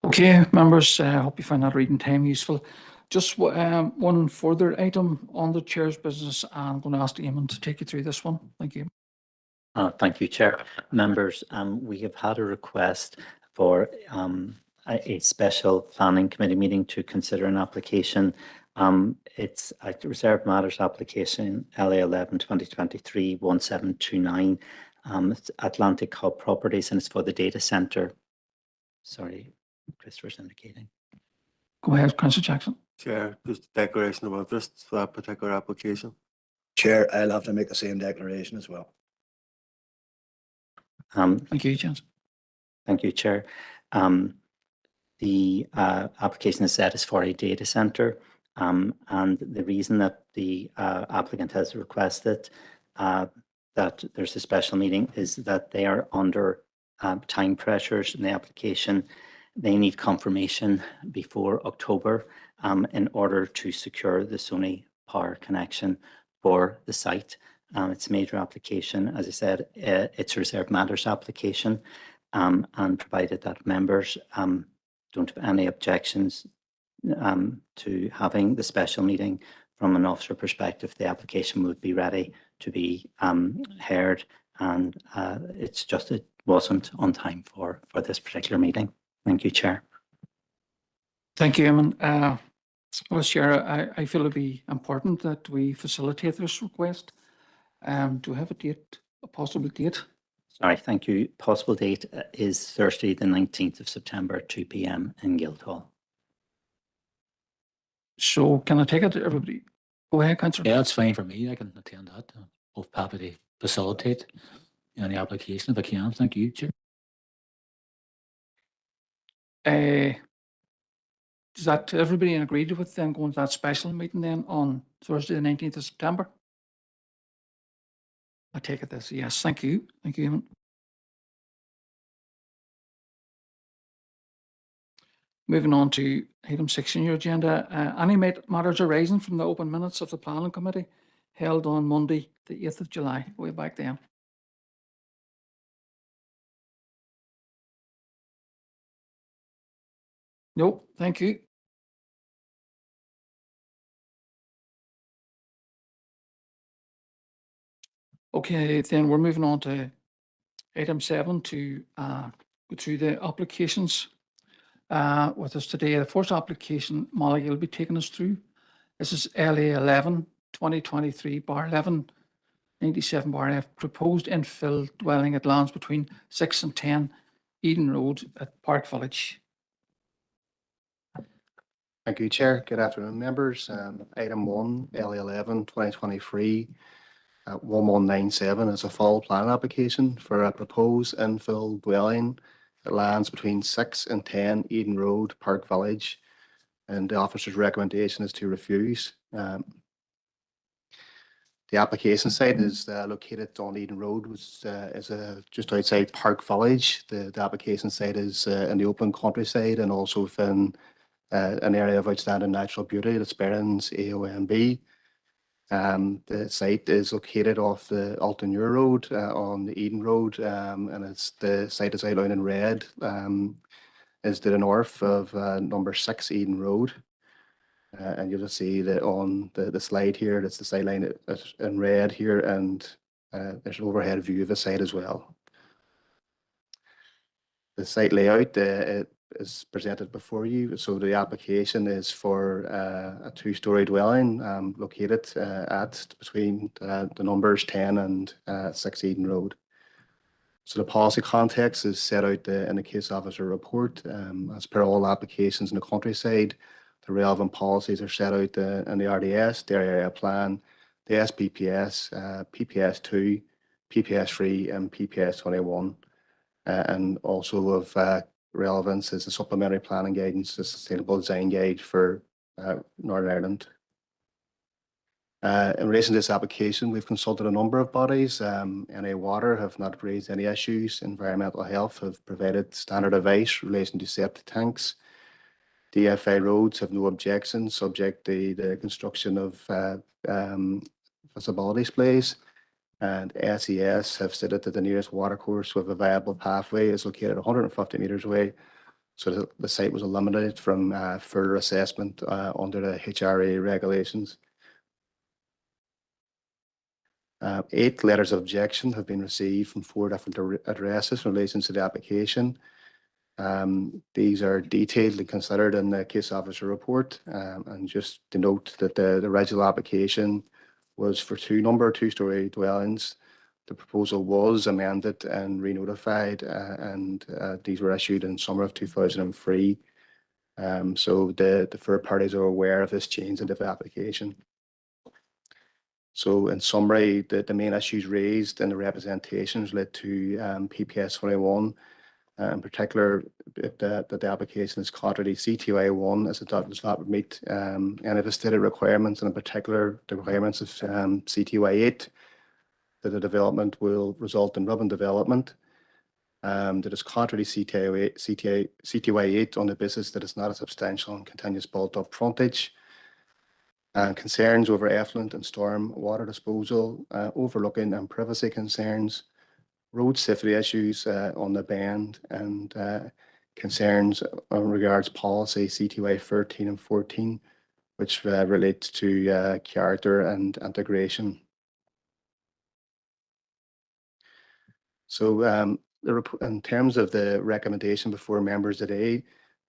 Okay, members, I hope you find that reading time useful. Just one further item on the chair's business. I'm going to ask Eamon to take you through this one. Thank you. Thank you, Chair. Members, we have had a request for a special planning committee meeting to consider an application. It's a reserved matters application, LA 11 2023 1729. It's Atlantic Hub Properties, and it's for the data centre. Sorry, Christopher's indicating. Go ahead, Councillor Jackson. Chair, just a declaration of interest for that particular application. Chair, I'll have to make the same declaration as well. Thank you, James. Thank you, Chair. The application is set as for a data centre, and the reason that the applicant has requested that there's a special meeting is that they are under time pressures in the application. They need confirmation before October in order to secure the Sony power connection for the site. It's a major application. As I said, it's a reserved matters application, and provided that members don't have any objections to having the special meeting from an officer perspective, the application would be ready to be heard, and it's just it wasn't on time for this particular meeting. Thank you, Chair. Thank you, Eamon. As Chair, I feel it'd be important that we facilitate this request. Do we have a date, a possible date? Sorry, thank you. Possible date is Thursday, the 19th of September, 2 p.m. in Guildhall. So can I take it to everybody? Go ahead, Councillor. Yeah, that's fine for me. I can attend that. I'm happy to facilitate any application if I can. Thank you, Chair. Is that everybody agreed with then going to that special meeting then on Thursday, the 19th of September? I take it as yes. Thank you. Thank you, Eamon. Moving on to item 6 in your agenda. Any matters arising from the open minutes of the Planning Committee held on Monday, the 8th of July. Way back then. No, thank you. Okay, then we're moving on to item 7 to go through the applications with us today. The first application, Molly will be taking us through. This is LA 11 2023 /11 97 F, proposed infill dwelling at lands between 6 and 10 Eden Road at Park Village. Thank you, Chair. Good afternoon, members. Item 1, LA 11 2023 1197 is a full plan application for a proposed infill dwelling that lands between 6 and 10 Eden Road, Park Village, and the officer's recommendation is to refuse. The application site is located on Eden Road, which is just outside Park Village. The application site is in the open countryside and also within an area of outstanding natural beauty, the Sperrins AOMB. The site is located off the Alton-Muir Road on the Eden Road, and the site is outlined in red, is to the north of number 6 Eden Road. And you'll just see that on the slide here, that's the sideline in red here, and there's an overhead view of the site as well. The site layout it is presented before you. So the application is for a 2-story dwelling located at between the numbers 10 and 6 Eden Road. So the policy context is set out in the case officer report. As per all applications in the countryside, the relevant policies are set out in the RDS, the area plan, the SPPS, PPS2, PPS3, and PPS21. And also of relevance is the supplementary planning guidance, the sustainable design guide for Northern Ireland. In relation to this application, we've consulted a number of bodies. NA Water have not raised any issues. Environmental Health have provided standard advice in relation to septic tanks. DFI Roads have no objections, subject to the construction of visibility displays. And SES have stated that the nearest watercourse with a viable pathway is located 150 metres away. So the site was eliminated from further assessment under the HRA regulations. 8 letters of objection have been received from 4 different addresses in relation to the application. These are detailedly considered in the case officer report, and just to note that the original application was for 2-story dwellings. The proposal was amended and re-notified, and these were issued in summer of 2003. So the third parties are aware of this change in the application. So in summary, the main issues raised in the representations led to PPS 21. In particular, that the application is contrary to CTY 1 as it does not meet any of the stated requirements, and in particular the requirements of CTY 8, that the development will result in urban development. That is contrary to CTY 8 on the basis that it's not a substantial and continuous built-up frontage. Concerns over effluent and storm water disposal, overlooking and privacy concerns, road safety issues on the bend, and concerns on regards policy CTY 13 and 14, which relates to character and integration. So in terms of the recommendation before members today,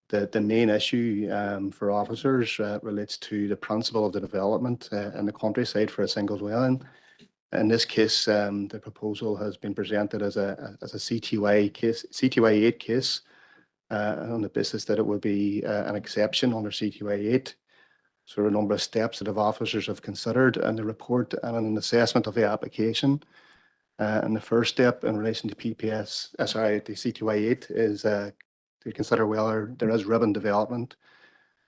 the main issue for officers relates to the principle of the development in the countryside for a single dwelling. In this case, the proposal has been presented as a CTY case, CTY 8 case, on the basis that it would be an exception under CTY 8. So a number of steps that the officers have considered in the report and in an assessment of the application. And the first step in relation to the CTY 8 is to consider whether there is ribbon development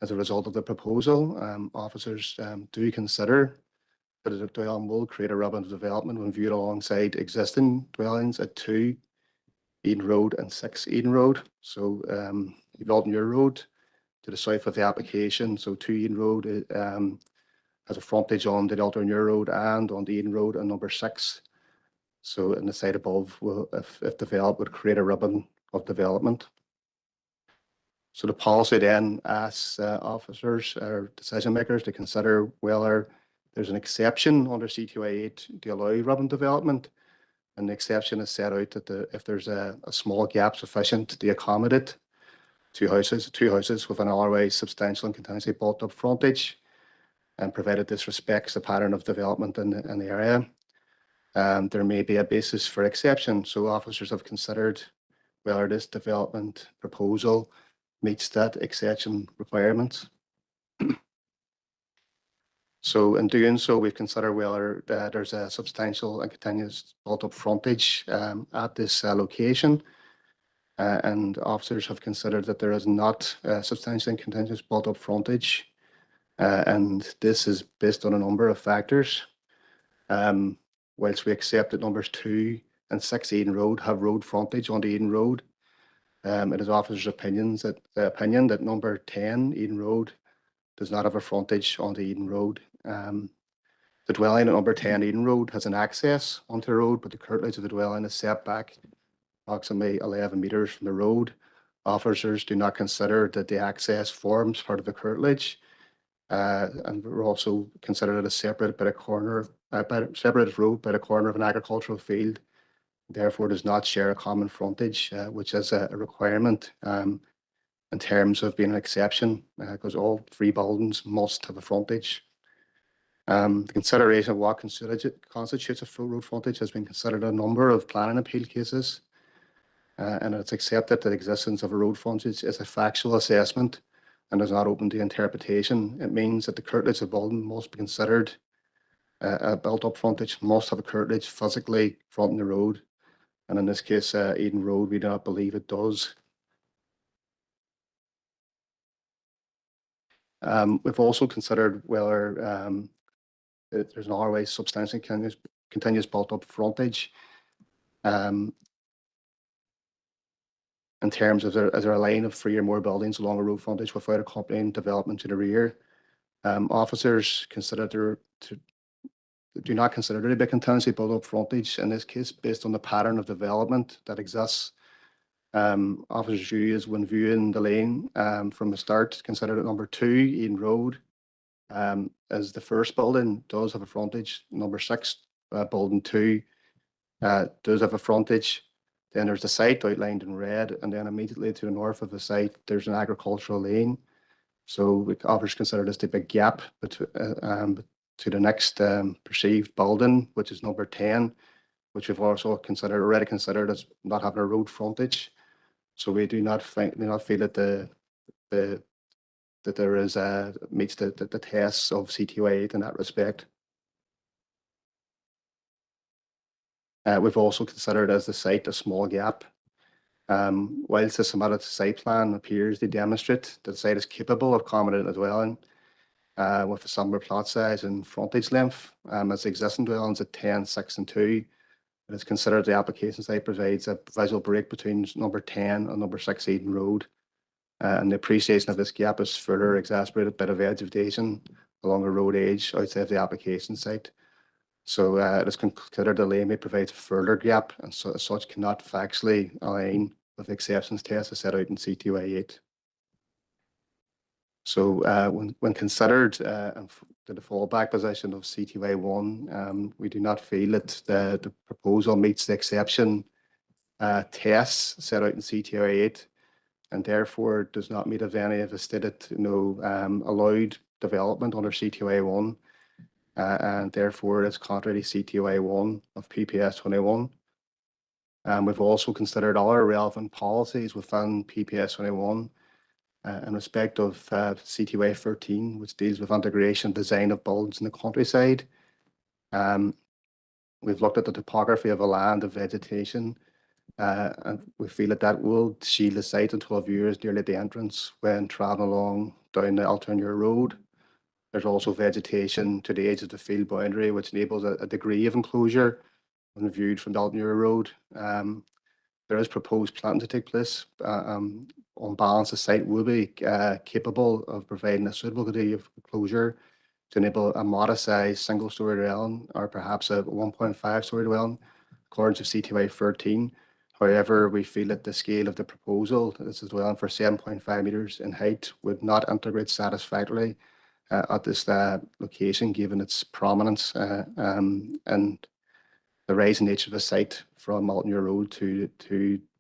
as a result of the proposal. Officers do consider that the dwelling will create a ribbon of development when viewed alongside existing dwellings at 2 Eden Road and 6 Eden Road. So Muir Road to the south of the application. So 2 Eden Road has a frontage on the Muir Road and on the Eden Road and number 6. So in the site above, will, if developed, would create a ribbon of development. So the policy then asks officers or decision makers to consider whether there's an exception under CTY 8 to allow ribbon development. And the exception is set out that if there's a small gap sufficient to accommodate two houses with an otherwise substantial and continuously built up frontage, and provided this respects the pattern of development in the area, there may be a basis for exception. So officers have considered whether this development proposal meets that exception requirements. So in doing so, we've considered whether there's a substantial and continuous built-up frontage at this location. And officers have considered that there is not substantial and continuous built-up frontage. And this is based on a number of factors. Whilst we accept that numbers 2 and 6 Eden Road have road frontage on the Eden Road, it is officers' opinion that number 10 Eden Road does not have a frontage on the Eden Road. The dwelling at number 10 Eden Road has an access onto the road, but the curtilage of the dwelling is set back approximately 11 metres from the road. Officers do not consider that the access forms part of the curtilage, and we're also considered it a separate bit of corner, separate road by the corner of an agricultural field. Therefore, does not share a common frontage, which is a requirement in terms of being an exception, because all 3 buildings must have a frontage. The consideration of what constitutes a full road frontage has been considered a number of planning appeal cases, and it's accepted that the existence of a road frontage is a factual assessment and is not open to interpretation. It means that the curtilage of the building must be considered a built-up frontage, must have a curtilage physically fronting the road. And in this case, Eden Road, we do not believe it does. We've also considered whether there's an otherwise substantial continuous built-up frontage. In terms of is there a line of 3 or more buildings along a road frontage without accompanying development to the rear. Officers do not consider there to be a continuously built-up frontage in this case based on the pattern of development that exists Officer's view is when viewing the lane from the start, consider that number 2, Eden Road, as the first building does have a frontage. Number 6, building 2, does have a frontage. Then there's the site outlined in red, and then immediately to the north of the site, there's an agricultural lane. So officers consider this to be a gap to the next perceived building, which is number 10, which we've also already considered as not having a road frontage. So we do not feel that that there is meets the tests of CTY 8 in that respect. We've also considered as the site a small gap. Whilst the submitted site plan appears to demonstrate that the site is capable of accommodating a dwelling with a similar plot size and frontage length as the existing dwellings at 10, 6 and 2, it is considered the application site provides a visual break between number 10 and number 6 Eden Road. And the appreciation of this gap is further exacerbated by the vegetation along the road edge outside the application site. So it is considered the lane may provide a further gap, and so as such cannot factually align with the exceptions test as set out in CTY 8. So when considered the fallback position of CTY 1, we do not feel that the proposal meets the exception tests set out in CTY 8, and therefore does not meet of any of the stated allowed development under CTY 1. And therefore it's contrary to CTY 1 of PPS 21. We've also considered other relevant policies within PPS 21 in respect of CTY 13, which deals with integration design of buildings in the countryside. We've looked at the topography of the land, of vegetation, and we feel that that will shield the site until viewers nearly at the entrance when traveling along down the Alternure Road. There's also vegetation to the edge of the field boundary, which enables a degree of enclosure when viewed from the Alternure Road. There is proposed planting to take place. On balance, the site will be capable of providing a suitable degree of enclosure to enable a modest-sized single-story dwelling or perhaps a 1.5-story dwelling, according to CTY 13. However, we feel that the scale of the proposal, this is dwelling for 7.5 metres in height, would not integrate satisfactorily at this location, given its prominence and the rising nature of the site from Alternure Road to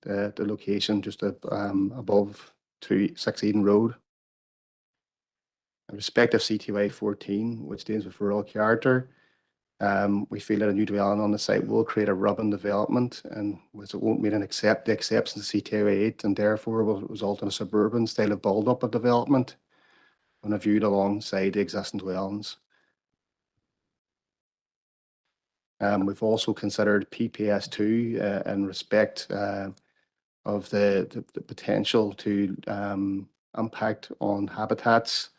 the location just above 6 Eden Road. In respect of CTY 14, which deals with rural character, we feel that a new dwelling on the site will create a urban development, and which it won't meet the exceptions of CTY 8, and therefore will result in a suburban style of build-up of development when viewed alongside the existing dwellings. We've also considered PPS 2 in respect of the potential to impact on habitats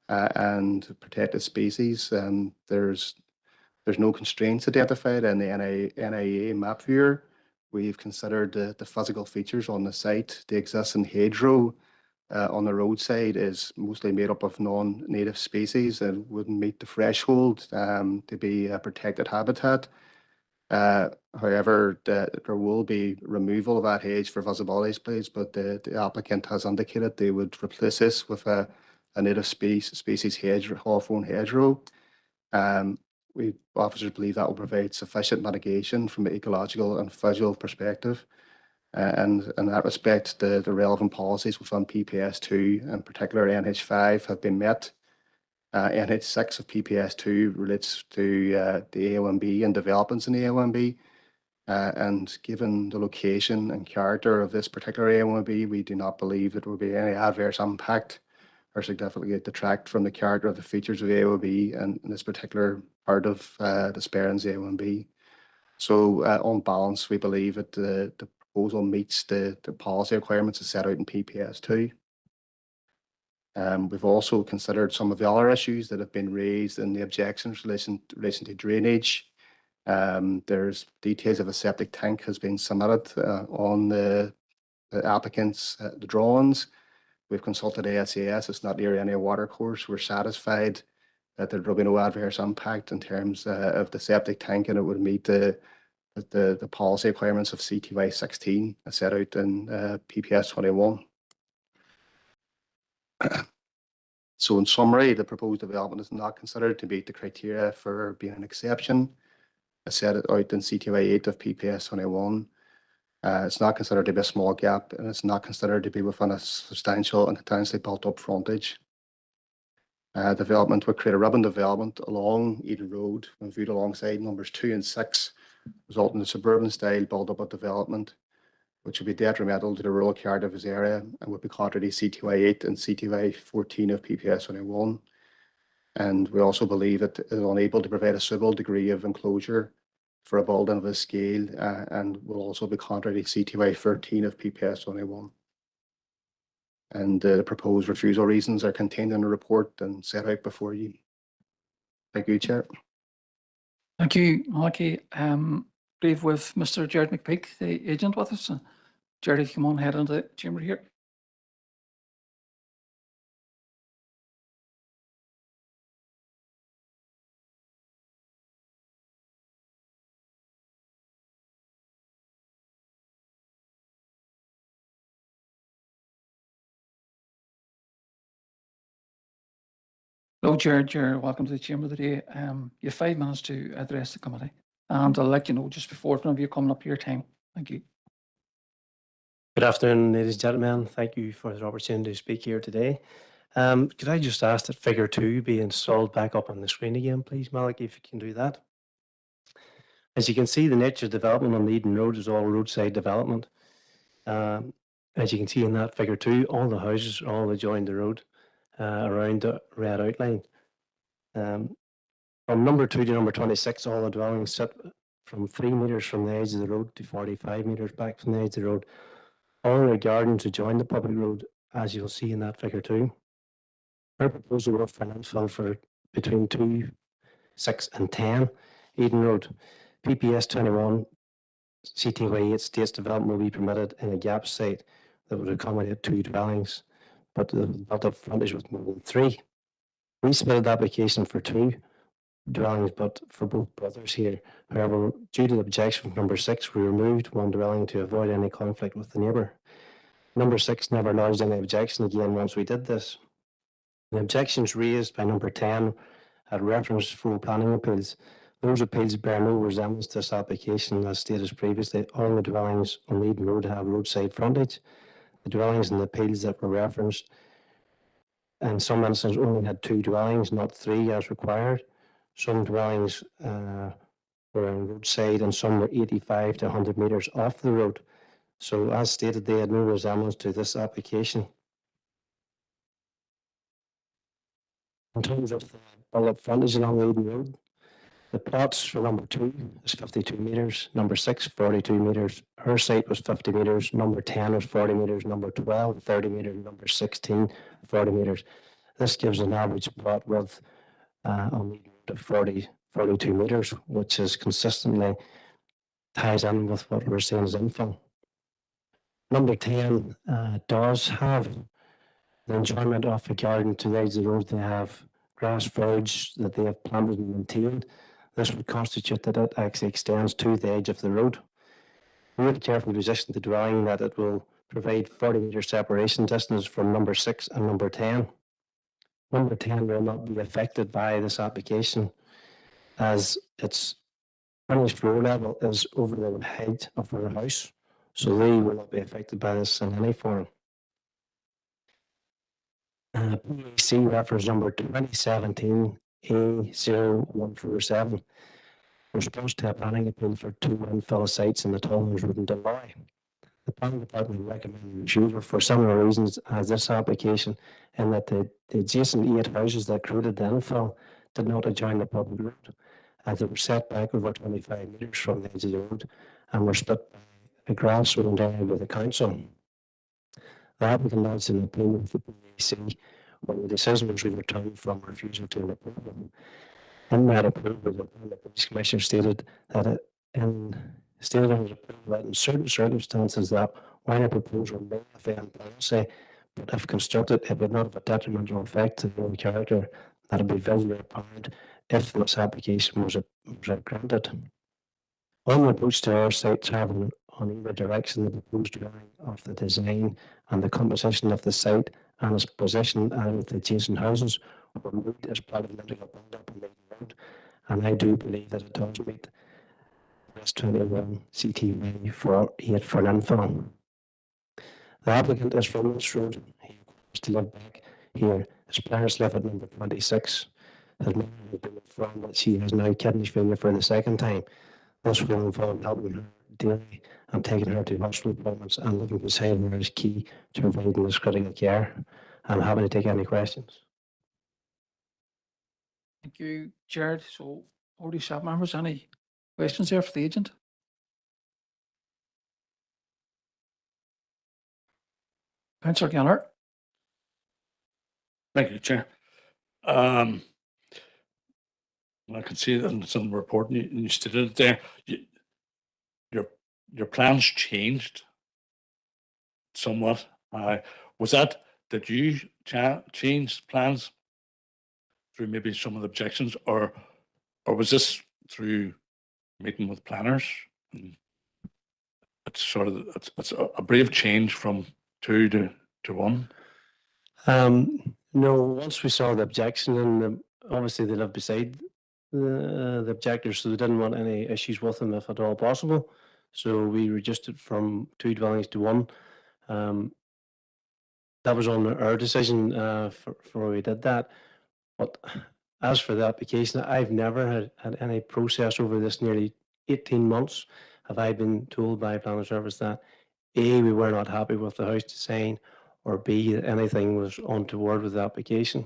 and protected species. There's no constraints identified in the NIA map viewer. We've considered the physical features on the site. The existing hedgerow on the roadside is mostly made up of non-native species and wouldn't meet the threshold to be a protected habitat. However, there will be removal of that hedge for visibility displays, but the applicant has indicated they would replace this with a native species hawthorn hedgerow. We officers believe that will provide sufficient mitigation from an ecological and visual perspective. And in that respect, the relevant policies within PPS 2, in particular NH5, have been met. NH6 of PPS 2 relates to the AONB and developments in the AONB. And given the location and character of this particular AONB, we do not believe that there will be any adverse impact or significantly detract from the character of the features of the AONB and in this particular part of the Sperrins AONB. So on balance, we believe that the proposal meets the policy requirements as set out in PPS 2. We've also considered some of the other issues that have been raised in the objections relation to drainage. There's details of a septic tank has been submitted on the applicant's the drawings. We've consulted ASAS. It's not near any water course. We're satisfied that there will be no adverse impact in terms of the septic tank, and it would meet the the policy requirements of CTY 16 as set out in PPS 21. So in summary, the proposed development is not considered to meet the criteria for being an exception as set out in CTY 8 of PPS 21. It's not considered to be a small gap, and it's not considered to be within a substantial and intensely built up frontage. Development would create a ribbon development along Eden Road when viewed alongside numbers 2 and 6, resulting in a suburban style build up of development, which would be detrimental to the rural character of his area and would be contrary to CTY 8 and CTY 14 of PPS 21. And we also believe it is unable to provide a suitable degree of enclosure for a building of this scale and will also be contrary to CTY 13 of PPS 21. And the proposed refusal reasons are contained in the report and set out before you. Thank you, Chair. Thank you, Malachy. Brief with Mr. Jared McPeak, the agent with us. Jared, if you come on head into the chamber here. Hello, Jared. Welcome to the chamber today. You have 5 minutes to address the committee, and I'll let you know just before whenever you're coming up your time. Thank you. Good afternoon, ladies and gentlemen. Thank you for the opportunity to speak here today. Could I just ask that figure 2 be installed back up on the screen again, please, Malik, if you can do that? As you can see, the nature of development on the Eden Road is all roadside development. As you can see in that figure 2, all the houses all adjoin the road around the red outline. From number 2 to number 26, all the dwellings sit from 3 metres from the edge of the road to 45 metres back from the edge of the road. All the gardens adjoin the public road, as you'll see in that figure 2. Our proposal of finance fund for between 2, 6 and 10 Eden Road. PPS 21 CTY 8 states development will be permitted in a gap site that would accommodate 2 dwellings, but the built-up frontage was more than 3. We submitted the application for 2 dwellings, but for both brothers here. However, due to the objection from number 6, we removed 1 dwelling to avoid any conflict with the neighbour. Number 6 never lodged any objection again once we did this. The objections raised by number 10 had reference to full planning appeals. Those appeals bear no resemblance to this application. As stated previously, all the dwellings on Eden Road have roadside frontage. The dwellings and the appeals that were referenced in some instances only had 2 dwellings, not 3 as required. Some dwellings were on roadside and some were 85 to 100 metres off the road. So as stated, they had no resemblance to this application. In terms of the built-up frontage along Eden Road, the plots for number 2 is 52 metres, number 6, 42 metres. Her site was 50 metres, number 10 was 40 metres, number 12, 30 metres, number 16, 40 metres. This gives an average plot width on Eden Road of 42 metres, which is consistently ties in with what we're seeing as infill. Number 10 does have the enjoyment of a garden to the edge of the road. They have grass verge that they have planted and maintained. This would constitute that it actually extends to the edge of the road. We would carefully position the dwelling that it will provide 40 metre separation distance from number 6 and number 10. Number 10 will not be affected by this application as its finished road level is over the height of our house. So they will not be affected by this in any form. PAC reference number 2017 A0147 was supposed to have planning appeal for 2 infill sites in the Tollands Road in Dubai. The planning department recommended refusal for similar reasons as this application, in that the adjacent 8 houses that created the infill did not adjoin the public road, as they were set back over 25 metres from the edge of the road and were split by a grass-owned area with the council. The applicant lodged an appeal with the PAC when the decision was returned from refusal to an approval. In that approval, the Police Commissioner stated that in certain circumstances that when a proposal may offend policy, but if constructed, it would not have a detrimental effect to the road character that would be visually apparent if this application was granted. On the approach to our site, travelling on either direction, the proposed drawing of the design and the composition of the site and its position and with the adjacent houses were moved as part of the integral build-up on Maiden Road, and I do believe that it does meet S21 CTY for 8 for landfill. The applicant is from this road. He requires to live back here. His parents live at number 26. His mother has been informed that she has now kidney failure for the second time. This will involve helping her daily and taking her to hospital appointments and living beside her is key to providing this critical care. I'm happy to take any questions. Thank you, Jared. So 47 members, any questions there for the agent? Councillor Gallagher. Thank you, Chair. I can see that it's in the report, and you stated it there. Your plans changed somewhat. Was that did you change plans through maybe some of the objections, or was this through meeting with planners? It's sort of it's a brave change from 2 to 1. No, once we saw the objection, and obviously they live beside the objectors, so they didn't want any issues with them if at all possible. So we reduced it from 2 dwellings to 1. That was on our decision for we did that. But as for the application, I've never had any process over this nearly 18 months. Have I been told by Planning Service that A, we were not happy with the house design, or B, anything was untoward with the application.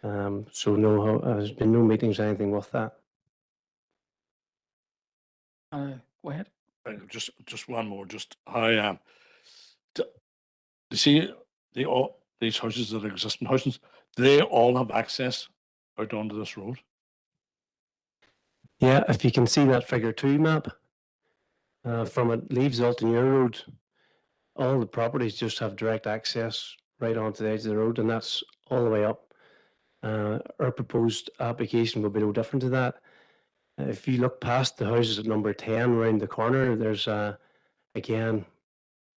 So no, there's been no meetings or anything with that. Go ahead. Just one more. Just how you see these houses that are existing houses, do they all have access out onto this road? Yeah, if you can see that figure 2 map, from it leaves Alton-Muir Road, all the properties just have direct access right onto the edge of the road, and that's all the way up. Our proposed application will be no different to that. If you look past the houses at number 10 around the corner, there's again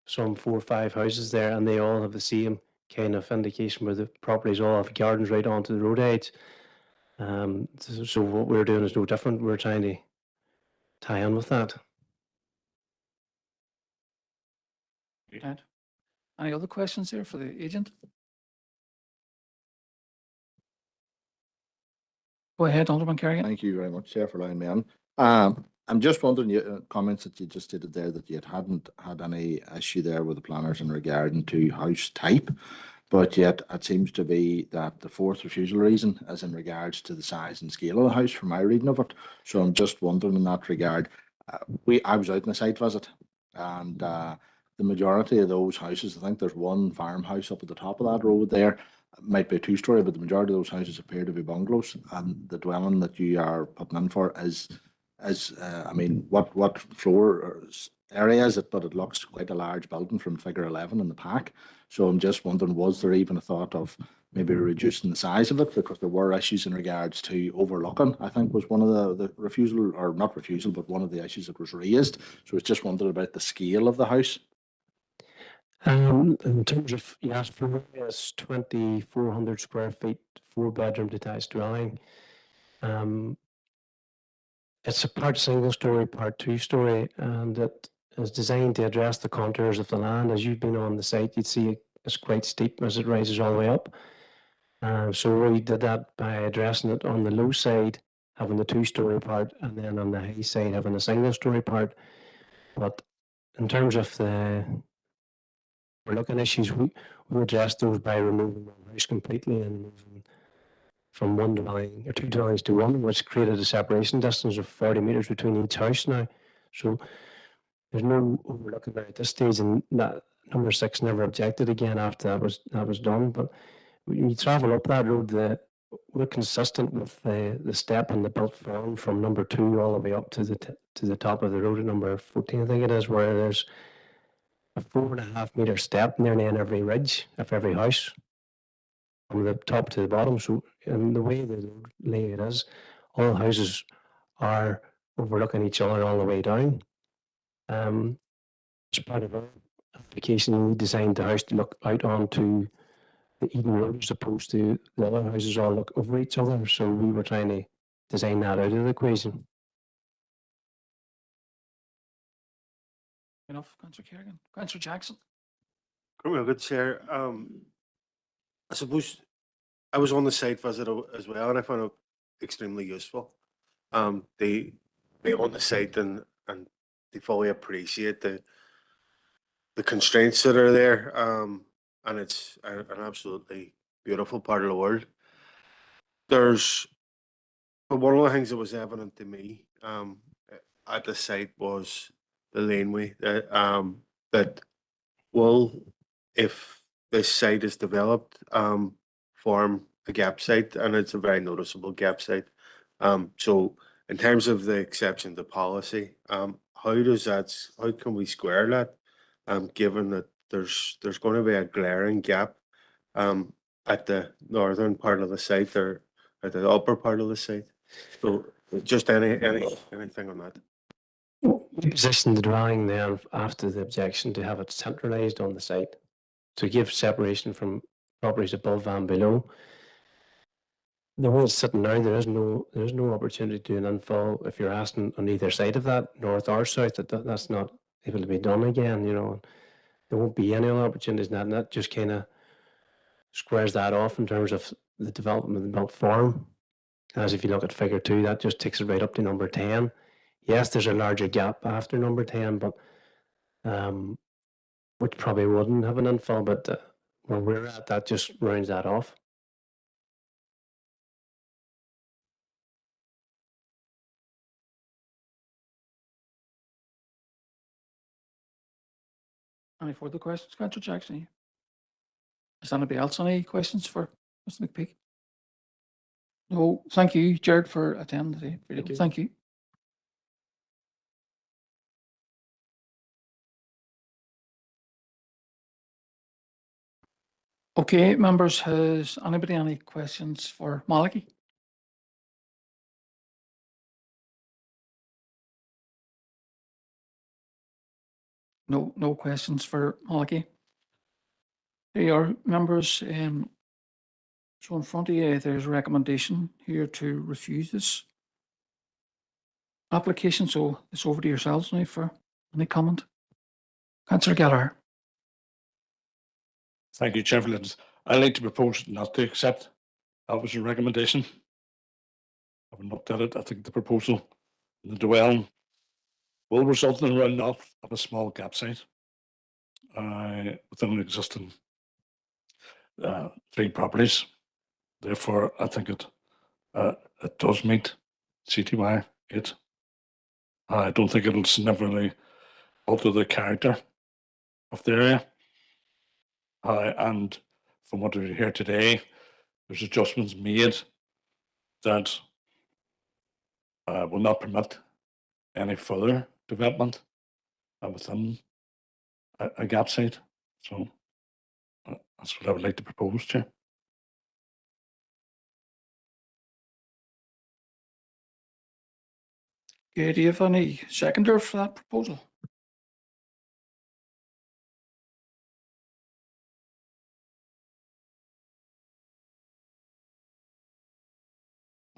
some 4 or 5 houses there, and they all have the same kind of indication where the properties all have gardens right onto the road edge. So what we're doing is no different. We're trying to tie in with that. Ed. Any other questions there for the agent? Go ahead, Alderman Kerrigan. Thank you very much, Chair, for allowing me in. I'm just wondering, comments that you just stated there that you hadn't had any issue there with the planners in regard to house type, but yet it seems to be that the fourth refusal reason is in regards to the size and scale of the house, from my reading of it. So I'm just wondering in that regard, I was out on a site visit, and the majority of those houses, I think there's one farmhouse up at the top of that road there. It might be a 2-story, but the majority of those houses appear to be bungalows, and the dwelling that you are putting in for is I mean, what floor or area is it? But it looks quite a large building from figure 11 in the pack. So I'm just wondering, was there even a thought of maybe reducing the size of it, because there were issues in regards to overlooking, I think was one of the refusal, or not refusal, but one of the issues that was raised. So it's just wondering about the scale of the house. In terms of, yes, floor area is 2,400 square feet, 4-bedroom detached dwelling. It's a part single story, part 2-story, and it is designed to address the contours of the land. As you've been on the site, you'd see it's quite steep as it rises all the way up. So we did that by addressing it on the low side, having the 2-story part, and then on the high side, having a single story part. But in terms of the overlooking issues, we addressed those by removing one house completely and moving from 1 dwelling or 2 dwellings to 1, which created a separation distance of 40 metres between each house now. So there's no overlooking there at this stage, and that number 6 never objected again after that was done. But when you travel up that road, we're consistent with the step and the built form from number 2 all the way up to the top of the road at number 14, I think it is, where there's a 4.5 metre step nearly in every ridge of every house, from the top to the bottom. So in the way the lay it is, all houses are overlooking each other all the way down. As part of our application, we designed the house to look out onto the Eden Road as opposed to the other houses all look over each other. So we were trying to design that out of the equation. Enough, Councillor Kerrigan. Councillor Jackson. Good Chair. I suppose I was on the site visit as well, and I found it extremely useful. They on the site and they fully appreciate the constraints that are there. And it's an absolutely beautiful part of the world. But one of the things that was evident to me at the site was the laneway that will, if this site is developed, form a gap site, and it's a very noticeable gap site. So in terms of the exception to policy, how can we square that? Given that there's going to be a glaring gap at the northern part of the site or at the upper part of the site. So just anything on that. We positioned the drawing then after the objection to have it centralised on the site to give separation from properties above and below. The way it's sitting now, there's no opportunity to do an infill if you're asking on either side of that, north or south. That's not able to be done again. You know, there won't be any other opportunities, and that just kind of squares that off in terms of the development of the built form. As if you look at figure 2, that just takes it right up to number 10. Yes, there's a larger gap after number 10, but which probably wouldn't have an infill, but where we're at, that just rounds that off. Any further questions, Councillor Jackson? Is anybody else any questions for Mr. McPeak? No, thank you, Jared, for attending today. Thank you. Thank you. Okay, members, has anybody any questions for Malachy? No questions for Malachy. There you are, members. So in front of you, there's a recommendation here to refuse this application. So it's over to yourselves now for any comment. Councillor Gallagher. Thank you, Chair. I'd like to propose not to accept. That was a recommendation. I haven't looked at it. I think the proposal, the dwelling, will result in a runoff of a small gap site within an existing 3 properties. Therefore, I think it does meet CTY 8. I don't think it'll significantly alter the character of the area. And from what we hear today, there's adjustments made that will not permit any further development within a gap site. So that's what I would like to propose, Chair. Okay, do you have any seconder for that proposal?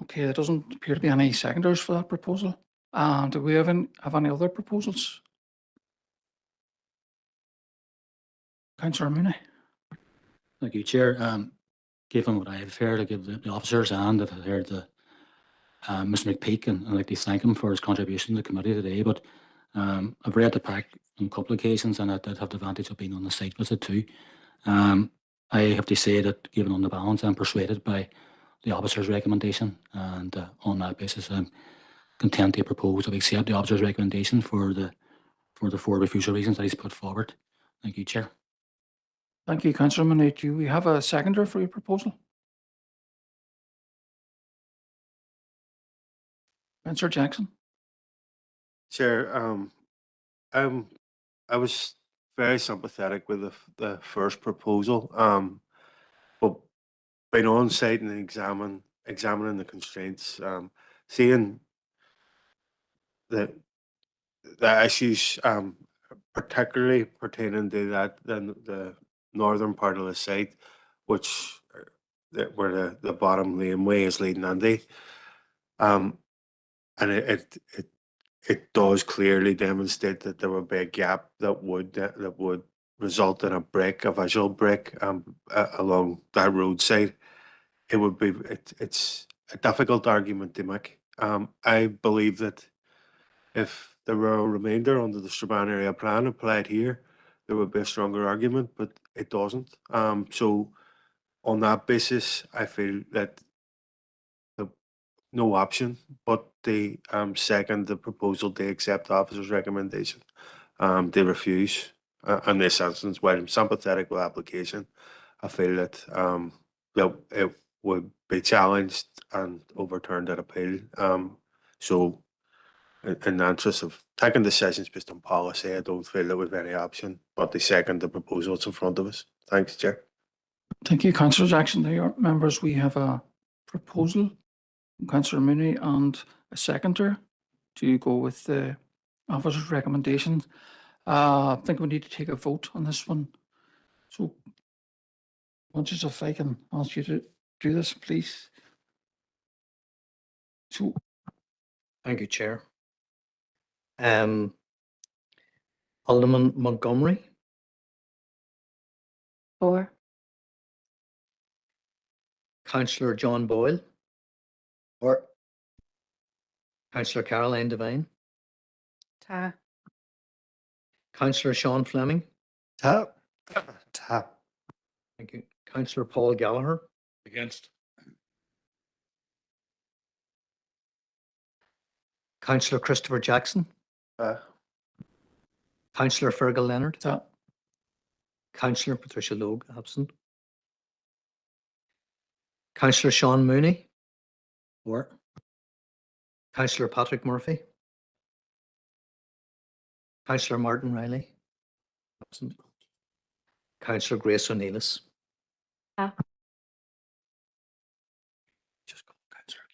Okay, there doesn't appear to be any seconders for that proposal. And do we have any other proposals? Councillor Mooney. Thank you, Chair. Given what I have heard, I give the officers and I've heard Mr. McPeak, and I'd like to thank him for his contribution to the committee today. But I've read the pack on a couple of occasions, and I did have the advantage of being on the site visit too. I have to say that, given on the balance, I'm persuaded by the officer's recommendation, and on that basis, I'm content to propose that we accept the officer's recommendation for the 4 refusal reasons that he's put forward. Thank you, Chair. Thank you, Councillor Mooney. Do we have a seconder for your proposal? Councillor Jackson. Chair, I was very sympathetic with the first proposal, but being on site and examining the constraints, seeing the issues, particularly pertaining to the northern part of the site, which where the bottom laneway is leading into. And it does clearly demonstrate that there would be a gap that would result in a visual break along that roadside. It's a difficult argument to make. I believe that if the rural remainder under the Strabane area plan applied here, there would be a stronger argument, but it doesn't. So on that basis, I feel that no option but they second the proposal to accept the officer's recommendation. They refuse. In this instance, while I'm sympathetic with the application, I feel that that it would be challenged and overturned at appeal. So in the interest of taking decisions based on policy, I don't feel that we've any option but to second the proposal that's in front of us. Thanks, Chair. Thank you, Councillor Jackson. There, members, we have a proposal from Councillor Mooney and a seconder to go with the officer's recommendations. I think we need to take a vote on this one. So, Bunches, if I can ask you to do this, please. So, Thank you, Chair. Alderman Montgomery, For. Councillor John Boyle. Or Councillor Caroline Devine, Ta. Councillor Sean Fleming. Tap. Thank you. Councillor Paul Gallagher, Against. Councillor Christopher Jackson, Councillor Fergal Leonard, ta. Councillor Patricia Logue, absent. Councillor Sean Mooney. Or Councillor Patrick Murphy. Councillor Martin Riley. Absent. Councillor Grace O'Neillis. Ta. Just call Councillor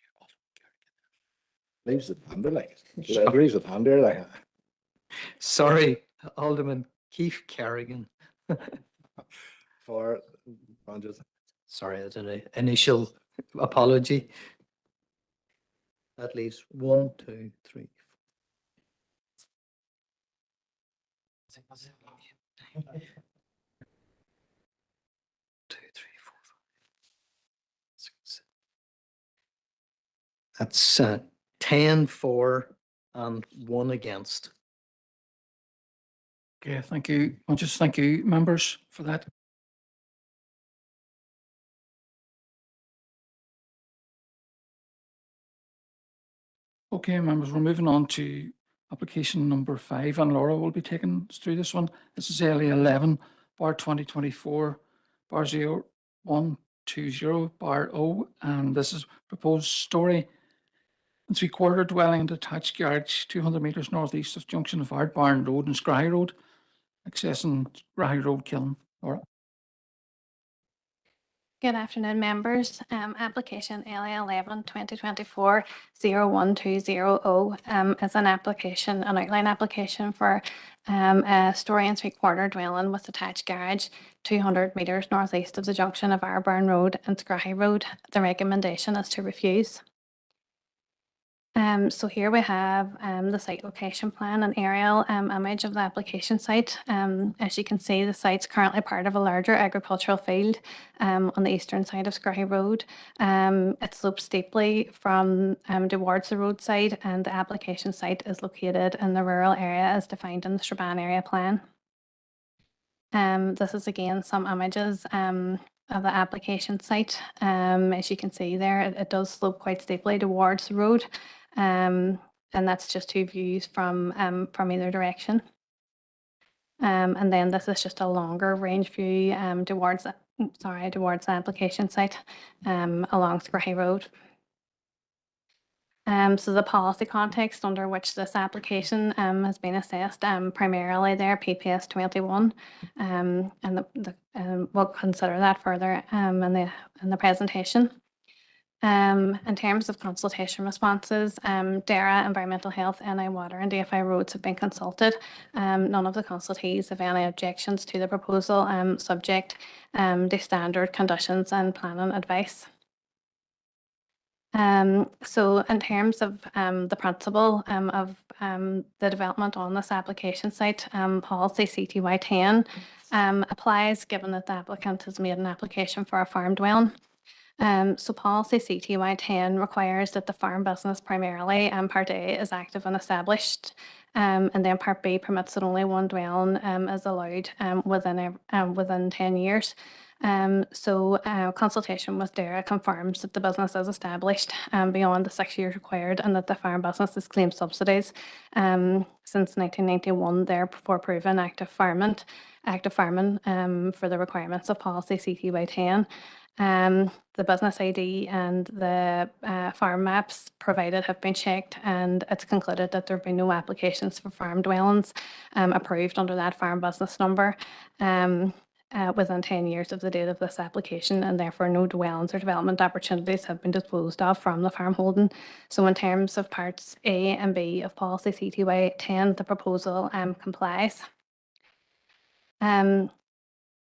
Leaves it under like, agrees with hand there like. Sorry, Alderman Keith Kerrigan. For, just Sorry, that's an initial apology. That leaves 1, 2, 3. 2, 3, 4, 5, 6, 7. That's 10 for and 1 against. Okay, thank you. Bunches, thank you, members, for that. Okay, members, we're moving on to application number 5, and Laura will be taking us through this one. This is LA 11 bar 2024 bar 0120 bar O, and this is proposed story and 3/4 dwelling detached garage 200 metres northeast of junction of Ard Barn Road and Scraggy Road, accessing Scraggy Road, Kiln. Laura. Good afternoon, members. Application LA 11 2024 01200 is an application, an outline application for a story and 3/4 dwelling with attached garage 200 metres northeast of the junction of Arburn Road and Scraggy Road. The recommendation is to refuse. So here we have the site location plan and aerial image of the application site. As you can see, the site's currently part of a larger agricultural field on the eastern side of Scraggy Road. It slopes steeply from towards the roadside, and the application site is located in the rural area as defined in the Strabane area plan. This is again some images of the application site. As you can see there, it does slope quite steeply towards the road. And that's just 2 views from either direction. And then this is just a longer range view towards the application site along Scraggy Road. So the policy context under which this application has been assessed, primarily there PPS 21, and we'll consider that further in the presentation. In terms of consultation responses, DERA, Environmental Health, NI Water and DFI Roads have been consulted. None of the consultees have any objections to the proposal, subject to standard conditions and planning advice. So in terms of the principle of the development on this application site, policy CTY 10 applies given that the applicant has made an application for a farm dwelling. So policy CTY 10 requires that the farm business primarily, Part A, is active and established, and then Part B permits that only one dwelling is allowed within 10 years. So consultation with DERA confirms that the business is established beyond the 6 years required, and that the farm business has claimed subsidies since 1991 there for proven active farming for the requirements of policy CTY 10. The business ID and the farm maps provided have been checked, and it's concluded that there have been no applications for farm dwellings approved under that farm business number within 10 years of the date of this application, and therefore no dwellings or development opportunities have been disposed of from the farm holding. So in terms of parts A and B of policy CTY 10, the proposal complies.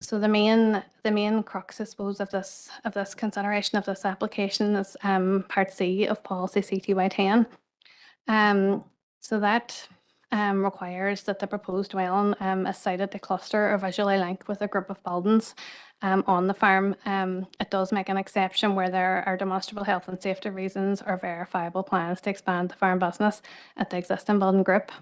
So the main crux, I suppose, of this consideration of this application is Part C of policy CTY 10. So that requires that the proposed dwelling is sited to cluster or visually link with a group of buildings on the farm. It does make an exception where there are demonstrable health and safety reasons or verifiable plans to expand the farm business at the existing building group.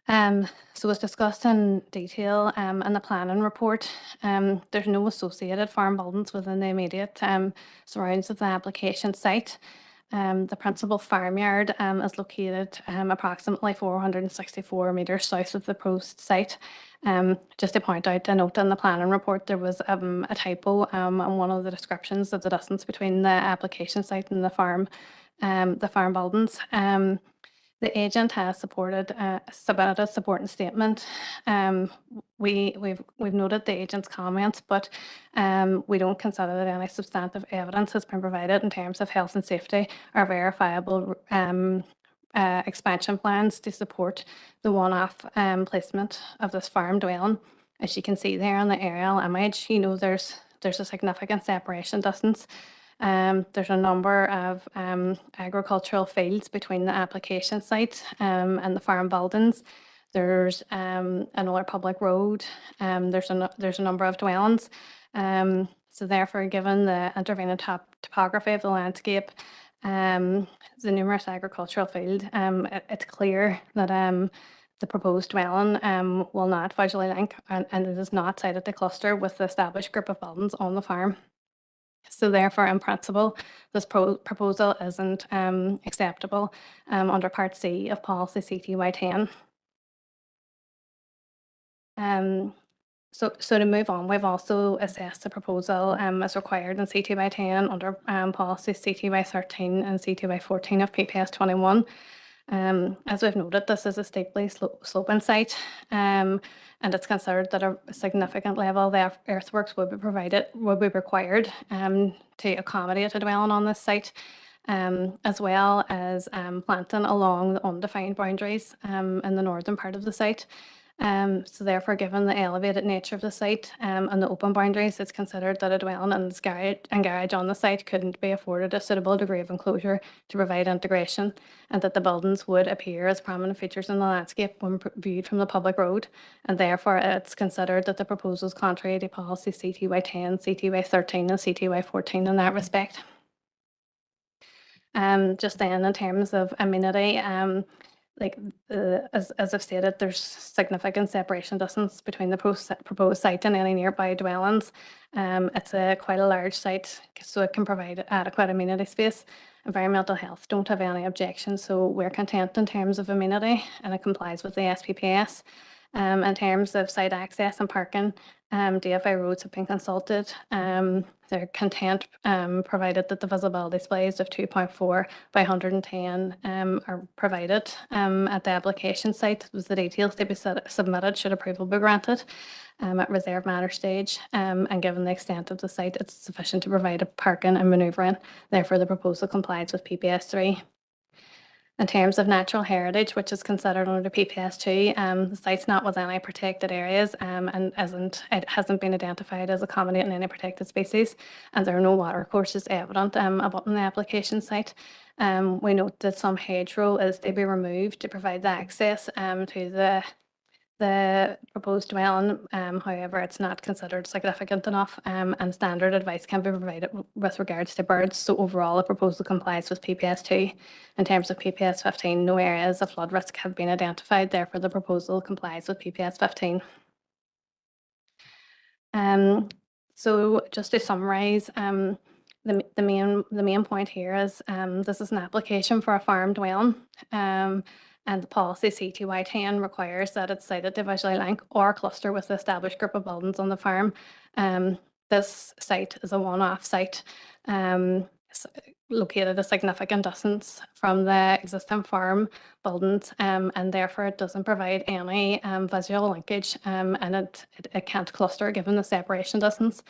So as discussed in detail in the planning report, there's no associated farm buildings within the immediate surrounds of the application site. The principal farmyard is located approximately 464 metres south of the proposed site. Just to point out a note in the planning report, there was a typo on one of the descriptions of the distance between the application site and the farm buildings. The agent has submitted a supporting statement. We've noted the agent's comments, but we don't consider that any substantive evidence has been provided in terms of health and safety or verifiable expansion plans to support the one-off placement of this farm dwelling. As you can see there on the aerial image, there's a significant separation distance. There's a number of agricultural fields between the application site and the farm buildings. There's another public road. There's a number of dwellings. So therefore, given the intervening topography of the landscape, the numerous agricultural field, it's clear that the proposed dwelling will not visually link, and it is not sited to cluster with the established group of buildings on the farm. So therefore, in principle, this proposal isn't acceptable under Part C of policy CTY 10. So to move on, we've also assessed the proposal as required in CTY 10 under policies CTY 13 and CTY 14 of PPS 21. As we've noted, this is a steeply sloping site, and it's considered that a significant level of earthworks would be required to accommodate a dwelling on this site, as well as planting along the undefined boundaries in the northern part of the site. So therefore, given the elevated nature of the site and the open boundaries, it's considered that a dwelling and garage on the site couldn't be afforded a suitable degree of enclosure to provide integration, and that the buildings would appear as prominent features in the landscape when viewed from the public road. And therefore, it's considered that the proposal is contrary to policy CTY 10, CTY 13 and CTY 14 in that respect. Just then, in terms of amenity, as I've stated, there's significant separation distance between the proposed site and any nearby dwellings. It's quite a large site, so it can provide adequate amenity space. Environmental Health don't have any objections, so we're content in terms of amenity, and it complies with the SPPS. In terms of site access and parking, DFI roads have been consulted. Their content provided that the visibility displays of 2.4 by 110 are provided at the application site. Was the details to be submitted should approval be granted at reserve matter stage. And given the extent of the site, it's sufficient to provide a parking and manoeuvring. Therefore, the proposal complies with PPS 3. In terms of natural heritage, which is considered under PPS 2, the site's not within any protected areas and it hasn't been identified as accommodating any protected species, and there are no water courses evident abutting the application site. We note that some hedgerow is to be removed to provide the access to the proposed dwelling. However, it's not considered significant enough, and standard advice can be provided with regards to birds. So overall, the proposal complies with PPS 2. In terms of PPS 15, no areas of flood risk have been identified. Therefore, the proposal complies with PPS 15. So just to summarise, the main point here is this is an application for a farm dwelling. And the policy CTY10 requires that it's sited to visually link or cluster with the established group of buildings on the farm. This site is a one-off site located a significant distance from the existing farm buildings, and therefore it doesn't provide any visual linkage, and it can't cluster given the separation distance.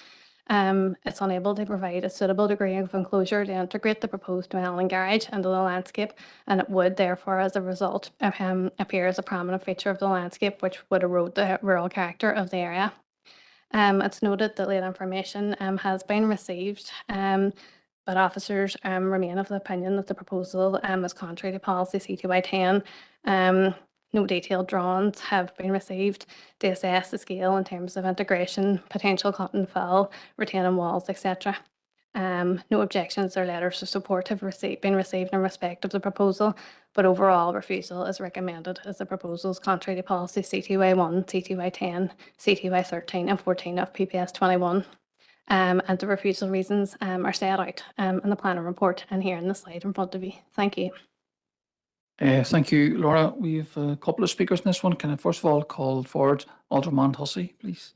It's unable to provide a suitable degree of enclosure to integrate the proposed dwelling garage into the landscape, and it would therefore, as a result, appear as a prominent feature of the landscape, which would erode the rural character of the area. It's noted that late information has been received, but officers remain of the opinion that the proposal is contrary to policy CTY10. No detailed drawings have been received to assess the scale in terms of integration, potential cut and fill, retaining walls, etc. No objections or letters of support have been received in respect of the proposal, but overall refusal is recommended as the proposal is contrary to policy CTY1, CTY10, CTY13 and 14 of PPS 21. And the refusal reasons are set out in the planning report and here in the slide in front of you. Thank you. Thank you, Laura. We have a couple of speakers in this one. Can I first of all call forward Alderman Hussey, please?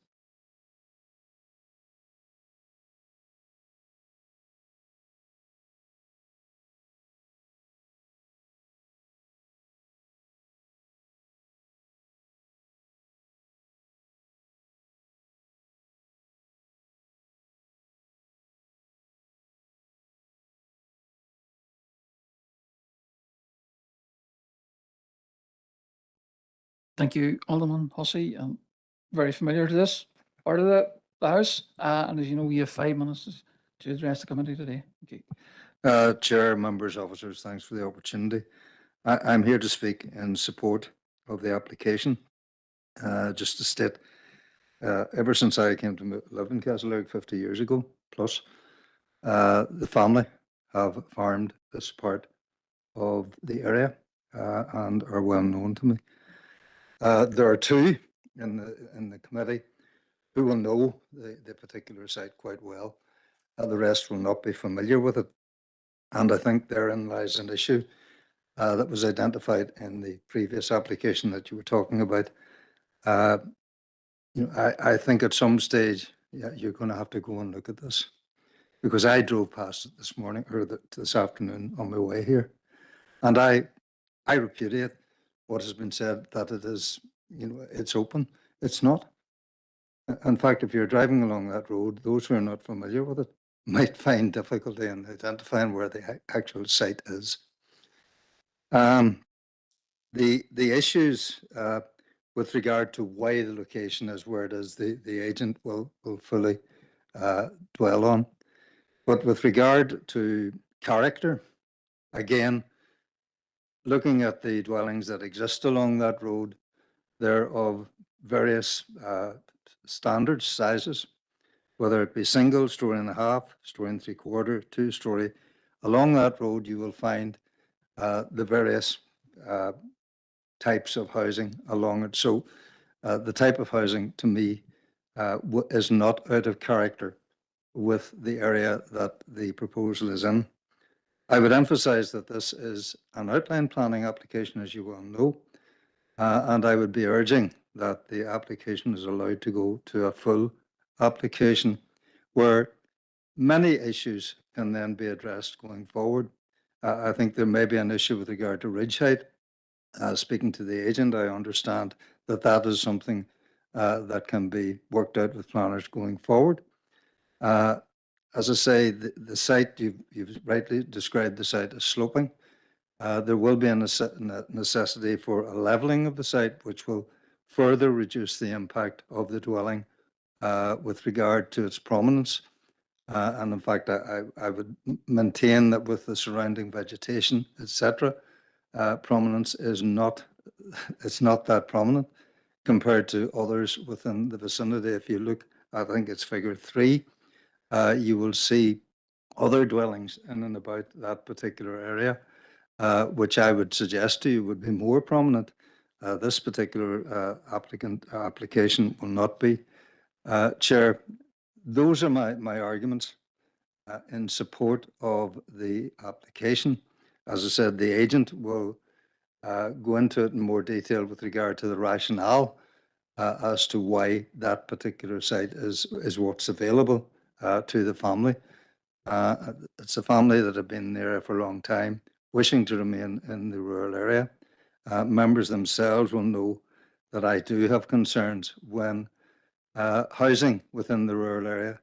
Thank you, Alderman Hussey. I'm very familiar to this part of the House. And as you know, we have 5 minutes to address the committee today. Okay. Chair, members, officers, thanks for the opportunity. I'm here to speak in support of the application. Just to state, ever since I came to live in Castlereagh 50 years ago plus, the family have farmed this part of the area and are well known to me. There are two in the committee who will know the particular site quite well. The rest will not be familiar with it. And I think therein lies an issue that was identified in the previous application that you were talking about. I think at some stage, you're going to have to go and look at this, because I drove past it this morning or this afternoon on my way here, and I repudiate what has been said that it is, it's open. It's not. In fact, if you're driving along that road, those who are not familiar with it might find difficulty in identifying where the actual site is. The issues with regard to why the location is where it is, the agent will fully dwell on. But with regard to character, again, looking at the dwellings that exist along that road, they're of various standards, sizes, whether it be single, story and a half, story and 3/4, 2-story. Along that road, you will find the various types of housing along it. So the type of housing to me is not out of character with the area that the proposal is in. I would emphasize that this is an outline planning application, as you well know, and I would be urging that the application is allowed to go to a full application where many issues can then be addressed going forward. I think there may be an issue with regard to ridge height. Speaking to the agent, I understand that that is something that can be worked out with planners going forward. As I say, the site, you've rightly described the site as sloping. There will be a necessity for a leveling of the site, which will further reduce the impact of the dwelling with regard to its prominence. And in fact, I would maintain that with the surrounding vegetation, etc., prominence is not, it's not that prominent compared to others within the vicinity. If you look, I think it's figure 3, you will see other dwellings in and about that particular area, which I would suggest to you would be more prominent. This particular application will not be. Chair, those are my arguments in support of the application. As I said, the agent will go into it in more detail with regard to the rationale as to why that particular site is what's available to the family. It's a family that have been there for a long time, wishing to remain in the rural area. Members themselves will know that I do have concerns when housing within the rural area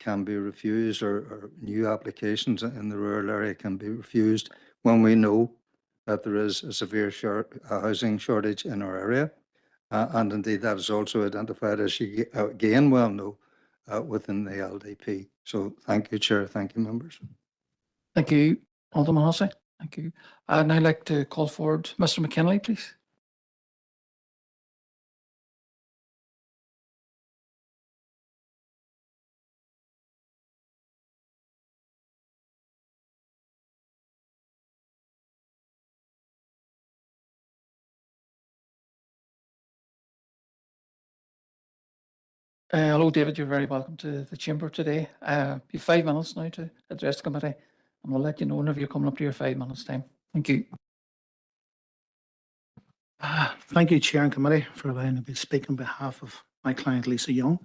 can be refused, or new applications in the rural area can be refused when we know that there is a severe housing shortage in our area. And indeed, that is also identified, as you again well know, within the LDP. So thank you, Chair. Thank you, members. Thank you, Alderman Hussey. Thank you. I'd now like to call forward Mr. McKinley, please. Hello, David. You're very welcome to the chamber today. You have 5 minutes now to address the committee, and we'll let you know whenever you're coming up to your 5 minutes time. Thank you. Thank you, Chair and Committee, for allowing me to speak on behalf of my client, Lisa Young.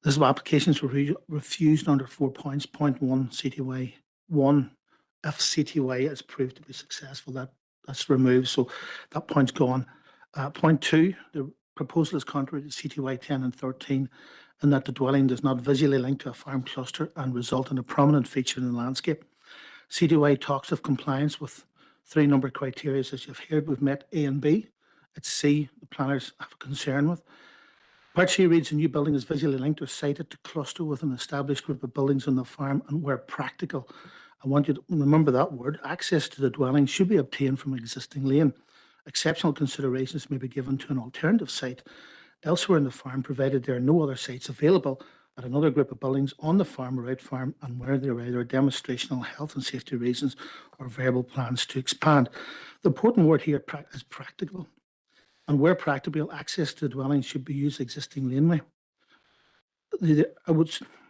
This applications were refused under 4 points. Point 1, CTY 1. If CTY is proved to be successful, that's removed, so that point's gone. Point 2, the proposal is contrary to CTY 10 and 13, in that the dwelling does not visually link to a farm cluster and result in a prominent feature in the landscape. CTY talks of compliance with 3 number criteria, as you've heard. We've met A and B. It's C, the planners have a concern with. Part C reads, a new building is visually linked or sited to cluster with an established group of buildings on the farm, and where practical, I want you to remember that word, access to the dwelling should be obtained from an existing lane. Exceptional considerations may be given to an alternative site elsewhere in the farm, provided there are no other sites available at another group of buildings on the farm or out farm, and where there are either demonstrational health and safety reasons or variable plans to expand. The important word here is practical. And where practicable, access to the dwelling should be used existing laneway.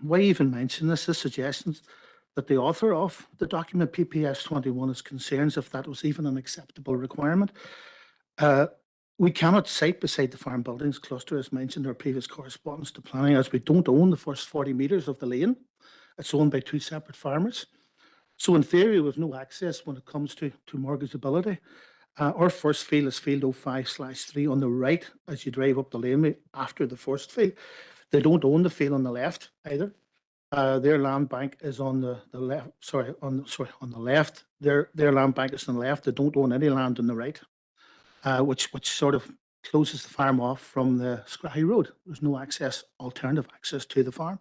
Why even mention this? This suggestions that the author of the document PPS 21 is concerned if that was even an acceptable requirement. We cannot site beside the farm buildings cluster, as mentioned in our previous correspondence to planning, as we don't own the first 40 metres of the lane. It's owned by 2 separate farmers. So in theory, we have no access when it comes to mortgageability. Our first field is field 05/3 on the right as you drive up the laneway after the first field. They don't own the field on the left either. Their land bank is on the left. On the left. Their land bank is on the left. They don't own any land on the right, which sort of closes the farm off from the Scrahy Road. There's no alternative access to the farm.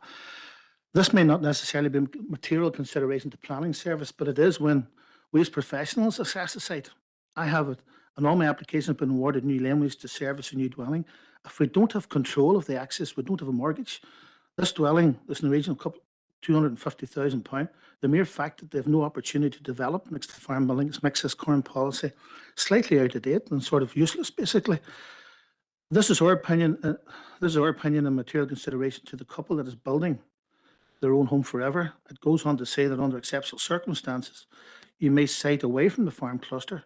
This may not necessarily be material consideration to planning service, but it is when we as professionals assess a site. I have it, and all my applications have been awarded new laneways to service a new dwelling. If we don't have control of the access, we don't have a mortgage. This dwelling is in the region of £250,000. The mere fact that they have no opportunity to develop next to farm buildings makes this current policy slightly out of date and sort of useless, basically. This is our opinion. And material consideration to the couple that is building their own home forever. It goes on to say that under exceptional circumstances, you may site away from the farm cluster.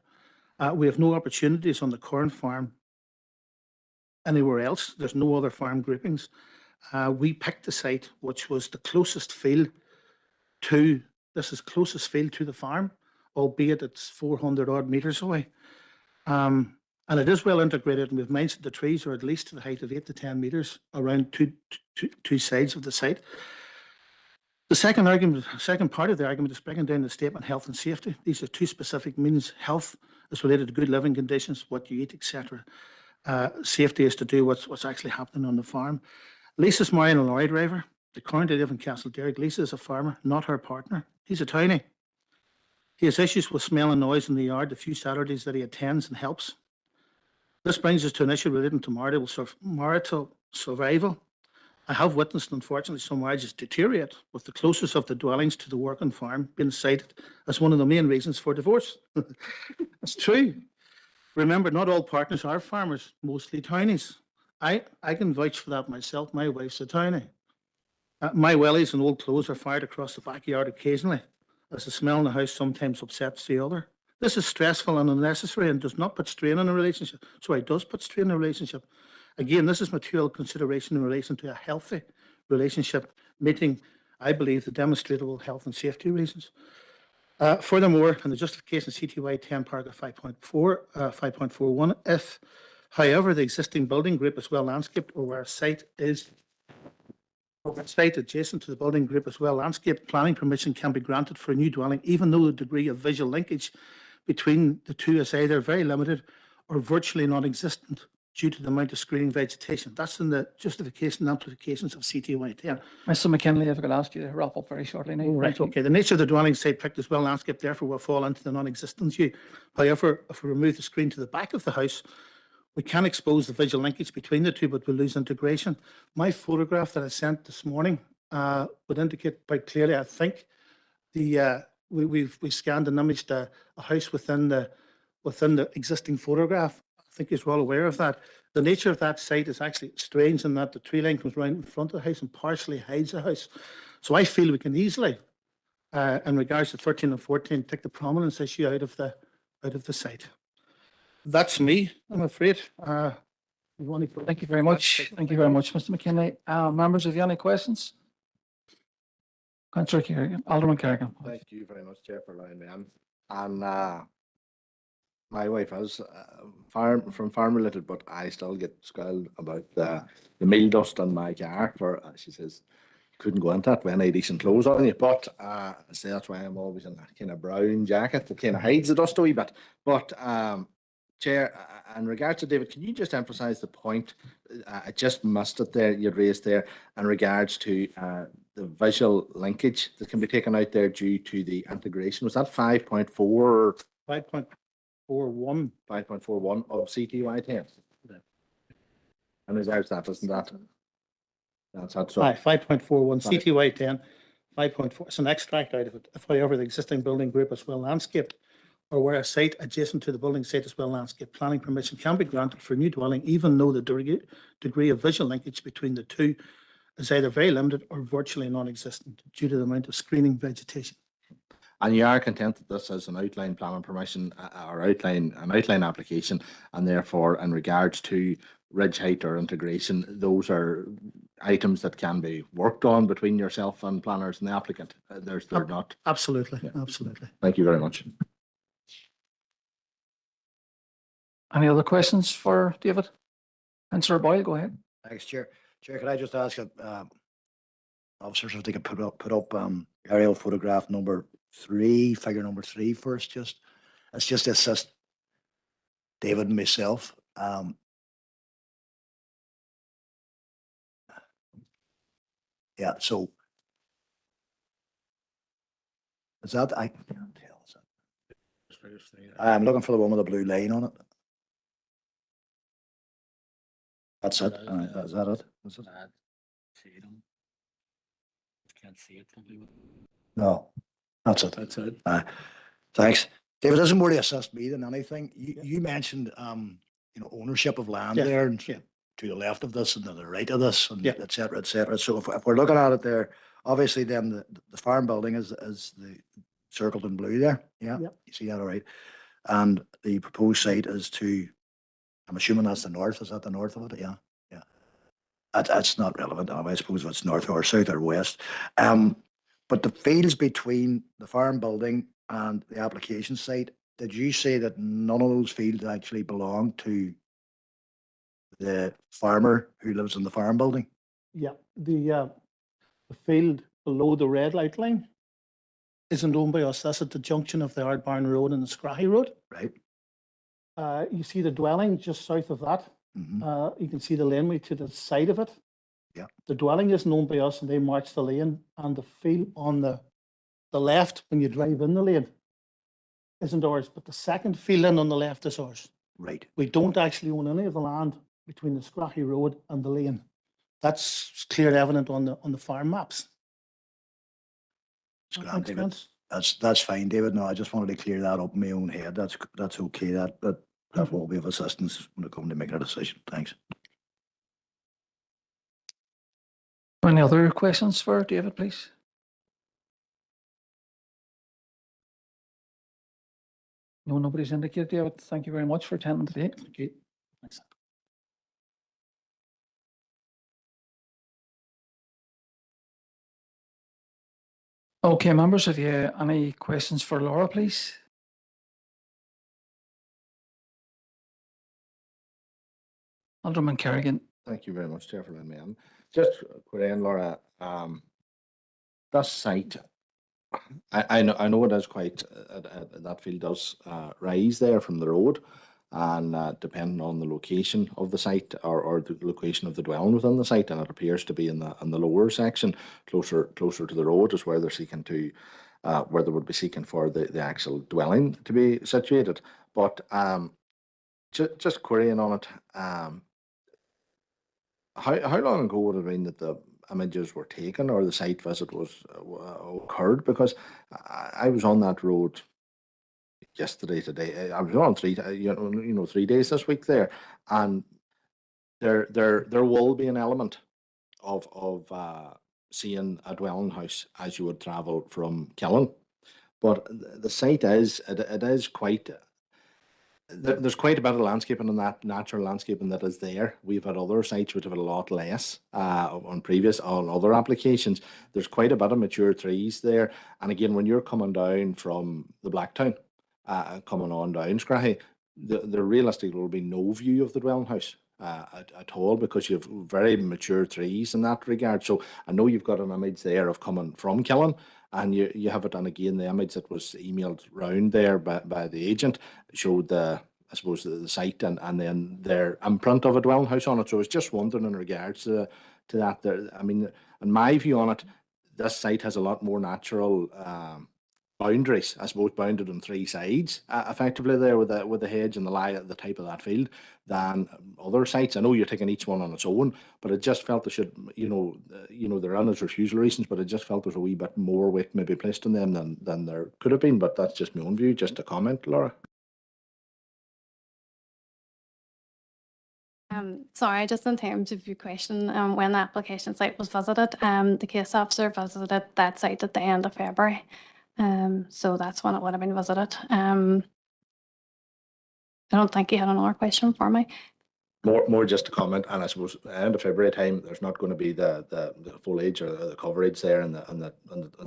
We have no opportunities on the current farm anywhere else. There's no other farm groupings. We picked the site which was the closest field to, this is closest field to the farm, albeit it's 400 odd metres away. And it is well integrated, and we've mentioned the trees are at least to the height of 8 to 10 metres around two sides of the site. The second part of the argument is breaking down the statement health and safety. These are two specific means. Health is related to good living conditions, what you eat, etc. Safety is to do what's actually happening on the farm. Lisa's marrying a lorry driver. They currently live in Castlederrick. Lisa is a farmer, not her partner. He's a townie. He has issues with smell and noise in the yard the few Saturdays that he attends and helps. This brings us to an issue relating to marital survival. I have witnessed, unfortunately, some marriages deteriorate with the closeness of the dwellings to the working farm being cited as one of the main reasons for divorce. That's true. Remember, not all partners are farmers, mostly townies. I can vouch for that myself. My wife's a townie. My wellies and old clothes are fired across the backyard occasionally, as the smell in the house sometimes upsets the other. This is stressful and unnecessary and does not put strain on a relationship. Sorry, it does put strain on a relationship. Again, this is material consideration in relation to a healthy relationship, meeting, I believe, the demonstrable health and safety reasons. Furthermore, in the justification CTY 10 paragraph 5.41, if, however, the existing building group is well landscaped or where a site is adjacent to the building group is well landscaped, planning permission can be granted for a new dwelling, even though the degree of visual linkage between the two is either very limited or virtually non-existent due to the amount of screening vegetation. That's in the justification and implications of CTY 10. Mr. McKinley, if I could ask you to wrap up very shortly now. Right, okay. The nature of the dwelling site picked is well landscaped, therefore will fall into the non-existence view. However, if we remove the screen to the back of the house, we can expose the visual linkage between the two, but we'll lose integration. My photograph that I sent this morning would indicate quite clearly, I think, we scanned and imaged a house within the existing photograph. I think you're well aware of that. The nature of that site is actually strange in that the tree line comes right in front of the house and partially hides the house. So I feel we can easily, in regards to 13 and 14, take the prominence issue out of the site. That's me, I'm afraid. Thank you very much. Thank you very much, Mr. McKinley. Members, have you any questions? Councillor Kerrigan, Alderman Kerrigan. Thank you very much, Chair, for allowing me in. And my wife is from farm related, but I still get scolded about the meal dust on my car. For she says couldn't go into that with any decent clothes on you. But I say that's why I'm always in that kind of brown jacket that kind of hides the dust a wee bit. But Chair, in regards to David, can you just emphasise the point? I just missed it there. You'd raised there in regards to the visual linkage that can be taken out there due to the integration. Was that 5.4? 5.41. 5.41 of CTY 10. And regards that, isn't that? That's that. So 5.41 CTY 10. 5.4. It's an extract out of it. If, however, the existing building group is well landscaped, or where a site adjacent to the building site is well landscaped, planning permission can be granted for a new dwelling, even though the degree of visual linkage between the two is either very limited or virtually non-existent due to the amount of screening vegetation. And you are content that this is an outline planning permission or an outline application, and therefore, in regards to ridge height or integration, those are items that can be worked on between yourself and planners and the applicant. They're not. Absolutely, Yeah. absolutely. Thank you very much. Any other questions for David? Councillor Boyle, go ahead. Thanks, Chair. Chair, could I just ask officers if they could put up aerial photograph number 3, figure number 3 first, just it's just to assist David and myself. Yeah, so is that I can't tell. Is that, I'm looking for the one with the blue line on it. That's it. Is that it? Is it? Can't see it. No, that's it. That's it. Thanks, David. This is more to assist me than anything. You mentioned ownership of land there, and to the left of this and to the right of this, and et cetera, et cetera. So if we're looking at it there, obviously then the farm building is the circled in blue there. Yeah, you see that all right. And the proposed site is to I'm assuming that's the north. Is that the north of it? Yeah, yeah. That's not relevant. I suppose if it's north or south or west. But the fields between the farm building and the application site, did you say that none of those fields actually belong to the farmer who lives in the farm building? Yeah, the field below the red light line isn't owned by us. That's at the junction of the Ardbarn Road and the Scrahy Road. Right. You see the dwelling just south of that. You can see the laneway to the side of it. Yeah. The dwelling isn't owned by us, and they march the lane, and the field on the left when you drive in the lane isn't ours, but the second field in on the left is ours. Right. We don't actually own any of the land between the Scrahy Road and the lane. That's clear evident on the farm maps. That's That grand, makes David. sense? That's fine, David. No, I just wanted to clear that up in my own head. That's okay. That will be of assistance when it comes to making a decision. Thanks. Any other questions for David, please? No, nobody's indicated, David. Thank you very much for attending today. Thank you. Thanks. Okay, members, have you any questions for Laura, please? Alderman Kerrigan. Thank you very much, Chair, for letting me in. Just quickly, Laura, that site, I know it is quite, that field does rise there from the road, and depending on the location of the site or the location of the dwelling within the site, and it appears to be in the lower section, closer to the road, is where they're seeking to, where they would be seeking for the actual dwelling to be situated. But just querying on it, how long ago would it have been that the images were taken or the site visit was occurred? Because I was on that road yesterday, today. I was on 3 days this week there, and there will be an element of seeing a dwelling house as you would travel from Killen, but the site it is quite. There's quite a bit of landscaping and that natural landscaping that is there. We've had other sites which have had a lot less on other applications. There's quite a bit of mature trees there. And again, when you're coming down from the Blacktown, coming on down Scrahy, the realistically will be no view of the dwelling house at all, because you have very mature trees in that regard. So I know you've got an image there of coming from Killen, and you have it, and again the image that was emailed round there by the agent showed I suppose the site and then their imprint of a dwelling house on it. So I was just wondering in regards to that. I mean, in my view on it, this site has a lot more natural boundaries, I suppose, bounded on three sides, effectively there with the hedge and the type of that field, than other sites. I know you're taking each one on its own, but it just felt there should, there are as refusal reasons, but it just felt there's a wee bit more weight maybe placed on them than there could have been. But that's just my own view. Just a comment, Laura. Sorry, just in terms of your question, when the application site was visited, the case officer visited that site at the end of February. So that's when it would have been visited. I don't think you had another question for me. More just a comment, and I suppose end of February time, there's not going to be the foliage or the coverage there and the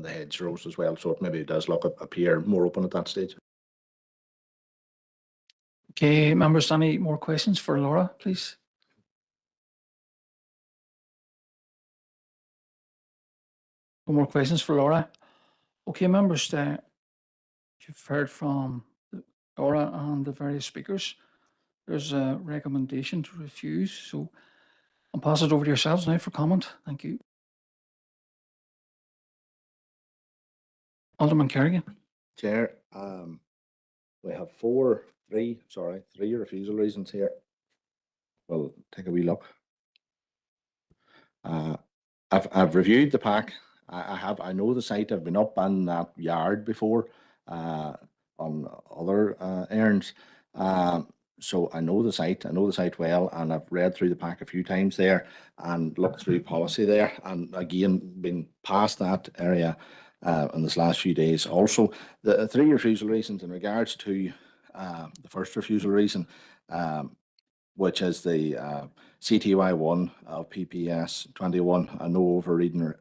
hedgerows as well. So it maybe does appear more open at that stage. Okay, members, any more questions for Laura, please? No more questions for Laura. Okay, members, you've heard from Laura and the various speakers. There's a recommendation to refuse, so I'll pass it over to yourselves now for comment. Thank you. Alderman Kerrigan. Chair, we have three refusal reasons here. Well, take a wee look. I've reviewed the pack. I know the site. I've been up in that yard before on other errands. So I know the site. I know the site well, and I've read through the pack a few times there and looked through policy there, and again been past that area in this last few days. Also, the three refusal reasons in regards to the first refusal reason. which is the CTY 1 of PPS 21, and no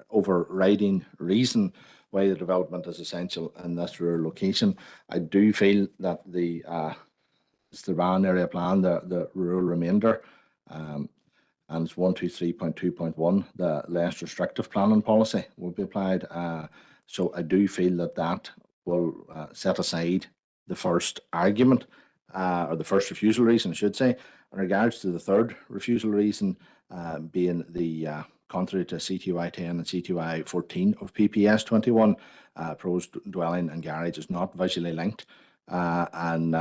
overriding reason why the development is essential in this rural location. I do feel that the Strabane area plan, the rural remainder, and it's 123.2.1, the less restrictive planning policy will be applied. So I do feel that that will set aside the first argument, or the first refusal reason, I should say. In regards to the third refusal reason, being the contrary to CTY 10 and CTY 14 of PPS 21, proposed dwelling and garage is not visually linked, and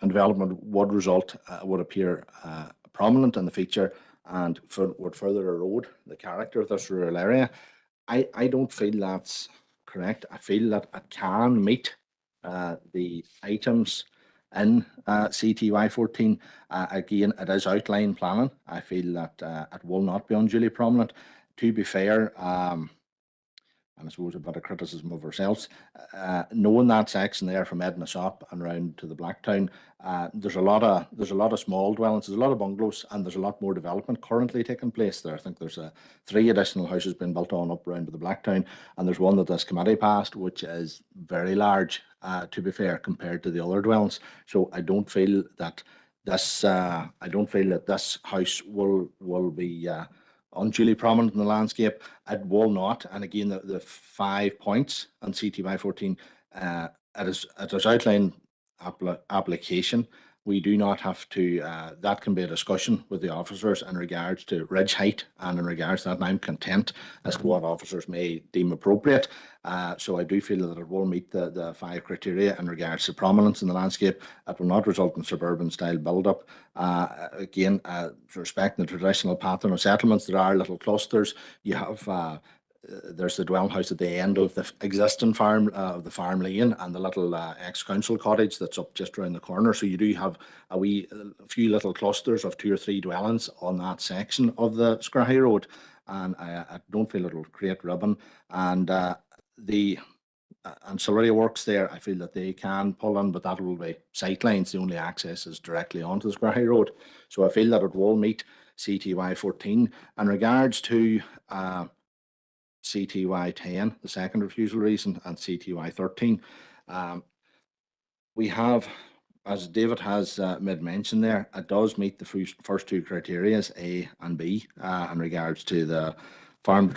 development would appear prominent in the feature and would further erode the character of this rural area. I don't feel that's correct. I feel that it can meet the items in CTY 14. Again, it is outline planning. I feel that it will not be unduly prominent. To be fair, and I suppose a bit of criticism of ourselves, knowing that section there from Ednasop and round to the Blacktown, there's a lot of small dwellings, there's a lot of bungalows, and there's a lot more development currently taking place there. I think there's 3 additional houses being built on up round to the Blacktown, and there's one that this committee passed, which is very large, to be fair, compared to the other dwellings. So I don't feel that this house will be unduly prominent in the landscape. It will not. And again, the 5 points on CTY 14, it is outline application. We do not have to, that can be a discussion with the officers in regards to ridge height and in regards to that, and I'm content as to what officers may deem appropriate. So I do feel that it will meet the 5 criteria in regards to prominence in the landscape. It will not result in suburban style build-up. Again, respecting the traditional pattern of settlements, there are little clusters. You have there's the dwelling house at the end of the existing farm, the farm lane, and the little ex-council cottage that's up just around the corner. So you do have a few little clusters of 2 or 3 dwellings on that section of the Scrahy Road, and I don't feel it'll create ribbon. And the ancillary works there, I feel that they can pull in, but that will be sightlines. The only access is directly onto the Scrahy Road. So I feel that it will meet CTY 14. In regards to CTY 10, the second refusal reason, and CTY 13, we have, as David has made mention there, it does meet the first 2 criteria, A and B, in regards to the farm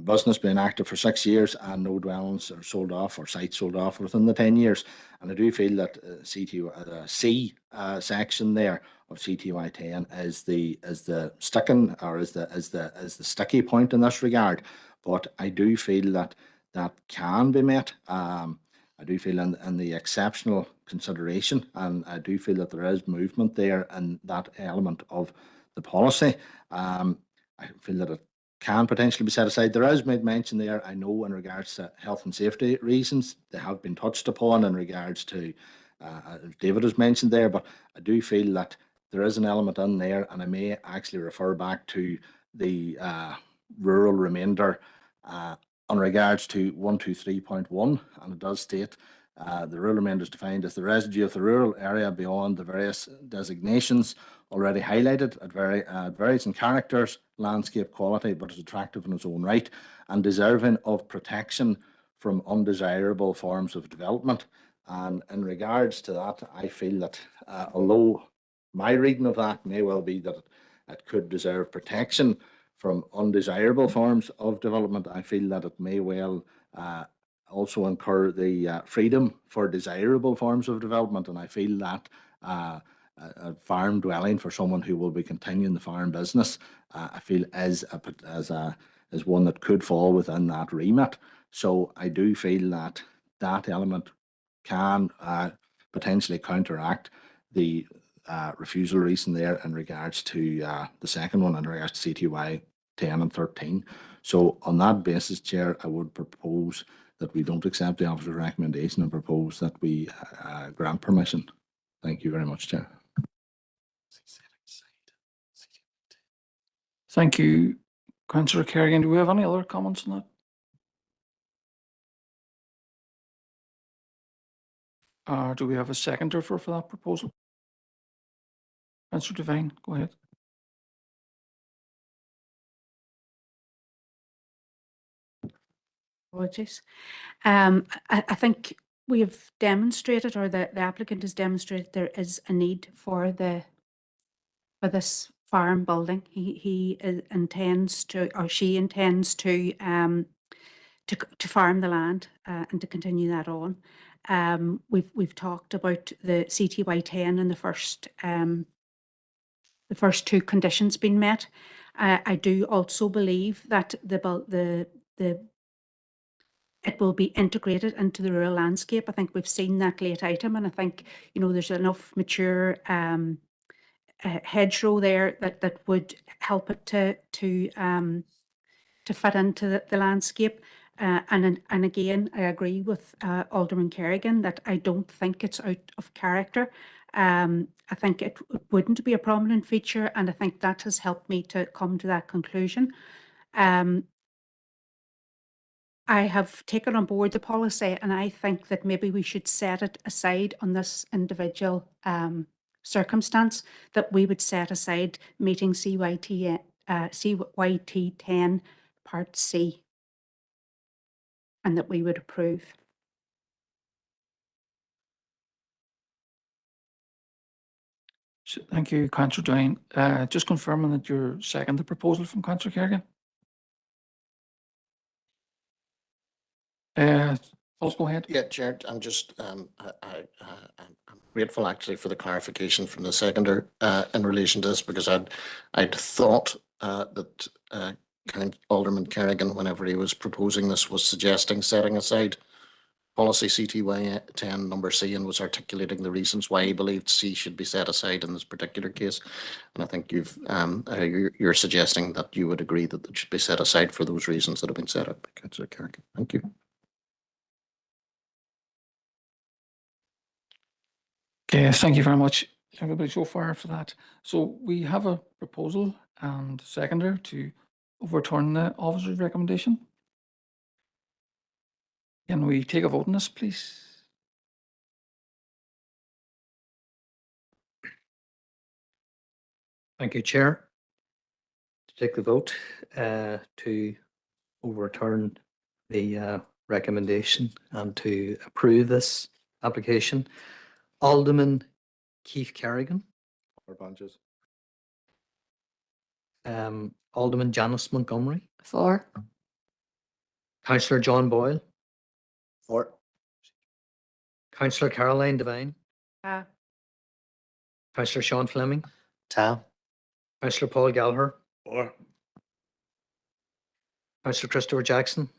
business being active for 6 years and no dwellings are sold off or sites sold off within the 10 years. And I do feel that CTY C section there of CTY 10 is the sticking, or is the sticky point in this regard. But I do feel that that can be met. I do feel in the exceptional consideration, and I do feel that there is movement there in that element of the policy. I feel that it can potentially be set aside. There is made mention there, I know, in regards to health and safety reasons. They have been touched upon in regards to, David has mentioned there, but I do feel that there is an element in there, and I may actually refer back to the rural remainder on regards to 123.1, and it does state the rural remainder is defined as the residue of the rural area beyond the various designations already highlighted. It varies in characters, landscape quality, but is attractive in its own right and deserving of protection from undesirable forms of development. And in regards to that, I feel that although my reading of that may well be that it could deserve protection from undesirable forms of development, I feel that it may well also incur the freedom for desirable forms of development. And I feel that a farm dwelling for someone who will be continuing the farm business, I feel is one that could fall within that remit. So I do feel that that element can potentially counteract the refusal reason there in regards to the second one, in regards to CTY 10 and 13. So on that basis, Chair, I would propose that we don't accept the officer's recommendation and propose that we grant permission. Thank you very much, Chair. Thank you, Councillor Kerrigan. Do we have any other comments on that? Do we have a seconder for that proposal? Councillor Devine, go ahead. Apologies. I think we have demonstrated, or the applicant has demonstrated, there is a need for this farm building. He intends to, or she intends to farm the land and to continue that on. We've talked about the CTY 10 and the first two conditions being met. I do also believe that it will be integrated into the rural landscape. I think we've seen that late item, and I think, you know, there's enough mature hedgerow there that would help it to fit into the landscape. And again, I agree with Alderman Kerrigan that I don't think it's out of character. I think it wouldn't be a prominent feature, and I think that has helped me to come to that conclusion. I have taken on board the policy, and I think that maybe we should set it aside on this individual circumstance, that we would set aside meeting CYT 10 Part C, and that we would approve. So, thank you, Councillor Devine. Just confirming that you're second the proposal from Councillor Kerrigan. Paul, go ahead. Yeah, Chair, I'm just, I'm grateful actually for the clarification from the seconder in relation to this, because I'd thought that Alderman Kerrigan, whenever he was proposing this, was suggesting setting aside policy CTY 10 number C, and was articulating the reasons why he believed C should be set aside in this particular case. And I think you're suggesting that you would agree that it should be set aside for those reasons that have been set up by Councillor Kerrigan. Thank you. Okay, thank you very much, everybody, so far for that. So we have a proposal and seconder to overturn the officer's recommendation. Can we take a vote on this, please? Thank you, Chair. To take the vote to overturn the recommendation and to approve this application. Alderman Keith Kerrigan. 4 bunches. Alderman Janice Montgomery. 4. Councillor John Boyle. 4. Councillor Caroline Devine. Councillor Sean Fleming. Ta. Councillor Paul Gallagher. 4. Councillor Christopher Jackson.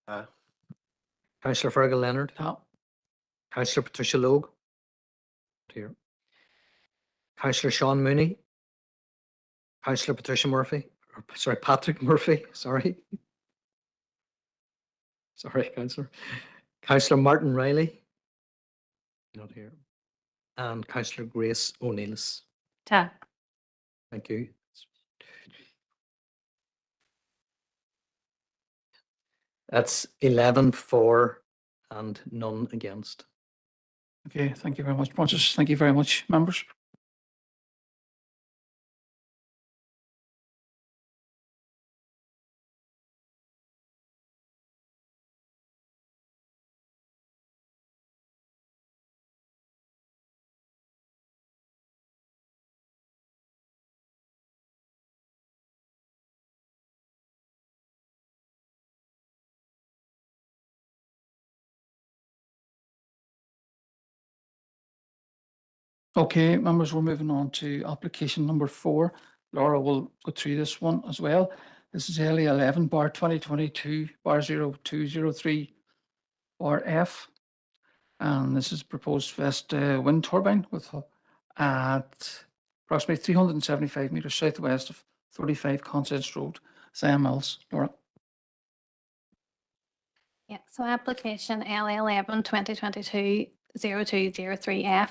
Councillor Fergal Leonard. Councillor Patricia Logue. Here. Councillor Sean Mooney. Councillor Patricia Murphy. Sorry, Patrick Murphy. Sorry, Councillor. Councillor Martin Riley. Not here. And Councillor Grace O'Neillis. Ta. Thank you. That's 11 for and none against. Okay, thank you very much, Francis. Thank you very much, members. Okay, members, we're moving on to application number 4. Laura will go through this one as well. This is LA 11 bar 2022 bar 0203 bar F. And this is proposed west wind turbine with at approximately 375 metres southwest of 35 Consents Road, Siam Mills. Laura. Yeah, so application LA 11 2022 0203F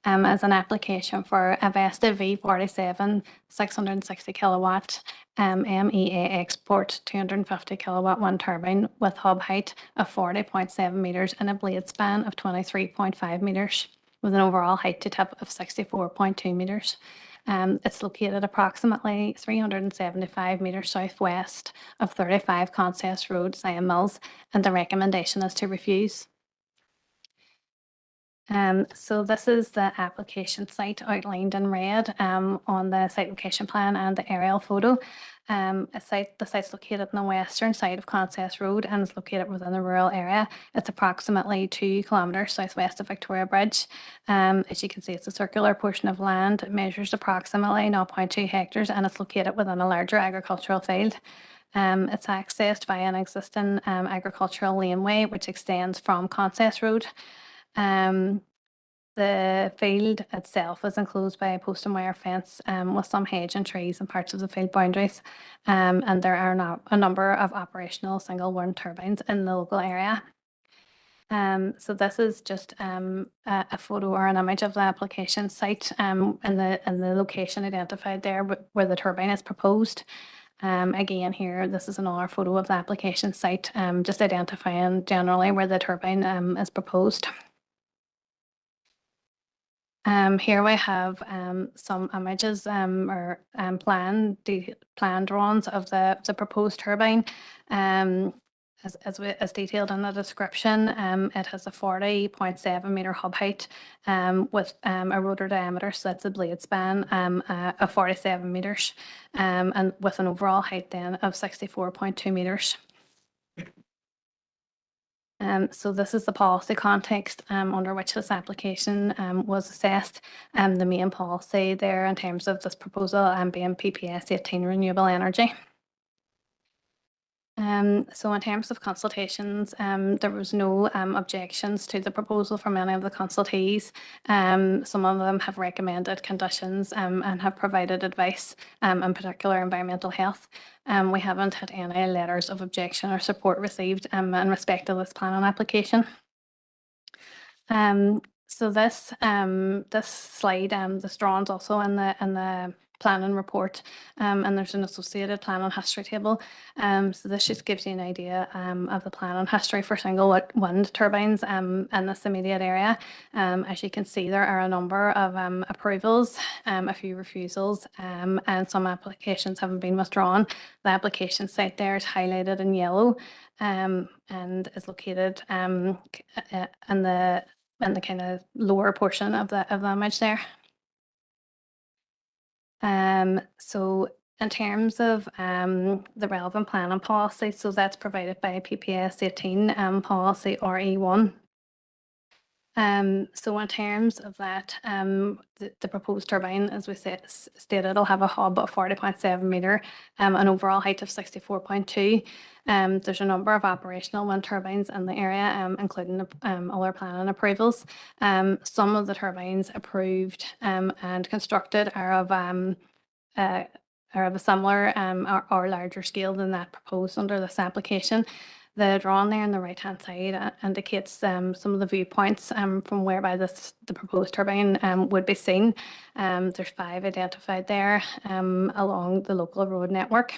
as an application for a Vesta V47 660 kilowatt MEA export 250 kilowatt wind turbine with hub height of 40.7 metres and a blade span of 23.5 metres with an overall height to tip of 64.2 metres. It's located approximately 375 metres southwest of 35 Concess Road, Zion Mills, and the recommendation is to refuse. So this is the application site outlined in red on the site location plan and the aerial photo. The site's located on the western side of Concess Road and is located within a rural area. It's approximately 2 kilometres southwest of Victoria Bridge. As you can see, it's a circular portion of land. It measures approximately 0.2 hectares and it's located within a larger agricultural field. It's accessed via an existing agricultural laneway which extends from Concess Road. The field itself is enclosed by a post and wire fence with some hedge and trees and parts of the field boundaries. And there are now a number of operational single wind turbines in the local area. So this is just a photo or an image of the application site and the location identified there where the turbine is proposed. Again here, this is another photo of the application site, just identifying generally where the turbine is proposed. Here we have some images or plan drawings of the proposed turbine. As detailed in the description, it has a 40.7 metre hub height with a rotor diameter, so that's a blade span of 47 metres and with an overall height then of 64.2 metres. So this is the policy context under which this application was assessed. The main policy there in terms of this proposal being PPS 18 renewable energy. So in terms of consultations, there was no objections to the proposal from any of the consultees. Some of them have recommended conditions and have provided advice, in particular environmental health. We haven't had any letters of objection or support received in respect of this planning application. So this slide, this drawing's also in the planning report, and there's an associated planning history table. So this just gives you an idea of the planning history for single wind turbines in this immediate area. As you can see, there are a number of approvals, a few refusals, and some applications haven't been withdrawn. The application site there is highlighted in yellow and is located in the kind of lower portion of the image there. So in terms of the relevant planning policy, so that's provided by PPS 18 policy RE1. So in terms of that, the proposed turbine, as we stated, it'll have a hub of 40.7 metre, an overall height of 64.2. There's a number of operational wind turbines in the area, including other planning approvals. Some of the turbines approved and constructed are of a similar or larger scale than that proposed under this application. The drawing there on the right-hand side indicates some of the viewpoints from whereby the proposed turbine would be seen. There's 5 identified there along the local road network.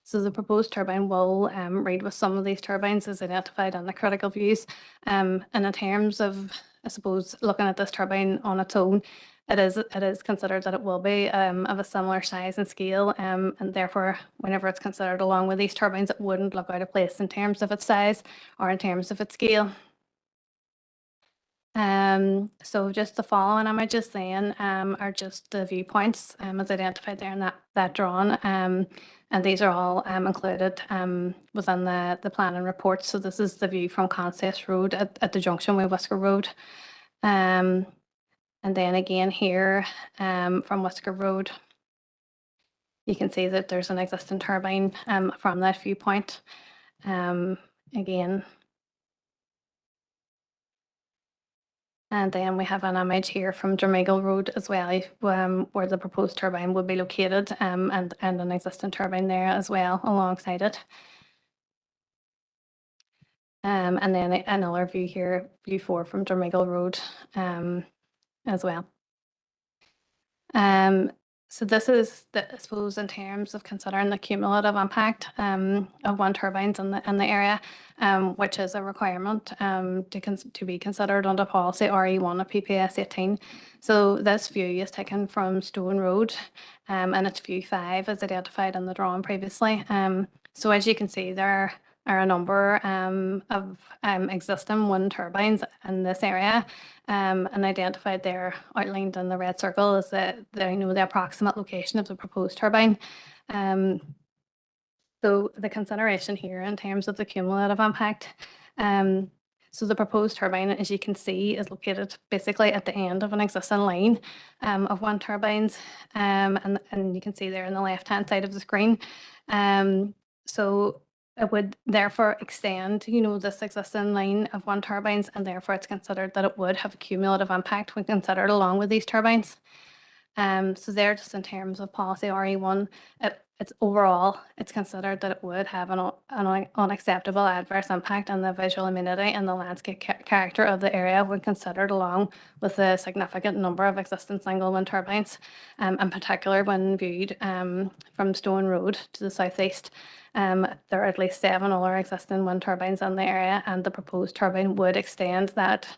So the proposed turbine will read with some of these turbines as identified on the critical views. And in terms of, I suppose, looking at this turbine on its own, it is considered that it will be of a similar size and scale, and therefore, whenever it's considered along with these turbines, it wouldn't look out of place in terms of its size or in terms of its scale. So just the following images then are just the viewpoints as identified there in that drawing, and these are all included within the planning report. So this is the view from Concess Road at the junction with Whisker Road. And then again here from Whisker Road, you can see that there's an existing turbine from that viewpoint. Again. And then we have an image here from Dermeagle Road as well, where the proposed turbine would be located and an existing turbine there as well alongside it. And then another view here, view 4 from Dermeagle Road as well. So this is, I suppose, in terms of considering the cumulative impact of wind turbines in the area, which is a requirement to be considered under policy RE1 of PPS 18. So this view is taken from Stone Road, and it's view 5 as identified in the drawing previously. So as you can see, there are a number of existing wind turbines in this area, and identified there, outlined in the red circle, is the approximate location of the proposed turbine. So the consideration here in terms of the cumulative impact. So the proposed turbine, as you can see, is located basically at the end of an existing line of wind turbines, and you can see there on the left-hand side of the screen. So it would therefore extend, this existing line of wind turbines, and therefore it's considered that it would have a cumulative impact when considered along with these turbines. So there, just in terms of policy RE1, it's overall, it's considered that it would have an unacceptable adverse impact on the visual amenity and the landscape character of the area when considered along with a significant number of existing single wind turbines, in particular when viewed from Stone Road to the southeast. There are at least 7 other existing wind turbines in the area, and the proposed turbine would extend that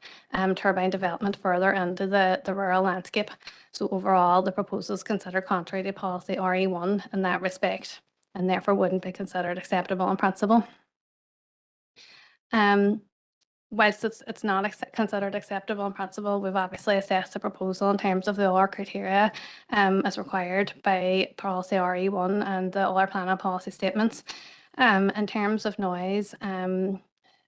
turbine development further into the rural landscape. So overall, the proposal is considered contrary to policy RE1 in that respect, and therefore wouldn't be considered acceptable in principle. Whilst it's not considered acceptable in principle, we've obviously assessed the proposal in terms of the other criteria as required by policy RE1 and the other planning policy statements. In terms of noise,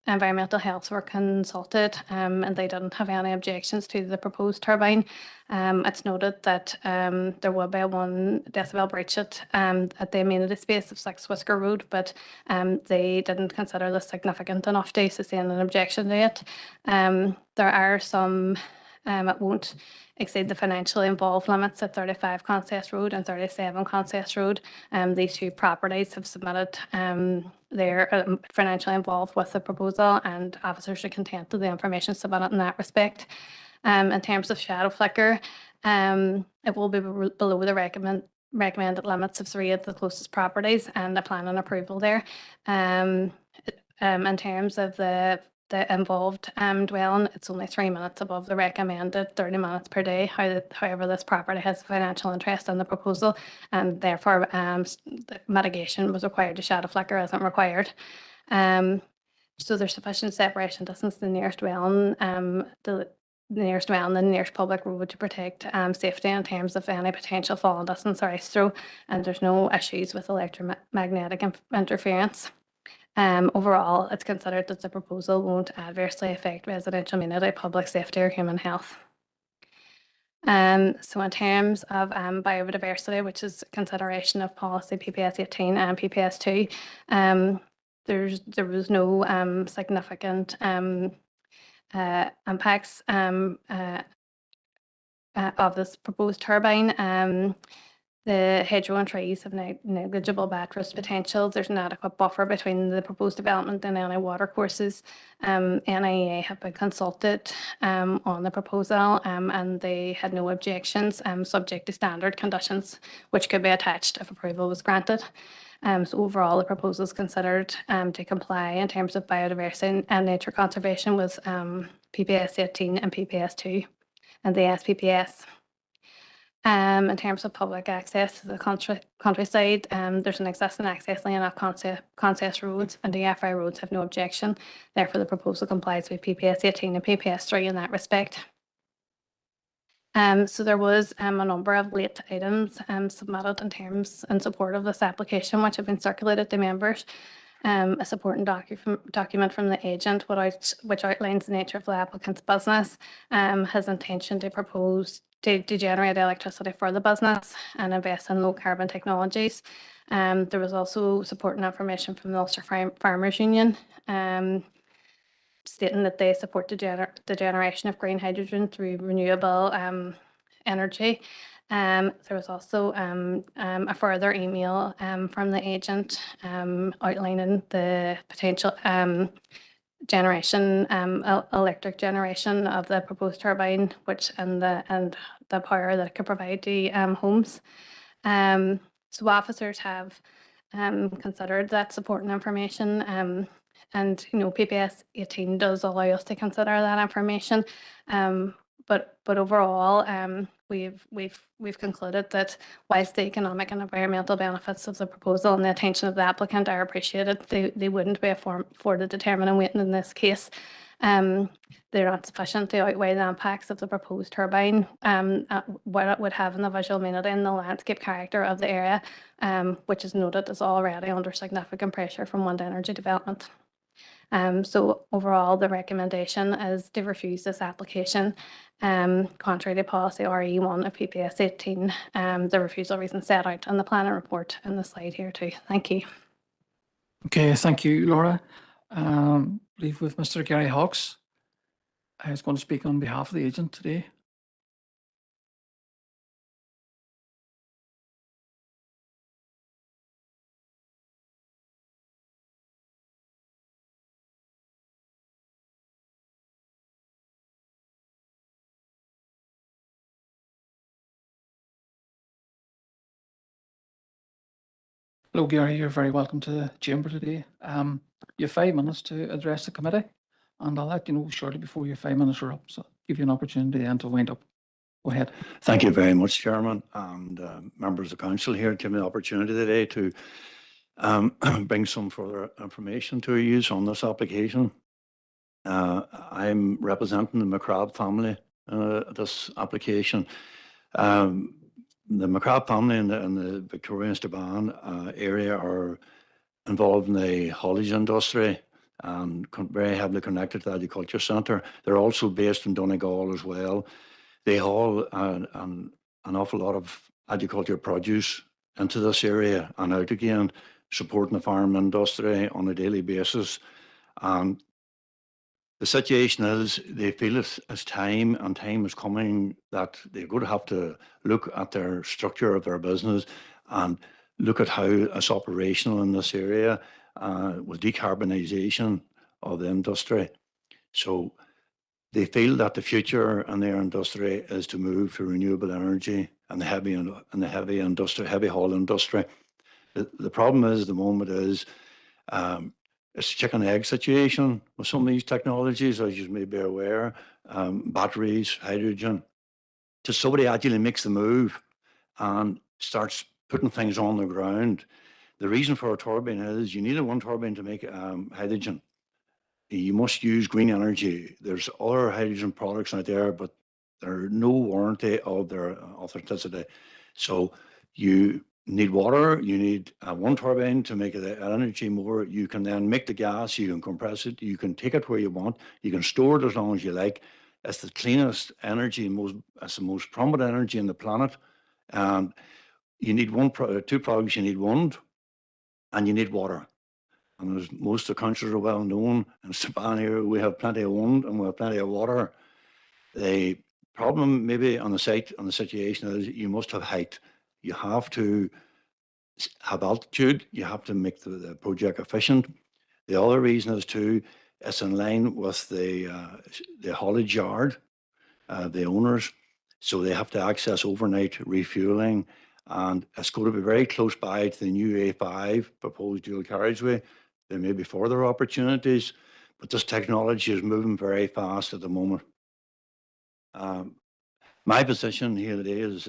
environmental health were consulted, and they didn't have any objections to the proposed turbine. It's noted that there will be a 1 decibel breach at the amenity space of 6 Whisker Road, but they didn't consider this significant enough to sustain an objection to it. There are some, it won't exceed the financially involved limits at 35 Concess Road and 37 Concess Road. These 2 properties have submitted their financially involved with the proposal, and officers are content with the information submitted in that respect. In terms of shadow flicker, it will be below the recommended limits of 3 of the closest properties and the planning approval there. In terms of the involved dwelling, it's only 3 minutes above the recommended 30 minutes per day. However, this property has a financial interest in the proposal, and therefore the mitigation was required to shadow flicker isn't required. So there's sufficient separation distance to the nearest dwelling, the nearest dwelling and the nearest public road to protect safety in terms of any potential fall distance or ice throw, and there's no issues with electromagnetic interference. Overall, it's considered that the proposal won't adversely affect residential amenity, public safety, or human health. So in terms of biodiversity, which is consideration of policy PPS 18 and PPS 2, there was no significant impacts of this proposed turbine. The hedgerow and trees have negligible bat risk potential. There's an adequate buffer between the proposed development and any water courses. NIA have been consulted on the proposal, and they had no objections, subject to standard conditions, which could be attached if approval was granted. So overall, the proposal is considered to comply in terms of biodiversity and nature conservation with PPS 18 and PPS 2 and the SPPS. In terms of public access to the countryside, there's an existing access lane off Concess roads, and DFI roads have no objection. Therefore, the proposal complies with PPS 18 and PPS 3 in that respect. So there was a number of late items submitted in support of this application, which have been circulated to members. A supporting document from the agent, which outlines the nature of the applicant's business, his intention to propose to generate electricity for the business and invest in low carbon technologies. There was also supporting information from the Ulster Farmers Union, stating that they support the generation of green hydrogen through renewable energy. There was also a further email from the agent outlining the potential generation, electric generation of the proposed turbine, which and the power that it could provide to homes. So officers have considered that supporting information, and PPS 18 does allow us to consider that information. But overall, we've concluded that whilst the economic and environmental benefits of the proposal and the attention of the applicant are appreciated, they wouldn't be afforded determinant weighting in this case. They're not sufficient to outweigh the impacts of the proposed turbine, what it would have in the visual amenity and the landscape character of the area, which is noted as already under significant pressure from wind energy development. So overall, the recommendation is to refuse this application, contrary to policy RE1 of PPS 18. The refusal reason set out in the planning report in the slide here too. Thank you. Okay, thank you, Laura. Leave with Mr. Gary Hawkes. Who's going to speak on behalf of the agent today. Hello, Gary. You're very welcome to the chamber today. You have 5 minutes to address the committee, and I'll let you know shortly before your 5 minutes are up. So give you an opportunity then to wind up. Go ahead. Thank you very much, Chairman, and members of council here. Give me the opportunity today to bring some further information to you on this application. I'm representing the McCrabb family this application. The McCrabb family in the Victoria and Strabane area are involved in the haulage industry and very heavily connected to the agriculture centre. They're also based in Donegal as well. They haul an awful lot of agriculture produce into this area and out again, supporting the farm industry on a daily basis. And the situation is they feel it's time, and time is coming that they're going to have to look at their structure of their business and look at how it's operational in this area with decarbonisation of the industry. So they feel that the future in their industry is to move to renewable energy and the heavy haul industry. The problem is, the moment is, it's a chicken egg situation with some of these technologies, as you may be aware, batteries, hydrogen. Till somebody actually makes the move and starts putting things on the ground. The reason for a turbine is you need one turbine to make hydrogen. You must use green energy. There's other hydrogen products out there, but there's no warranty of their authenticity. So you need water, you need one turbine to make the energy more. You can then make the gas, you can compress it, you can take it where you want, you can store it as long as you like. It's the cleanest energy, it's the most prominent energy on the planet. And you need two products. You need wind and you need water. And as most of the countries are well known, in Strabane here, we have plenty of wind and we have plenty of water. The problem maybe on the situation is you must have height. You have to have altitude. You have to make the project efficient. The other reason is too, it's in line with the haulage yard, the owners. So they have to access overnight refueling, and it's going to be very close by to the new A5 proposed dual carriageway. There may be further opportunities, but this technology is moving very fast at the moment. My position here today is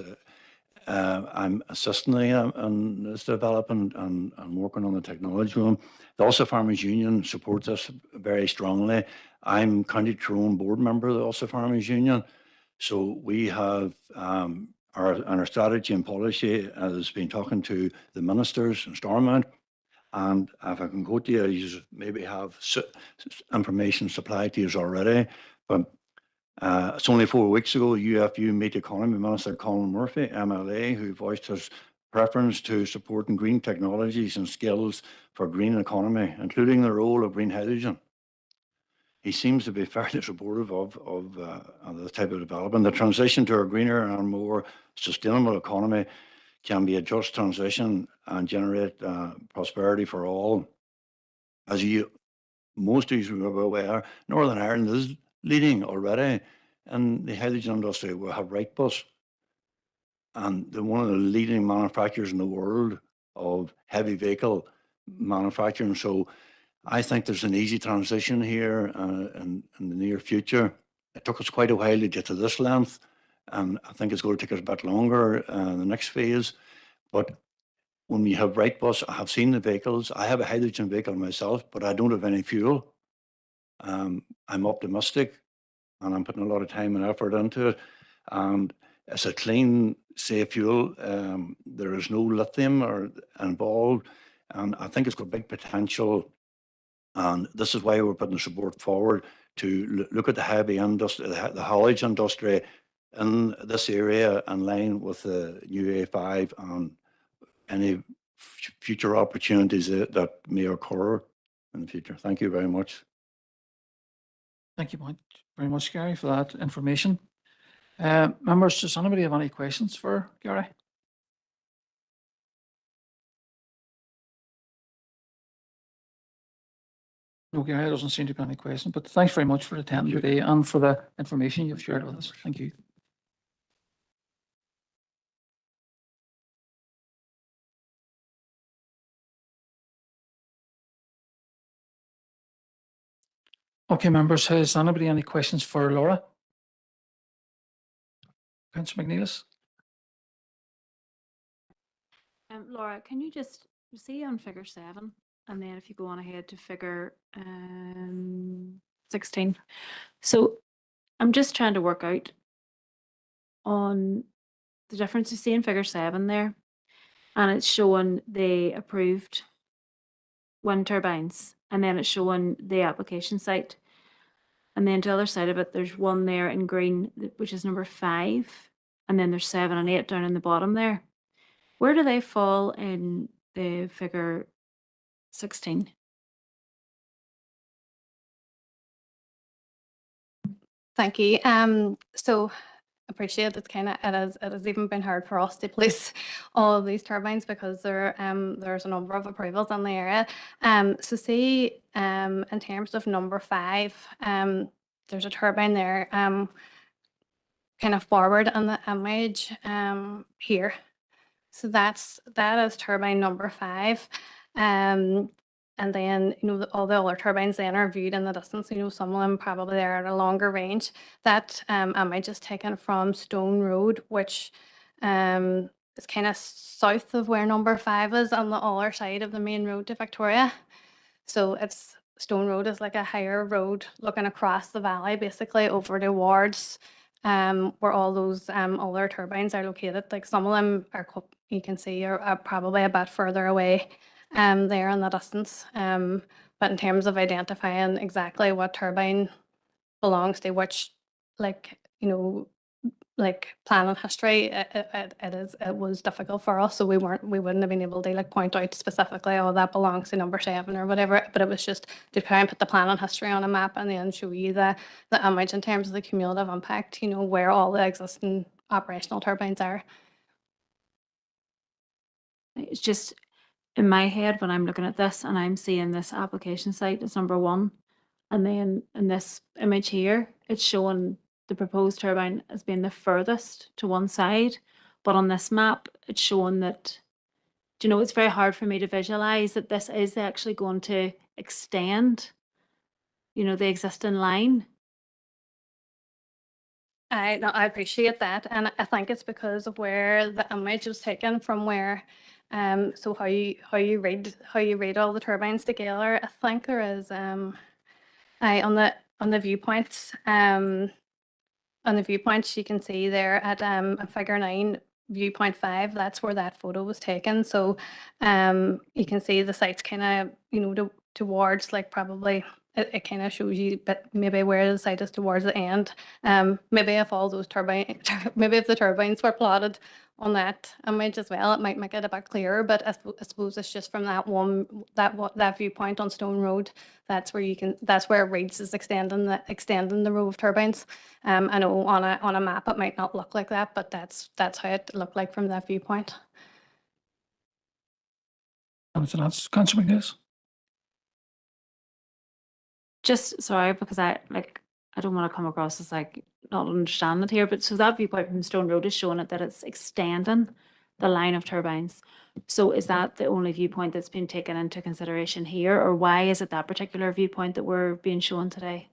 I'm assisting in this development and working on the technology one. The Ulster Farmers Union supports us very strongly. I'm County Tyrone board member of the Ulster Farmers Union. So we have our strategy and policy has been talking to the ministers in Stormont. And if I can go to you maybe have information supplied to you already. But it's only 4 weeks ago, UFU Meat Economy Minister Colin Murphy, MLA, who voiced his preference to supporting green technologies and skills for green economy, including the role of green hydrogen. He seems to be fairly supportive of this type of development. The transition to a greener and more sustainable economy can be a just transition and generate prosperity for all. As you most of you will be aware, Northern Ireland is leading already in the hydrogen industry. We have Wrightbus, and they're one of the leading manufacturers in the world of heavy vehicle manufacturing. So I think there's an easy transition here in the near future. It took us quite a while to get to this length, and I think it's going to take us a bit longer in the next phase. But when we have Wrightbus, I have seen the vehicles. I have a hydrogen vehicle myself, but I don't have any fuel. I'm optimistic, and I'm putting a lot of time and effort into it. And it's a clean, safe fuel. There is no lithium involved, and I think it's got big potential. And this is why we're putting the support forward to look at the heavy industry, the haulage industry in this area in line with the new A5 and any future opportunities that may occur in the future. Thank you very much. Thank you very much, Gary, for that information. Members, does anybody have any questions for Gary? No, Gary, there doesn't seem to be any questions, but thanks very much for attending today and for the information you've shared with us. Thank you. Okay, members, has anybody any questions for Laura? Councillor McNeilis? Laura, can you just see on figure 7, and then if you go on ahead to figure 16. So I'm just trying to work out on the difference you see in figure 7 there, and it's showing the approved wind turbines, and then it's showing the application site. And then to the other side of it, there's one there in green, which is number 5, and then there's 7 and 8 down in the bottom there. Where do they fall in the figure 16? Thank you. So appreciate it has even been hard for us to place all of these turbines because there's a number of approvals in the area. So see in terms of number 5, there's a turbine there kind of forward on the image here. So that is turbine number 5. And then, all the other turbines then are viewed in the distance. Some of them probably are at a longer range. That image is taken from Stone Road, which is kind of south of where number 5 is on the other side of the main road to Victoria. So Stone Road is like a higher road looking across the valley, basically over towards where all those other turbines are located. Like some of them you can see are probably a bit further away there in the distance. But in terms of identifying exactly what turbine belongs to which, planning history, it was difficult for us. So we wouldn't have been able to point out specifically, oh, that belongs to number 7 or whatever. But it was just to try and put the planning history on a map and then show you the image in terms of the cumulative impact, where all the existing operational turbines are. It's just in my head when I'm looking at this and I'm seeing this application site as number 1, and then in this image here, it's showing the proposed turbine as being the furthest to one side, but on this map, it's showing that, it's very hard for me to visualize that this is actually going to extend, the existing line. I appreciate that, and I think it's because of where the image was taken from, where so how you read all the turbines together. I think there is on the viewpoints you can see there at figure 9 viewpoint 5, that's where that photo was taken. So you can see the site's kind of towards probably it kind of shows you but maybe where the site is towards the end. Maybe if all those maybe if the turbines were plotted on that image as well, it might make it a bit clearer. But I suppose it's just from that viewpoint on Stone Road. That's where it reads as extending the row of turbines. I know on a map it might not look like that, but that's how it looked like from that viewpoint. Anything else, Councillor McNeilis? Just sorry, because I don't want to come across as like not understanding it here, but so that viewpoint from Stone Road is showing it that it's extending the line of turbines. So is that the only viewpoint that's been taken into consideration here, or why is it that particular viewpoint that we're being shown today?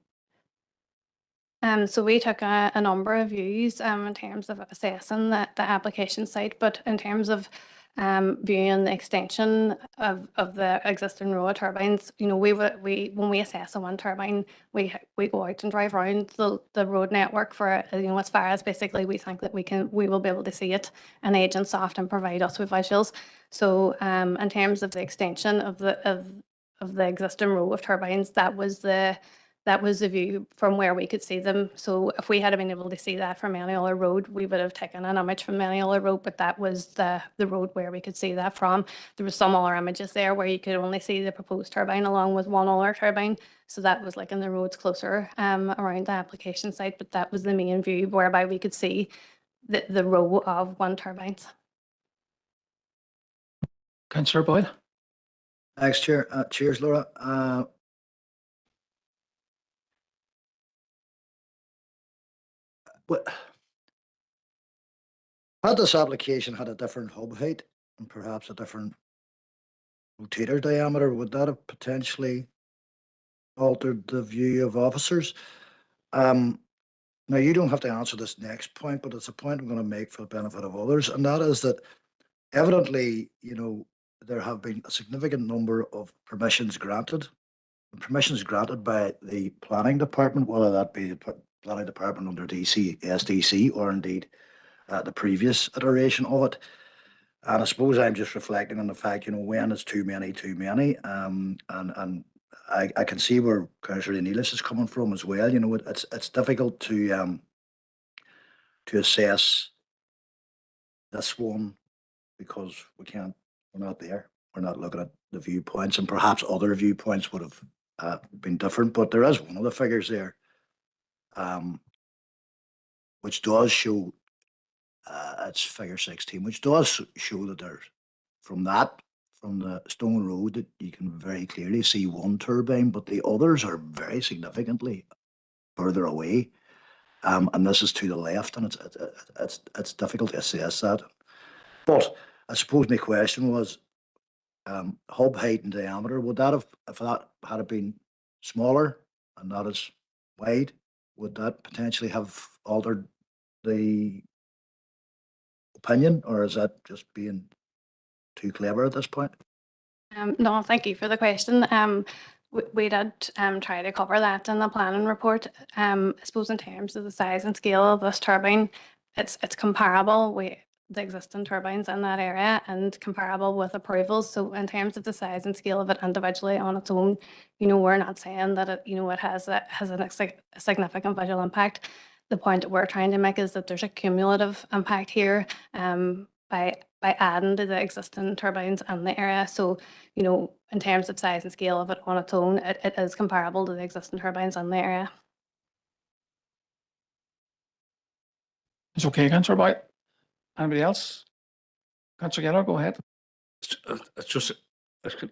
So we took a number of views in terms of assessing the application site, but in terms of viewing the extension of the existing row of turbines, you know, when we assess a wind turbine, we go out and drive around the road network for, you know, as far as basically we think that we will be able to see it, and agents often provide us with visuals. So in terms of the extension of the existing row of turbines, that was the view from where we could see them. So if we had been able to see that from any other road, we would have taken an image from any other road, but that was the road where we could see that from. There was some other images there where you could only see the proposed turbine along with one other turbine. So that was like in the roads closer around the application site, but that was the main view whereby we could see the row of wind turbines. Councillor Boyle. Thanks, Chair. Cheers, Laura. Had this application had a different hub height and perhaps a different rotator diameter, would that have potentially altered the view of officers? Now, you don't have to answer this next point, but it's a point I'm going to make for the benefit of others, and that is that evidently, you know, there have been a significant number of permissions granted by the planning department, whether that be the planning department under DCSDC or indeed the previous iteration of it. And I suppose I'm just reflecting on the fact, you know, when is too many, too many? And I can see where Councillor Neelis is coming from as well. You know, it's difficult to assess this one because we're not there. We're not looking at the viewpoints, and perhaps other viewpoints would have been different. But there is one of the figures there, which does show. It's figure 16, which does show that there's from the Stone Road that you can very clearly see one turbine, but the others are very significantly further away. And this is to the left, and it's difficult to assess that. But I suppose my question was, hub height and diameter, would that have, if that had been smaller and not as wide, would that potentially have altered the opinion, or is that just being too clever at this point? No, thank you for the question. We did try to cover that in the planning report. I suppose in terms of the size and scale of this turbine, it's comparable with the existing turbines in that area and comparable with approvals. So in terms of the size and scale of it individually on its own, you know, we're not saying that it, you know, it has a significant visual impact. The point that we're trying to make is that there's a cumulative impact here by adding to the existing turbines in the area. So, you know, in terms of size and scale of it on its own, it is comparable to the existing turbines in the area. It's okay, Councillor Boyle. Anybody else? Councillor Geller, go ahead. It's just,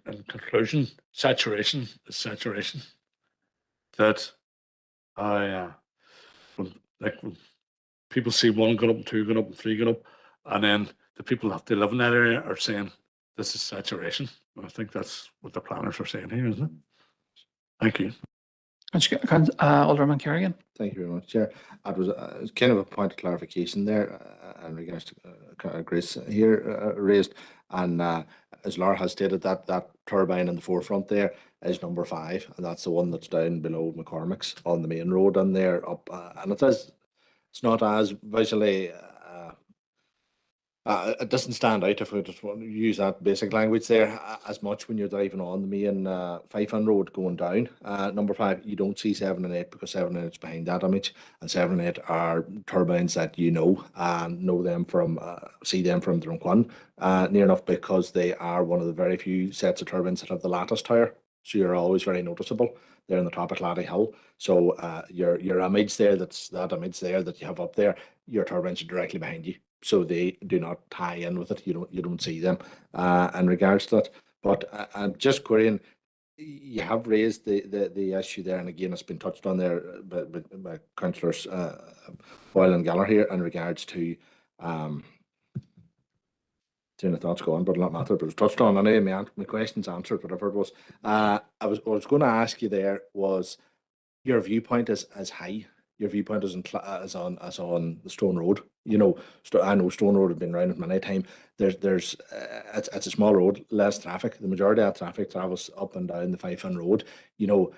in conclusion, saturation is saturation. That when people see one going up, and two going up, and three going up, and then the people that live in that area are saying this is saturation. I think that's what the planners are saying here, isn't it? Thank you. Alderman Kerrigan. Thank you very much, Chair. It was kind of a point of clarification there in regards to Grace here raised, and as Laura has stated, that turbine in the forefront there is number 5, and that's the one that's down below McCormick's on the main road, and there up, and it's not as visually. It doesn't stand out, if we just want to use that basic language there, as much when you're driving on the main Fife Road going down. Number 5, you don't see 7 and 8 because 7 and 8 is behind that image, and 7 and 8 are turbines that you know and know them from, see them from Drumquan near enough, because they are one of the very few sets of turbines that have the lattice tower. So you're always very noticeable. They're on the top of Claddy Hill. So your image there, that image there that you have up there, your turbines are directly behind you. So they do not tie in with it. You don't see them in regards to that. But I'm just querying, you have raised the issue there, and again, it's been touched on there by councillors Boyle and Gallagher here in regards to train of thoughts going, but not matter. But it was touched on anyway. My question's answered, whatever it was. I was going to ask you there was your viewpoint is high. Your viewpoint is on the Stone Road. You know, I know Stone Road has been around it many times. It's a small road, less traffic. The majority of traffic travels up and down the Fife Inn Road. You know,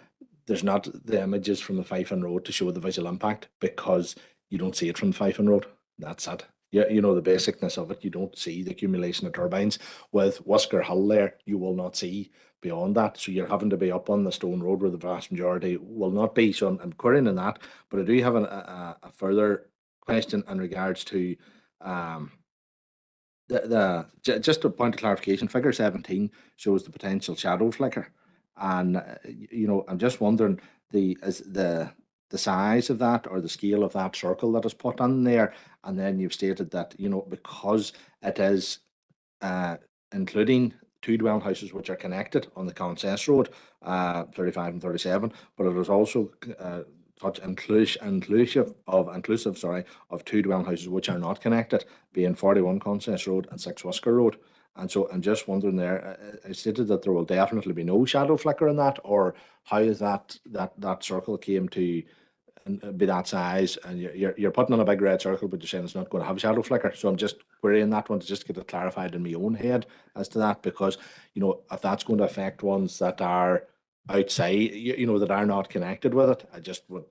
there's not the images from the Fife Inn Road to show the visual impact because you don't see it from the Fife Inn Road. That's it. Yeah, you know the basicness of it. You don't see the accumulation of turbines. With Whisker Hill there, you will not see beyond that. So you're having to be up on the Stone Road where the vast majority will not be. So I'm querying in that. But I do have a further question in regards to just a point of clarification. Figure 17 shows the potential shadow flicker, and you know, I'm just wondering the size of that or the scale of that circle that is put on there, and then you've stated that, you know, because it is including two dwelling houses which are connected on the Concess Road, 35 and 37, but it is also inclusive of two dwelling houses which are not connected, being 41 Concess Road and 6 Whisker Road. And so I'm just wondering there, I stated that there will definitely be no shadow flicker in that, or how is that circle came to be that size, and you're putting on a big red circle, but you're saying it's not going to have a shadow flicker. So I'm just querying that one to just get it clarified in my own head as to that, because, you know, if that's going to affect ones that are outside, you know, that are not connected with it, I just would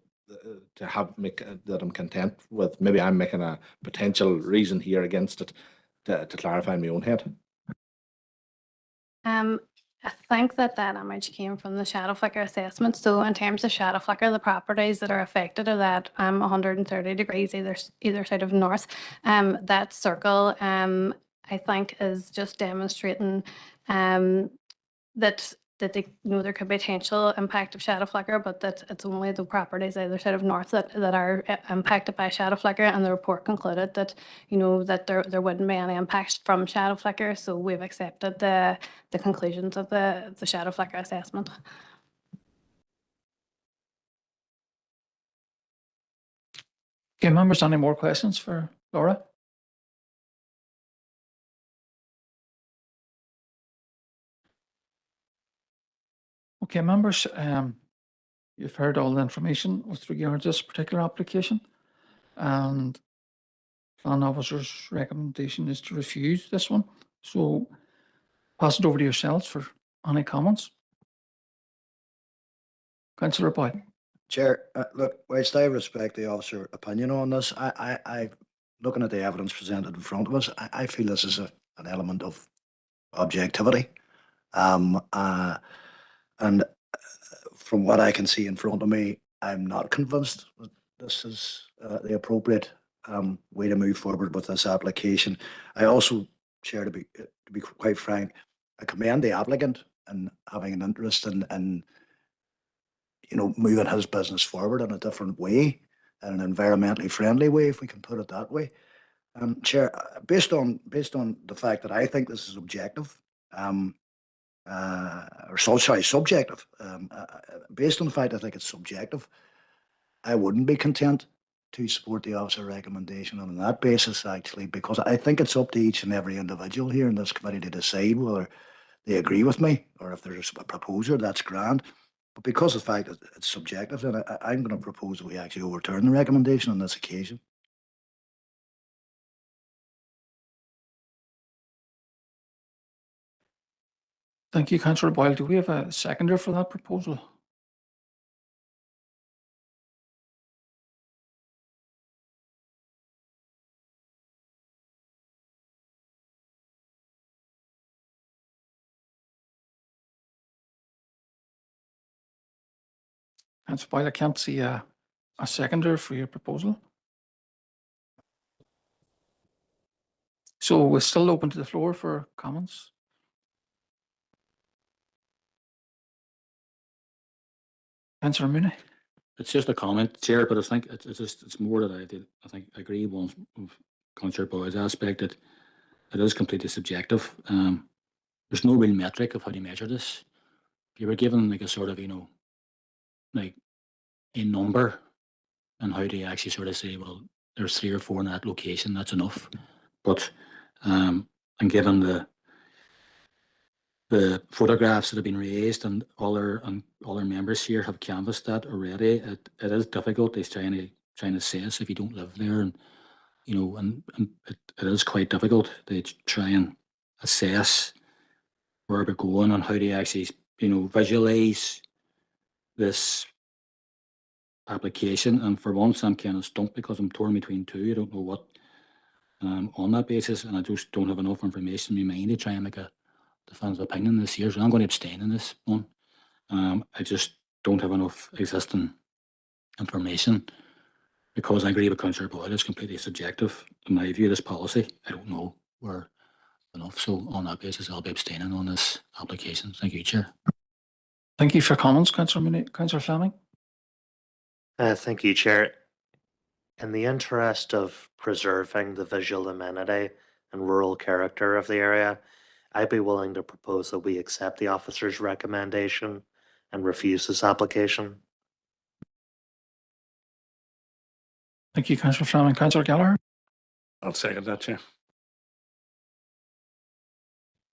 to make that I'm content with. Maybe I'm making a potential reason here against it to clarify in my own head. I think that image came from the shadow flicker assessment. So in terms of shadow flicker, the properties that are affected are that 130 degrees either side of north. That circle, I think, is just demonstrating that they know there could be potential impact of shadow flicker, but that it's only the properties either side of north that are impacted by shadow flicker. And the report concluded that, you know, that there wouldn't be any impacts from shadow flicker. So we've accepted the conclusions of the shadow flicker assessment. Okay, members, any more questions for Laura? Okay, members, you've heard all the information with regard to this particular application, and plan officer's recommendation is to refuse this one. So pass it over to yourselves for any comments. Councillor Boyle. Chair, look, whilst I respect the officer opinion on this, I looking at the evidence presented in front of us, I feel this is an element of objectivity. And from what I can see in front of me, I'm not convinced that this is the appropriate way to move forward with this application. I also, Chair, to be quite frank, I commend the applicant in having an interest in you know, moving his business forward in a different way, in an environmentally friendly way, if we can put it that way. Chair, based on the fact that I think this is objective, subjective. Based on the fact I think it's subjective, I wouldn't be content to support the officer recommendation on that basis, actually, because I think it's up to each and every individual here in this committee to decide whether they agree with me, or if there's a proposer, that's grand. But because of the fact that it's subjective, then I'm going to propose that we actually overturn the recommendation on this occasion. Thank you, Councillor Boyle. Do we have a seconder for that proposal? Councillor Boyle, I can't see a seconder for your proposal. So we're still open to the floor for comments. Councillor Mooney. It's just a comment, Chair, but I think it's more that I think I agree with Councillor Boyle's aspect that it is completely subjective. There's no real metric of how to measure this. if you were given like a sort of, like a number and how do you actually sort of say, well, there's 3 or 4 in that location, that's enough. But and given the photographs that have been raised and all our members here have canvassed that already, it is difficult. It's trying to assess if you don't live there, and and it is quite difficult to try and assess where we're going and how do you actually visualize this application. And for once, I'm kind of stumped because I'm torn between two. I don't know what on that basis, and I just don't have enough information in my mind to try and make a definitive opinion this year. So I'm going to abstain in this one. I just don't have enough existing information because I agree with Councillor Boyle. It's completely subjective in my view. This policy, I don't know where enough. So on that basis, I'll be abstaining on this application. Thank you, Chair. Thank you for comments, Councillor Mooney. Councillor Fleming. Thank you, Chair. In the interest of preserving the visual amenity and rural character of the area, I'd be willing to propose that we accept the officer's recommendation and refuse this application. Thank you, Councillor Fleming. Councillor Gallagher. I'll second that, Chair.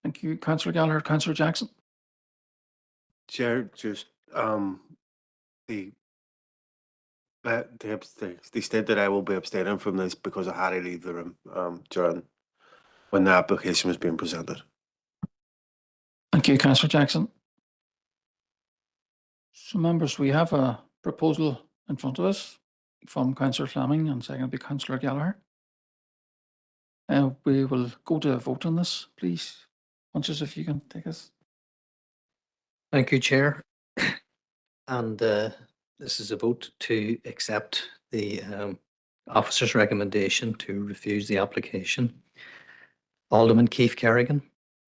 Thank you, Councillor Gallagher. Councillor Jackson. Chair, just the state that I will be abstaining from this because I had to leave the room during when the application was being presented. Thank you, Councillor Jackson. So, members, we have a proposal in front of us from Councillor Fleming and seconded by Councillor Gallagher. We will go to a vote on this, please. Bunches, if you can take us. Thank you, Chair. And this is a vote to accept the officer's recommendation to refuse the application. Alderman Keith Kerrigan.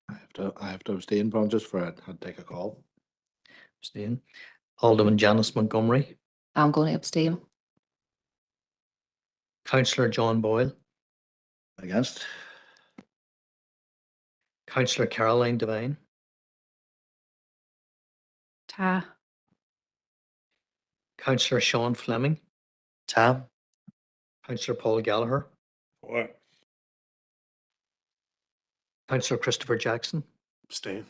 I have to abstain from just for I had to take a call. Abstain. Alderman Janice Montgomery. I'm going to abstain. Councillor John Boyle. Against. Councillor Caroline Devine. Ta. Councillor Sean Fleming. Ta. Councillor Paul Gallagher. For. Councillor Christopher Jackson. Abstain.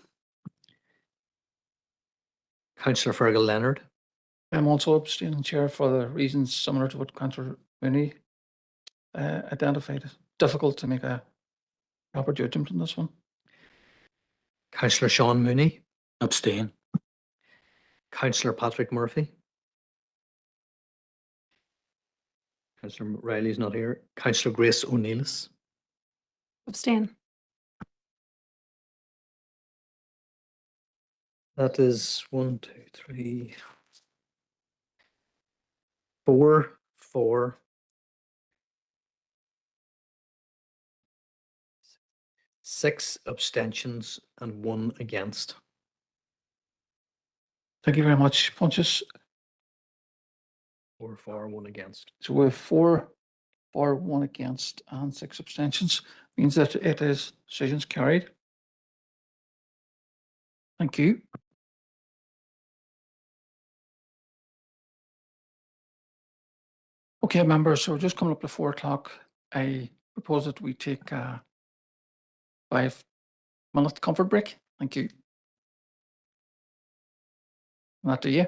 Councillor Fergal Leonard. I'm also abstaining, Chair, for the reasons similar to what Councillor Mooney identified. It's difficult to make a proper judgment on this one. Councillor Sean Mooney. Abstain. Councillor Patrick Murphy. Councillor Riley's not here. Councillor Grace O'Neillis. Abstain. That is 1, 2, 3, 4, 4, 6 abstentions and 1 against. Thank you very much, Pontius. 4 for, 1 against. So we have 4 for, 1 against, and 6 abstentions. Means that it is decisions carried. Thank you. Okay, members, so we're just coming up to 4 o'clock. I propose that we take a 5-minute comfort break. Thank you. That to you.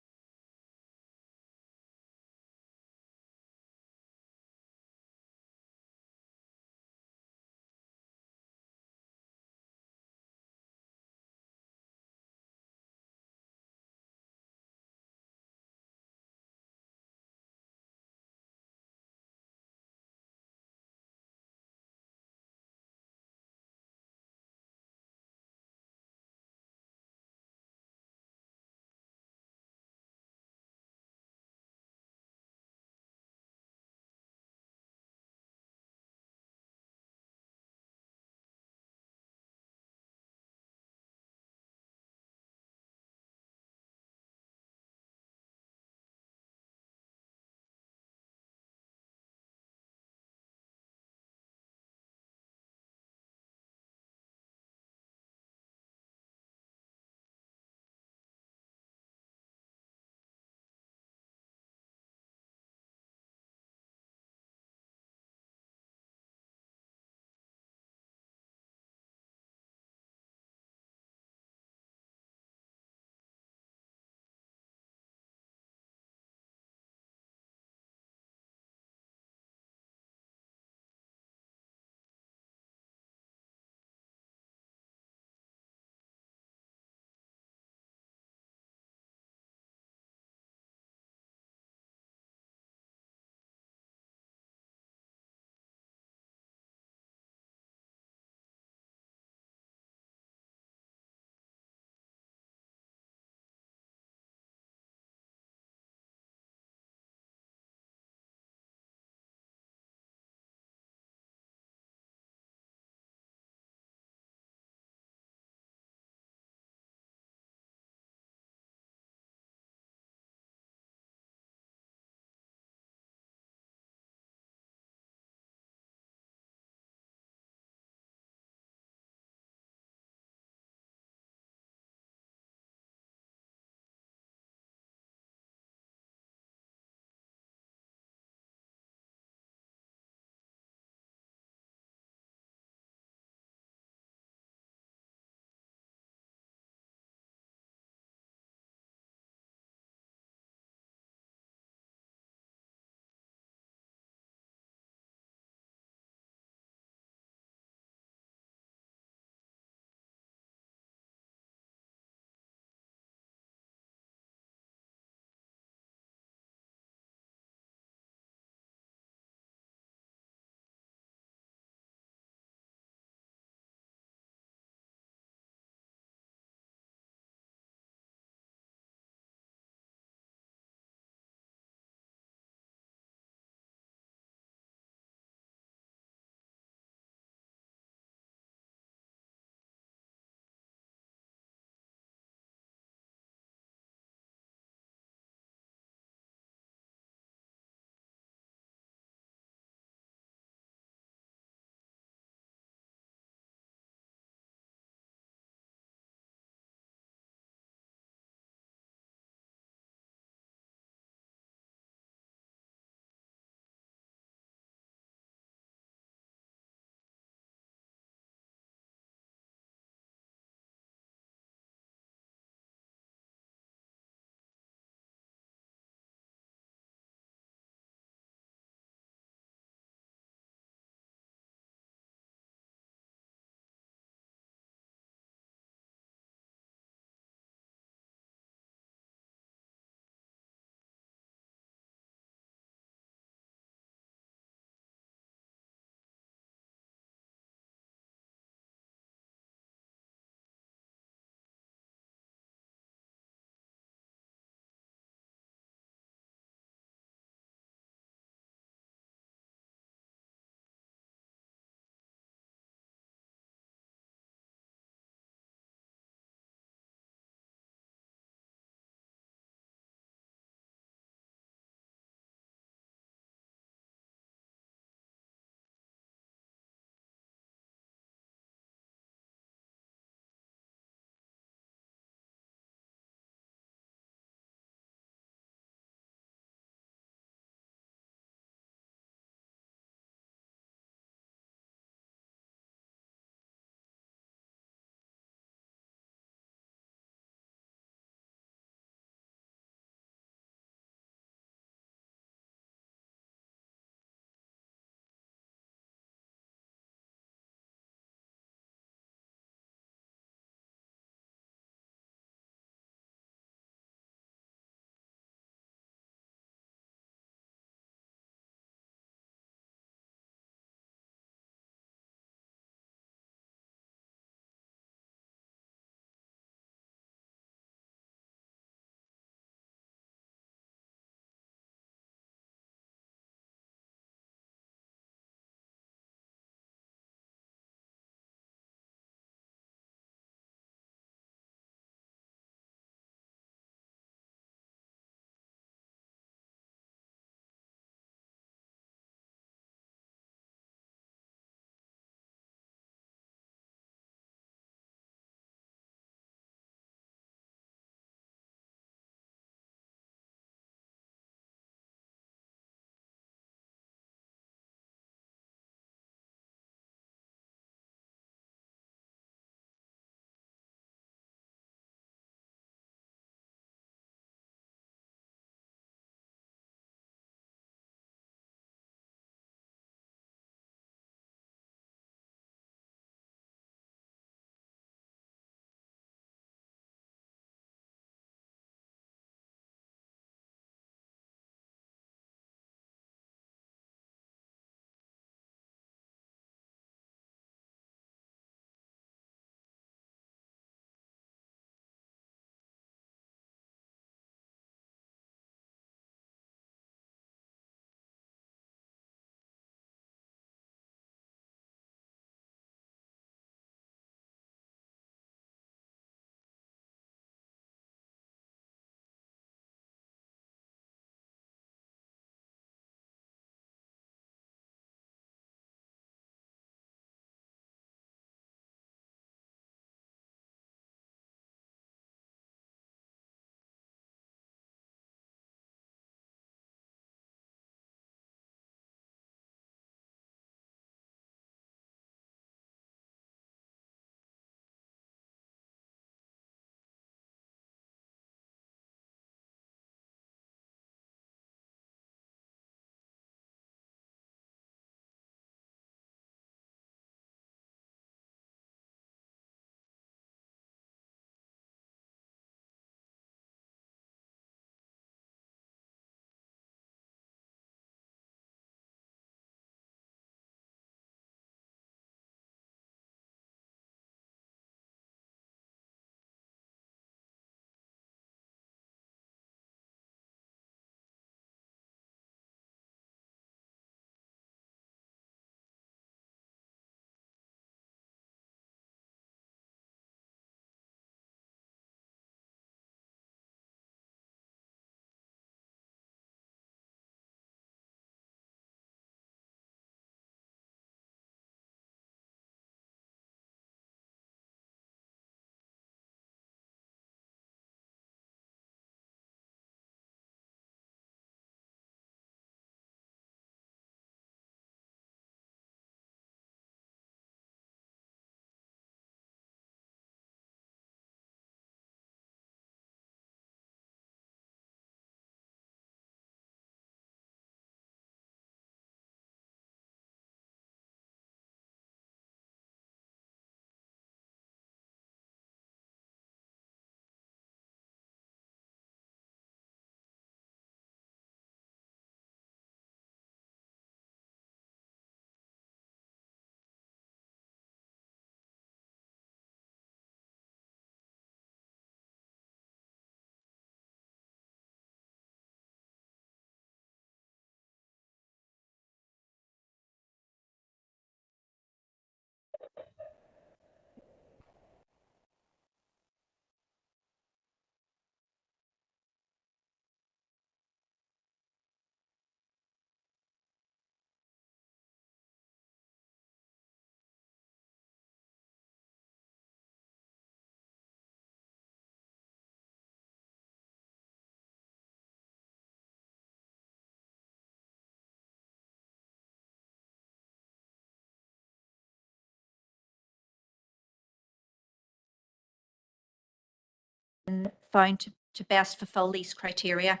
found to best fulfill these criteria.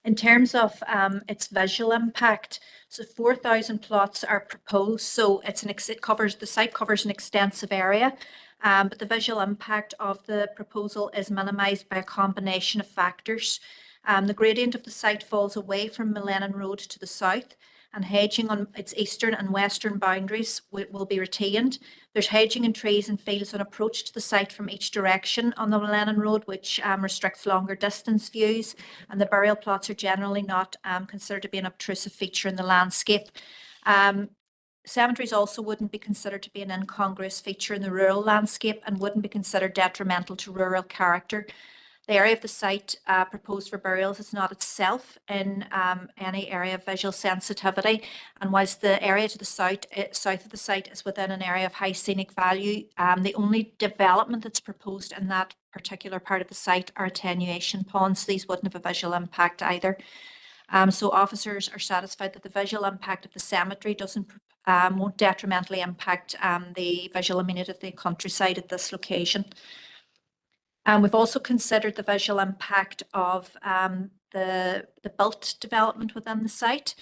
In terms of its visual impact, so 4,000 plots are proposed. So the site covers an extensive area, but the visual impact of the proposal is minimised by a combination of factors. The gradient of the site falls away from Millennium Road to the south, and hedging on its eastern and western boundaries will be retained. There's hedging and trees and fields on approach to the site from each direction on the Millennium Road, which restricts longer distance views, and the burial plots are generally not considered to be an obtrusive feature in the landscape. Cemeteries also wouldn't be considered to be an incongruous feature in the rural landscape and wouldn't be considered detrimental to rural character. The area of the site proposed for burials is not itself in any area of visual sensitivity, and whilst the area to the south of the site is within an area of high scenic value, the only development that's proposed in that particular part of the site are attenuation ponds. These wouldn't have a visual impact either. So officers are satisfied that the visual impact of the cemetery won't detrimentally impact the visual amenity of the countryside at this location. We've also considered the visual impact of the built development within the site.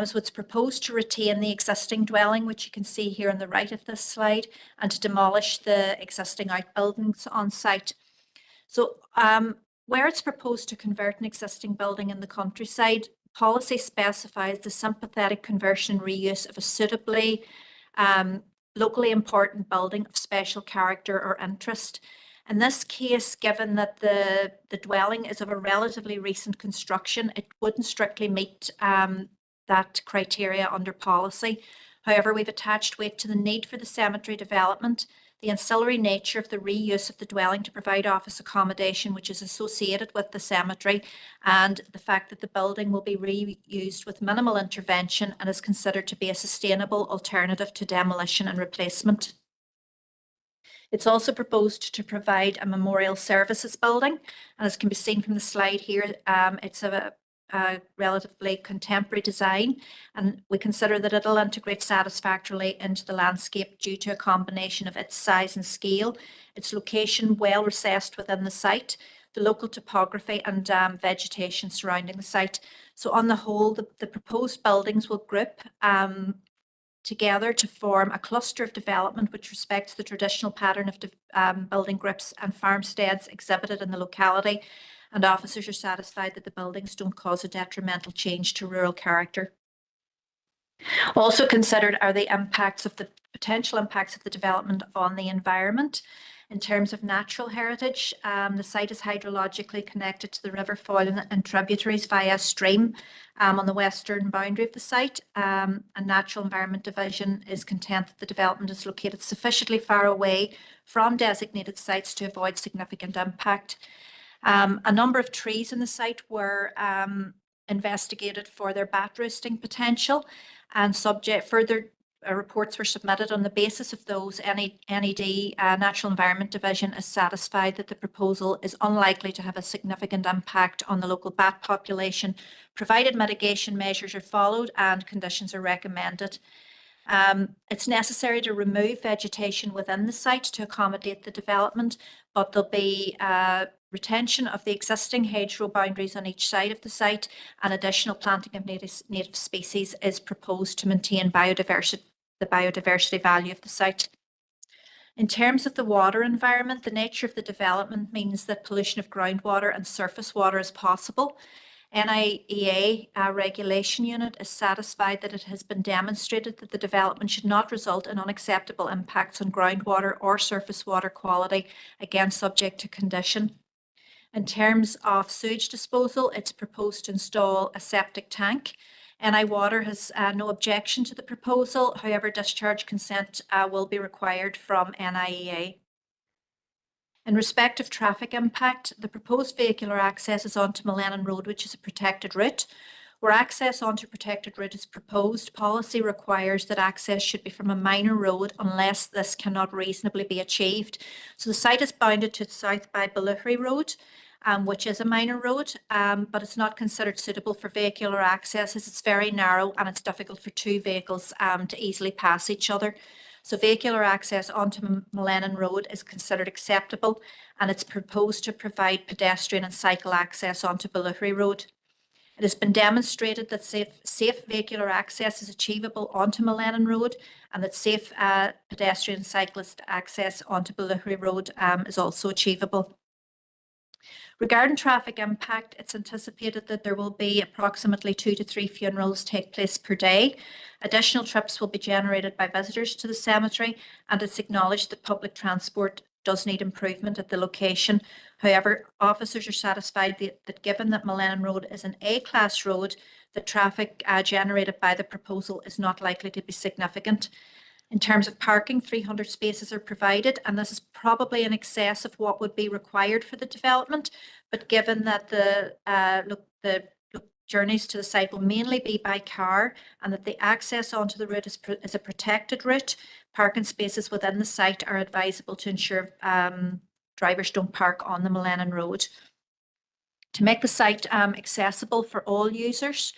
So it's proposed to retain the existing dwelling, which you can see here on the right of this slide, and to demolish the existing outbuildings on site. So where it's proposed to convert an existing building in the countryside, policy specifies the sympathetic conversion and reuse of a suitably locally important building of special character or interest. In this case, given that the dwelling is of a relatively recent construction, it wouldn't strictly meet that criteria under policy. However, we've attached weight to the need for the cemetery development, the ancillary nature of the reuse of the dwelling to provide office accommodation, which is associated with the cemetery, and the fact that the building will be reused with minimal intervention and is considered to be a sustainable alternative to demolition and replacement. It's also proposed to provide a memorial services building, and as can be seen from the slide here, it's a relatively contemporary design, and we consider that it'll integrate satisfactorily into the landscape due to a combination of its size and scale, its location well recessed within the site, the local topography and vegetation surrounding the site. So on the whole, the proposed buildings will group together to form a cluster of development which respects the traditional pattern of building groups and farmsteads exhibited in the locality, and officers are satisfied that the buildings don't cause a detrimental change to rural character. Also considered are the potential impacts of the development on the environment. In terms of natural heritage, the site is hydrologically connected to the river Foyle and tributaries via a stream on the western boundary of the site. And Natural Environment Division is content that the development is located sufficiently far away from designated sites to avoid significant impact. A number of trees in the site were investigated for their bat roosting potential, and further reports were submitted. On the basis of those, NED, Natural Environment Division, is satisfied that the proposal is unlikely to have a significant impact on the local bat population, provided mitigation measures are followed and conditions are recommended. It's necessary to remove vegetation within the site to accommodate the development, but there'll be retention of the existing hedgerow boundaries on each side of the site, and additional planting of native species is proposed to maintain the biodiversity value of the site. In terms of the water environment, the nature of the development means that pollution of groundwater and surface water is possible. NIEA regulation unit is satisfied that it has been demonstrated that the development should not result in unacceptable impacts on groundwater or surface water quality, again subject to condition. In terms of sewage disposal, it's proposed to install a septic tank. NI Water has no objection to the proposal. However, discharge consent will be required from NIEA. In respect of traffic impact, the proposed vehicular access is onto Millennium Road, which is a protected route. Where access onto protected route is proposed, policy requires that access should be from a minor road unless this cannot reasonably be achieved. So the site is bounded to the south by Balluhry Road, which is a minor road, but it's not considered suitable for vehicular access as it's very narrow and it's difficult for two vehicles to easily pass each other. So vehicular access onto Millennium Road is considered acceptable, and it's proposed to provide pedestrian and cycle access onto Ballyhurry Road. It has been demonstrated that safe vehicular access is achievable onto Millennium Road, and that safe pedestrian and cyclist access onto Ballyhurry Road is also achievable. Regarding traffic impact, it's anticipated that there will be approximately 2 to 3 funerals take place per day. Additional trips will be generated by visitors to the cemetery, and it's acknowledged that public transport does need improvement at the location. However, officers are satisfied that given that Millennium Road is an A-class road, the traffic generated by the proposal is not likely to be significant. In terms of parking, 300 spaces are provided, and this is probably in excess of what would be required for the development. But given that the journeys to the site will mainly be by car, and that the access onto the route is a protected route, parking spaces within the site are advisable to ensure drivers don't park on the Millennium Road. To make the site accessible for all users,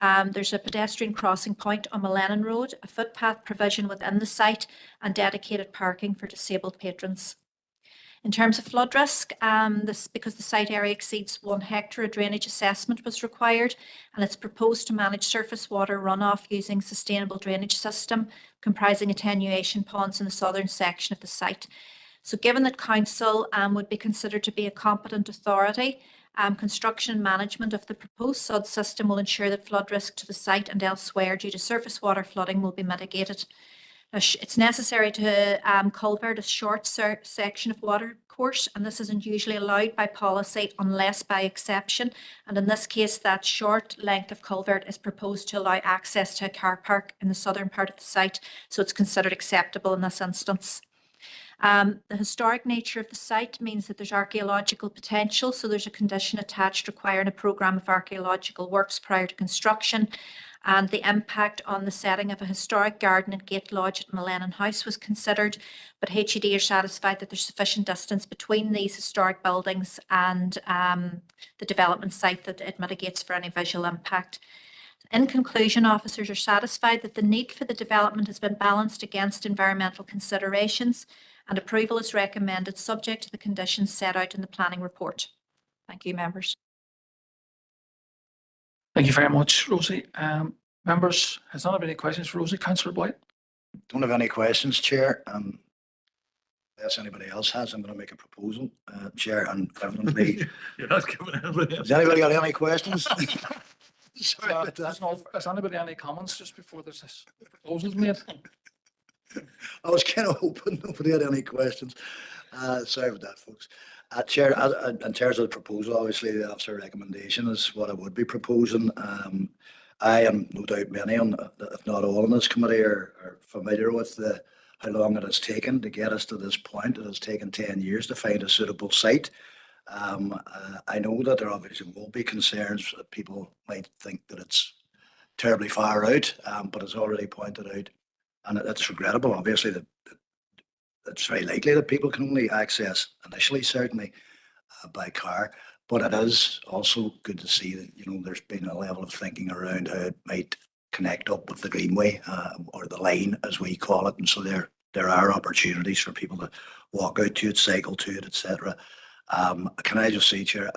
there's a pedestrian crossing point on Millennium Road, a footpath provision within the site, and dedicated parking for disabled patrons. In terms of flood risk, because the site area exceeds 1 hectare, a drainage assessment was required, and it's proposed to manage surface water runoff using sustainable drainage system comprising attenuation ponds in the southern section of the site. So given that council would be considered to be a competent authority, construction and management of the proposed SUD system will ensure that flood risk to the site and elsewhere due to surface water flooding will be mitigated. It's necessary to culvert a short section of water course, and this isn't usually allowed by policy unless by exception. And in this case, that short length of culvert is proposed to allow access to a car park in the southern part of the site, so it's considered acceptable in this instance. The historic nature of the site means that there's archaeological potential, so there's a condition attached requiring a programme of archaeological works prior to construction. And the impact on the setting of a historic garden and gate lodge at Millennium House was considered, but HED are satisfied that there's sufficient distance between these historic buildings and the development site that it mitigates for any visual impact. In conclusion, officers are satisfied that the need for the development has been balanced against environmental considerations, and approval is recommended subject to the conditions set out in the planning report. Thank you, members. Thank you very much, Rosie. Members, has anyone any questions for Rosie? Councillor Blight? Don't have any questions, Chair. Unless anybody else has, I'm going to make a proposal, Chair, and evidently. You're not giving anybody else. Has anybody got any questions? Sorry about that. Has anybody any comments just before this proposal is made? I was kind of hoping nobody had any questions. Sorry about that, folks. Chair, in terms of the proposal, obviously the officer recommendation is what I would be proposing. I am no doubt many, if not all on this committee, are familiar with how long it has taken to get us to this point. It has taken 10 years to find a suitable site. I know that there obviously will be concerns that people might think that it's terribly far out, but as already pointed out, and it's regrettable, obviously, that it's very likely that people can only access initially, certainly, by car. But it is also good to see that, there's been a level of thinking around how it might connect up with the Greenway or the line, as we call it. And so there are opportunities for people to walk out to it, cycle to it, etc. Can I just say, Chair,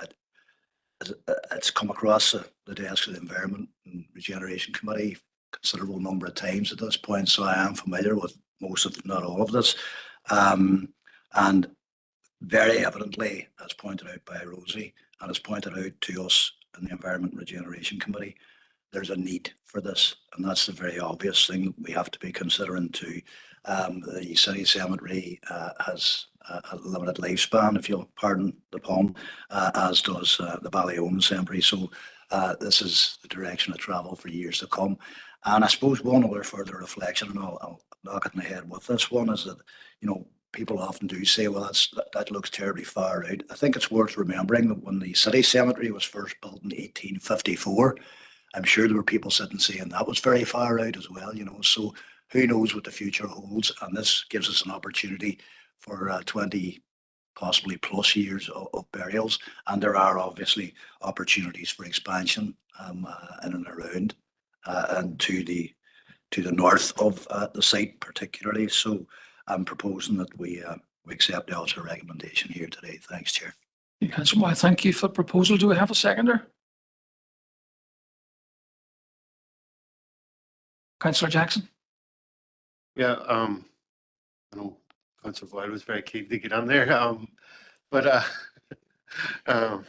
it's come across the desk of the Environment and Regeneration Committee a considerable number of times at this point, so I am familiar with most of, not all of this. And very evidently, as pointed out by Rosie, and as pointed out to us in the Environment and Regeneration Committee, there's a need for this, and that's the very obvious thing that we have to be considering too. The city cemetery has a limited lifespan, if you'll pardon the pun, as does the Ballyone Cemetery. So this is the direction of travel for years to come. And I suppose one other further reflection, and I'll knock it in the head with this one, is that, people often do say, well, that looks terribly far out. I think it's worth remembering that when the city cemetery was first built in 1854, I'm sure there were people sitting saying that was very far out as well, so who knows what the future holds. And this gives us an opportunity for 20 possibly plus years of burials. And there are obviously opportunities for expansion in and around and to to the north of the site particularly. So I'm proposing that we accept the officer recommendation here today. Thanks, Chair. Councillor Moy, thank you for the proposal. Do we have a seconder? Councillor Jackson? Yeah, I know Councillor Boyle was very keen to get on there, but um,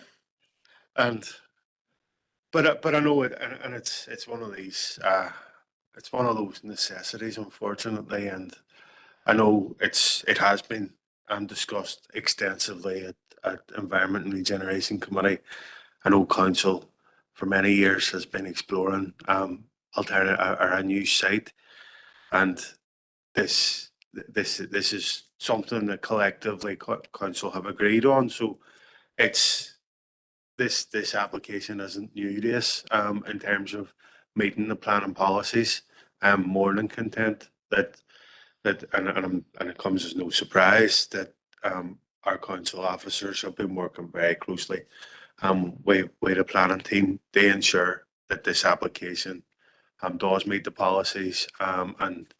but I know it, and it's one of these, it's one of those necessities, unfortunately, and I know it has been discussed extensively at Environment and Regeneration Committee. I know Council for many years has been exploring alternative or a new site, and this is something that collectively Council have agreed on. So it's this application isn't new to us in terms of meeting the planning policies. I'm more than content that and it comes as no surprise that our council officers have been working very closely with the planning team to ensure that this application does meet the policies and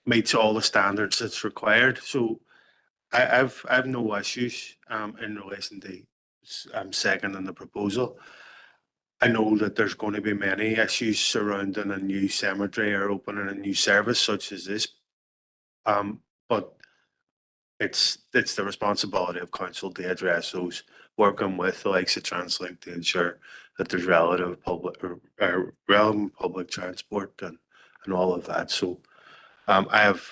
meets all the standards that's required. So I've no issues in relation to seconding the proposal. I know that there's going to be many issues surrounding a new cemetery or opening a new service such as this, but it's the responsibility of council to address those, working with the likes of TransLink to ensure that there's relevant public transport and all of that. So I have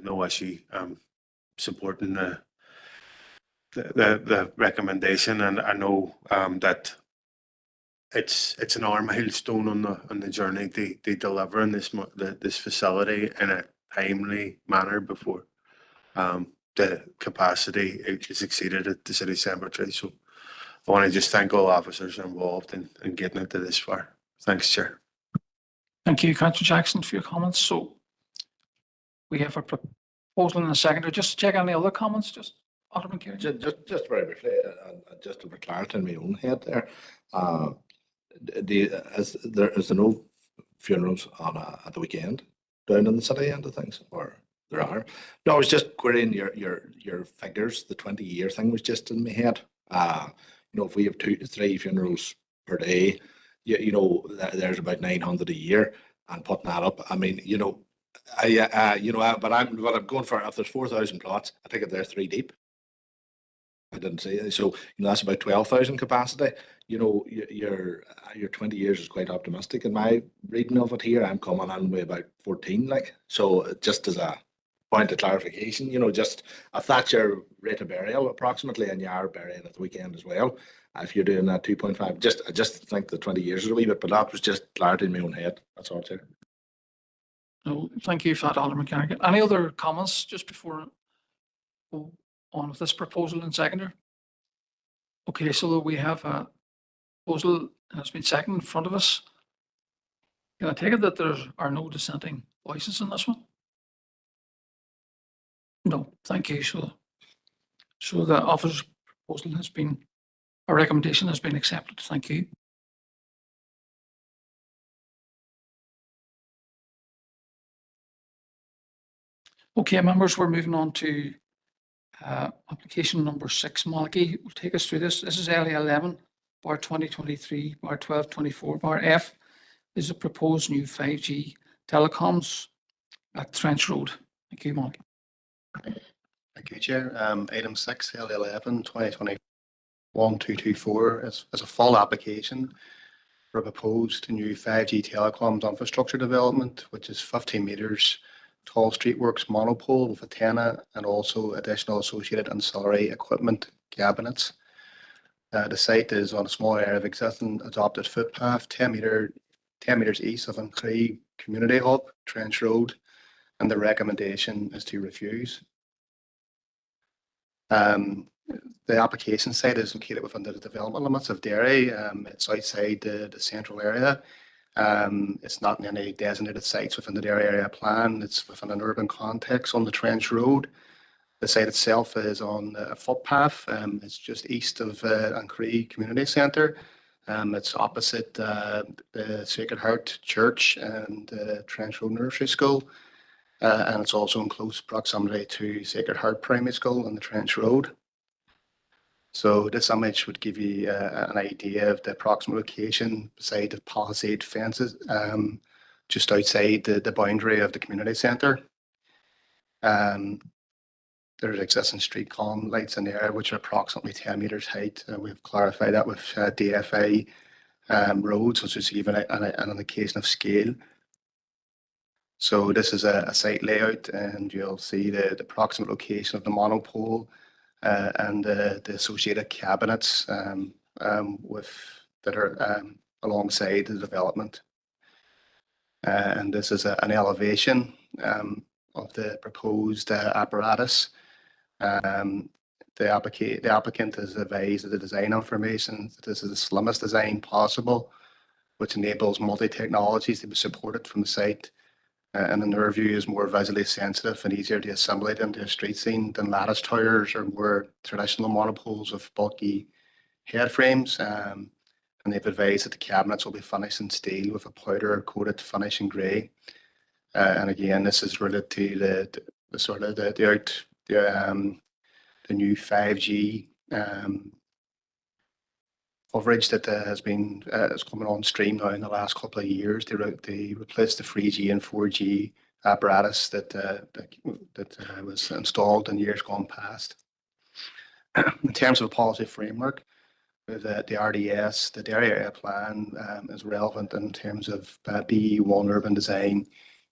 no issue supporting the recommendation, and I know that it's another milestone on the journey to delivering this facility in a timely manner before the capacity is exceeded at the city cemetery. So I want to just thank all officers involved in getting it to this far. Thanks, Chair. Thank you, Councillor Jackson, for your comments. So we have a proposal and a seconder. Just to check any other comments, just Alderman Carey. Just very briefly, just for clarity in my own head there, is there no funerals on at the weekend down in the city end of things, or there are? No, I was just querying your figures. The 20-year thing was just in my head. You know, if we have 2 to 3 funerals per day, you know, there's about 900 a year, and putting that up, I mean, you know, but I'm going for, if there's 4,000 plots, I think if they're 3 deep. I didn't say it. So, you know, that's about 12,000 capacity. You know, your 20 years is quite optimistic in my reading of it here. I'm coming on with about 14, like. So just as a point of clarification, you know, just if that's your rate of burial approximately, and you are burying at the weekend as well, if you're doing that 2.5, I just think the 20 years is a wee bit, but that was just clarity in my own head. That's all, Chair. No, thank you for that, Alderman Carrigan. Any other comments just before we go on with this proposal and seconder? Okay, so we have a proposal that has been seconded in front of us. Can I take it that there are no dissenting voices in this one? No, thank you. So the officer's proposal has been, a recommendation has been accepted. Thank you. Okay, members, we're moving on to application number 6. Malachy will take us through this. This is LA 11 bar 2023 bar 1224 bar F. This is a proposed new 5G telecoms at Trench Road. Thank you, Malachy. Thank you, Chair. Item 6, LA 11 2020-1224 is a full application for a proposed new 5G telecoms infrastructure development, which is 15 metres tall streetworks monopole with antenna and also additional associated ancillary equipment cabinets. The site is on a small area of existing adopted footpath, 10 metres east of Ancree Community Hub, Trench Road, and the recommendation is to refuse. The application site is located within the development limits of Derry. It's outside the central area. It's not in any designated sites within the Derry area plan. It's within an urban context on the Trench Road. The site itself is on a footpath. It's just east of Ancree Community Centre. It's opposite the Sacred Heart Church and Trench Road Nursery School. And it's also in close proximity to Sacred Heart Primary School on the Trench Road. So this image would give you an idea of the approximate location beside the palisade fences, just outside the boundary of the community centre. There's existing street column lights in the area which are approximately 10 metres height. We've clarified that with DFA roads, which is even an indication of scale. So this is a site layout, and you'll see the approximate location of the monopole and the associated cabinets that are alongside the development. And this is an elevation of the proposed apparatus. The applicant has advised that the design information, this is the slimmest design possible, which enables multi-technologies to be supported from the site. And in their view is more visually sensitive and easier to assimilate into a street scene than lattice towers or more traditional monopoles with bulky head frames. And they've advised that the cabinets will be finished in steel with a powder coated finish in grey. And again, this is related to the sort of the new 5G coverage that has been is coming on stream now in the last couple of years. They replaced the 3G and 4G apparatus that was installed in years gone past. In terms of a policy framework, with the RDS, the area area plan is relevant in terms of BE1 urban design,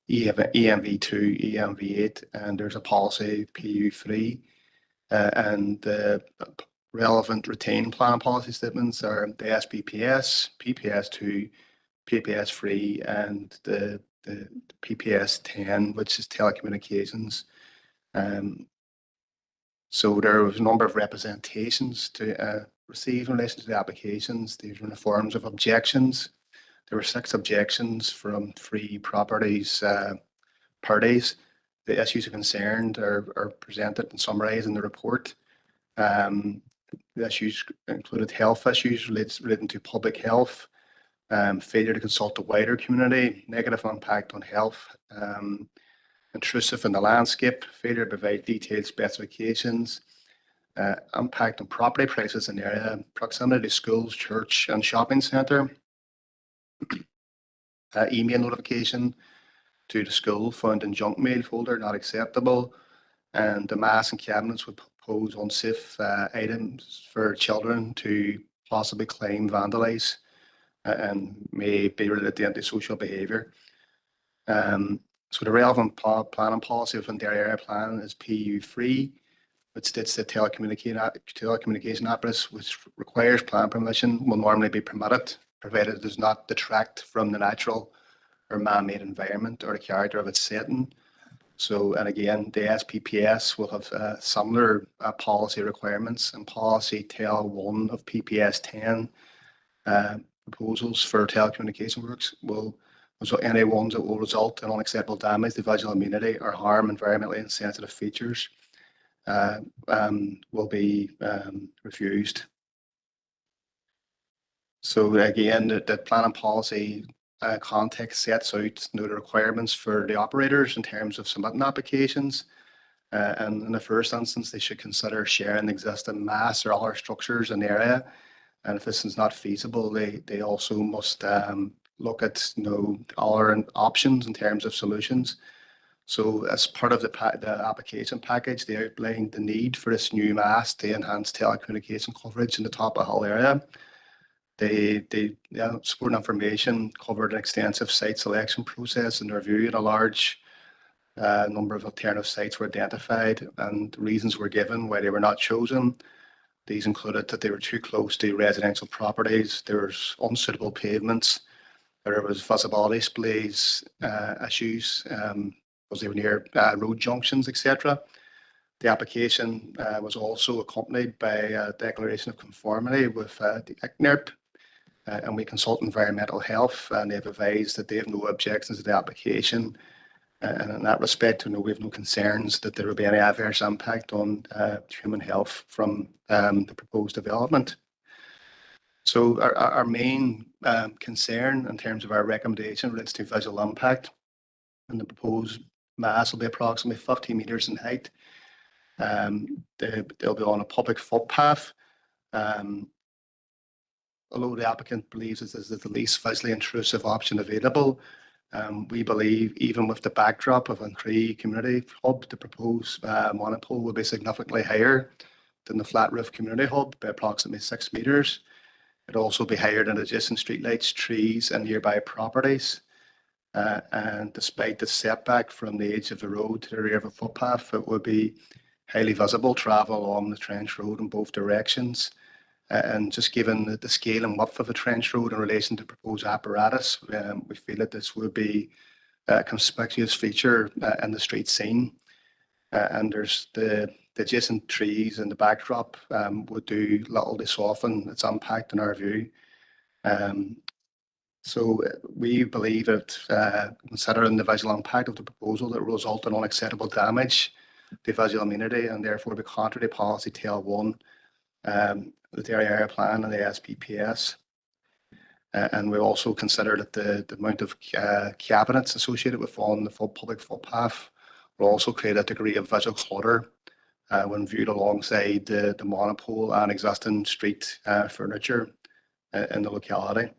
EMV2, EMV8, and there's a policy PU3, and the relevant retained plan policy statements are the SPPS, PPS2, PPS3, and the PPS10, which is telecommunications. So there was a number of representations to receive in relation to the applications. These were in the forms of objections. There were 6 objections from 3 properties parties. The issues of concern are presented and summarised in the report. The issues included health issues relating to public health, failure to consult the wider community, negative impact on health, intrusive in the landscape, failure to provide detailed specifications, impact on property prices in the area, proximity to schools, church and shopping centre, email notification to the school found in junk mail folder, not acceptable, and the mass and cabinets would pose unsafe items for children to possibly claim vandalise and may be related to antisocial behaviour. So the relevant planning policy within the area plan is PU3, which states that telecommunication apparatus which requires plan permission will normally be permitted, provided it does not detract from the natural or man-made environment or the character of its setting. So, and again, the SPPS will have similar policy requirements, and policy TEL 1 of PPS 10 proposals for telecommunication works will so any ones that will result in unacceptable damage to visual amenity or harm environmentally insensitive features will be refused. So again, the planning policy context sets out the requirements for the operators in terms of submitting applications. And in the first instance, they should consider sharing existing mass or other structures in the area. And if this is not feasible, they also must look at other options in terms of solutions. So as part of the application package, they outlined the need for this new mast to enhance telecommunication coverage in the Top of Hill area. The supporting information covered an extensive site selection process and review, and a large number of alternative sites were identified, and reasons were given why they were not chosen. These included that they were too close to residential properties, there was unsuitable pavements, there was visibility displays issues because they were near road junctions, etc. The application was also accompanied by a declaration of conformity with the ICNIRP, and we consult environmental health, and they've advised that they have no objections to the application. And in that respect, we have no concerns that there will be any adverse impact on human health from the proposed development. So our main concern in terms of our recommendation relates to visual impact. And the proposed mass will be approximately 15 metres in height. They'll be on a public footpath. Although the applicant believes this is the least visually intrusive option available, we believe even with the backdrop of an Cree community hub, the proposed monopole will be significantly higher than the flat roof community hub by approximately 6 metres. It'll also be higher than adjacent streetlights, trees, and nearby properties. And despite the setback from the edge of the road to the rear of a footpath, it would be highly visible travel along the trench road in both directions. And just given the scale and width of the trench road in relation to proposed apparatus, we feel that this would be a conspicuous feature in the street scene. And there's the adjacent trees and the backdrop would do little to soften its impact in our view. So we believe that considering the visual impact of the proposal, that will result in unacceptable damage to visual amenity and therefore be contrary to policy TL1, the area plan and the SPPS. And we also consider that the amount of cabinets associated with on the full public footpath will also create a degree of visual clutter when viewed alongside the monopole and existing street furniture in the locality.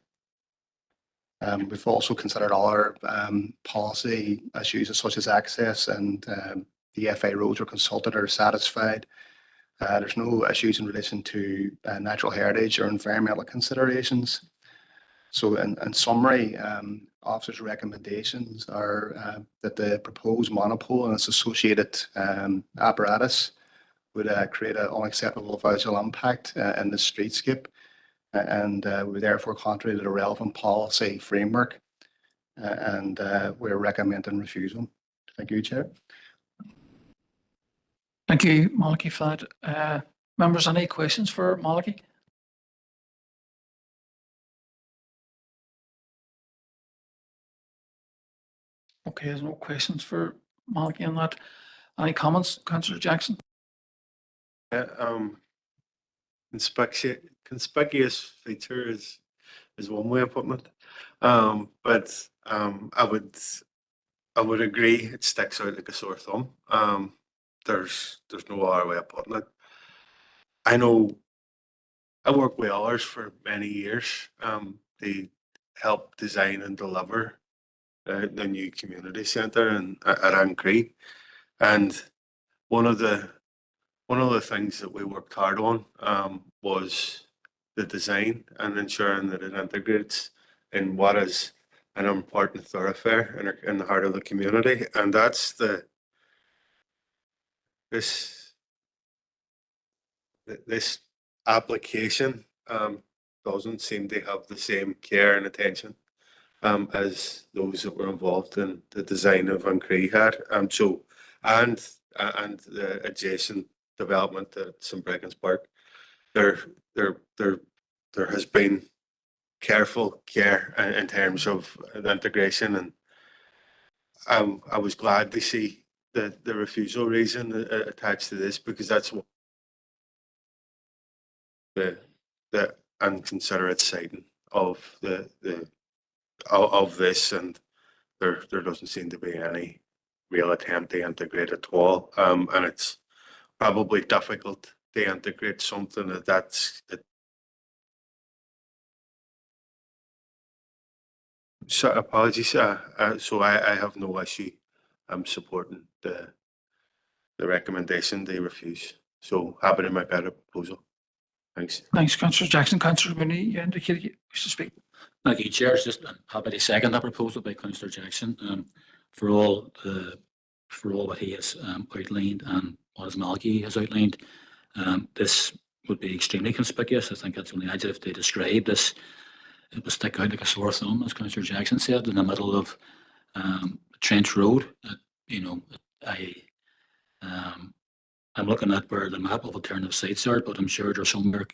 We've also considered other policy issues such as access, and the FA roads were consulted or satisfied. There's no issues in relation to natural heritage or environmental considerations. So in summary, officers' recommendations are that the proposed monopole and its associated apparatus would create an unacceptable visual impact in the streetscape, and we therefore contrary to the relevant policy framework, and we're recommending refusal. Thank you, Chair. Thank you, Malachy, for that. Members, any questions for Malachy? Okay, there's no questions for Malachy on that. Any comments, Councillor Jackson? Conspicuous feature is one way of putting it. But I would agree it sticks out like a sore thumb. There's no other way of putting it. I know I worked with others for many years. They help design and deliver the new community centre at Ancree. And one of the things that we worked hard on was the design and ensuring that it integrates in what is an important thoroughfare in the heart of the community. And that's this application doesn't seem to have the same care and attention as those that were involved in the design of Ancree had. And the adjacent development at St. Brecken's Park, there has been careful care in terms of the integration, and I was glad to see the refusal reason attached to this, because that's what the inconsiderate citing of of this, and there doesn't seem to be any real attempt to integrate at all, and it's probably difficult to integrate something that's so apologies. So I have no issue supporting the recommendation. They refuse. So happy to make that a proposal. Thanks. Thanks, Councillor Jackson. Councillor Rooney, you indicated you wish to speak. Thank you, Chair. Just happy to second that proposal by Councillor Jackson. For all what he has outlined and what as Malachy has outlined, this would be extremely conspicuous. I think that's only adjective to describe this. It would stick out like a sore thumb, as Councillor Jackson said, in the middle of Trench Road. I'm looking at where the map of alternative sites are, but I'm sure there's somewhere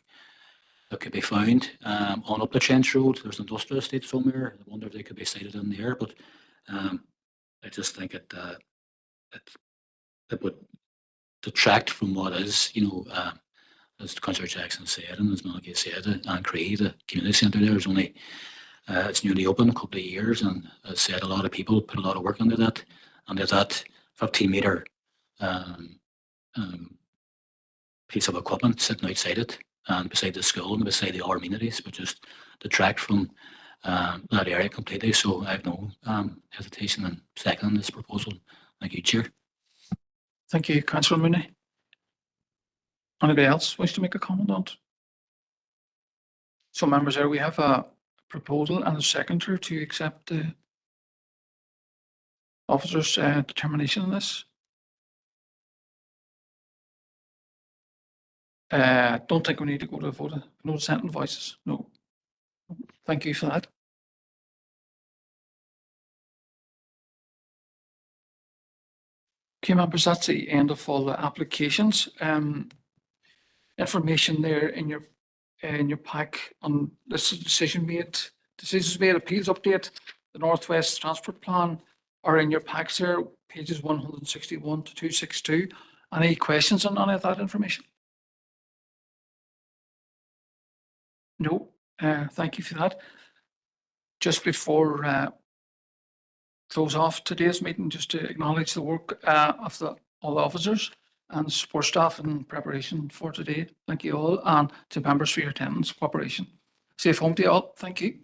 that could be found on up the Trench Road. There's an industrial estate somewhere. I wonder if they could be sited in there, but I just think it would detract from what is, as Councillor Jackson said, and as Malachy said, and Cree, the community centre there is only, it's newly open a couple of years, and as said, a lot of people put a lot of work into that, and there's that 15-metre piece of equipment sitting outside it, and beside the school and beside the other amenities, but just detract from that area completely. So I have no hesitation in seconding this proposal. Thank you, Chair. Thank you, Councillor Mooney. Anybody else wish to make a comment on it? So members, there we have a proposal and a seconder to accept the officer's determination on this. Don't think we need to go to a vote. No dissenting voices. No. Thank you for that. Okay, members, that's the end of all the applications. Information there in your pack on this decisions made, appeals update, the Northwest Transport Plan are in your packs there, pages 161 to 262. Any questions on any of that information? No. Thank you for that. Just before close off today's meeting, just to acknowledge the work of all the officers and support staff in preparation for today. Thank you all, and to members for your attendance, cooperation. Safe home to you all. Thank you.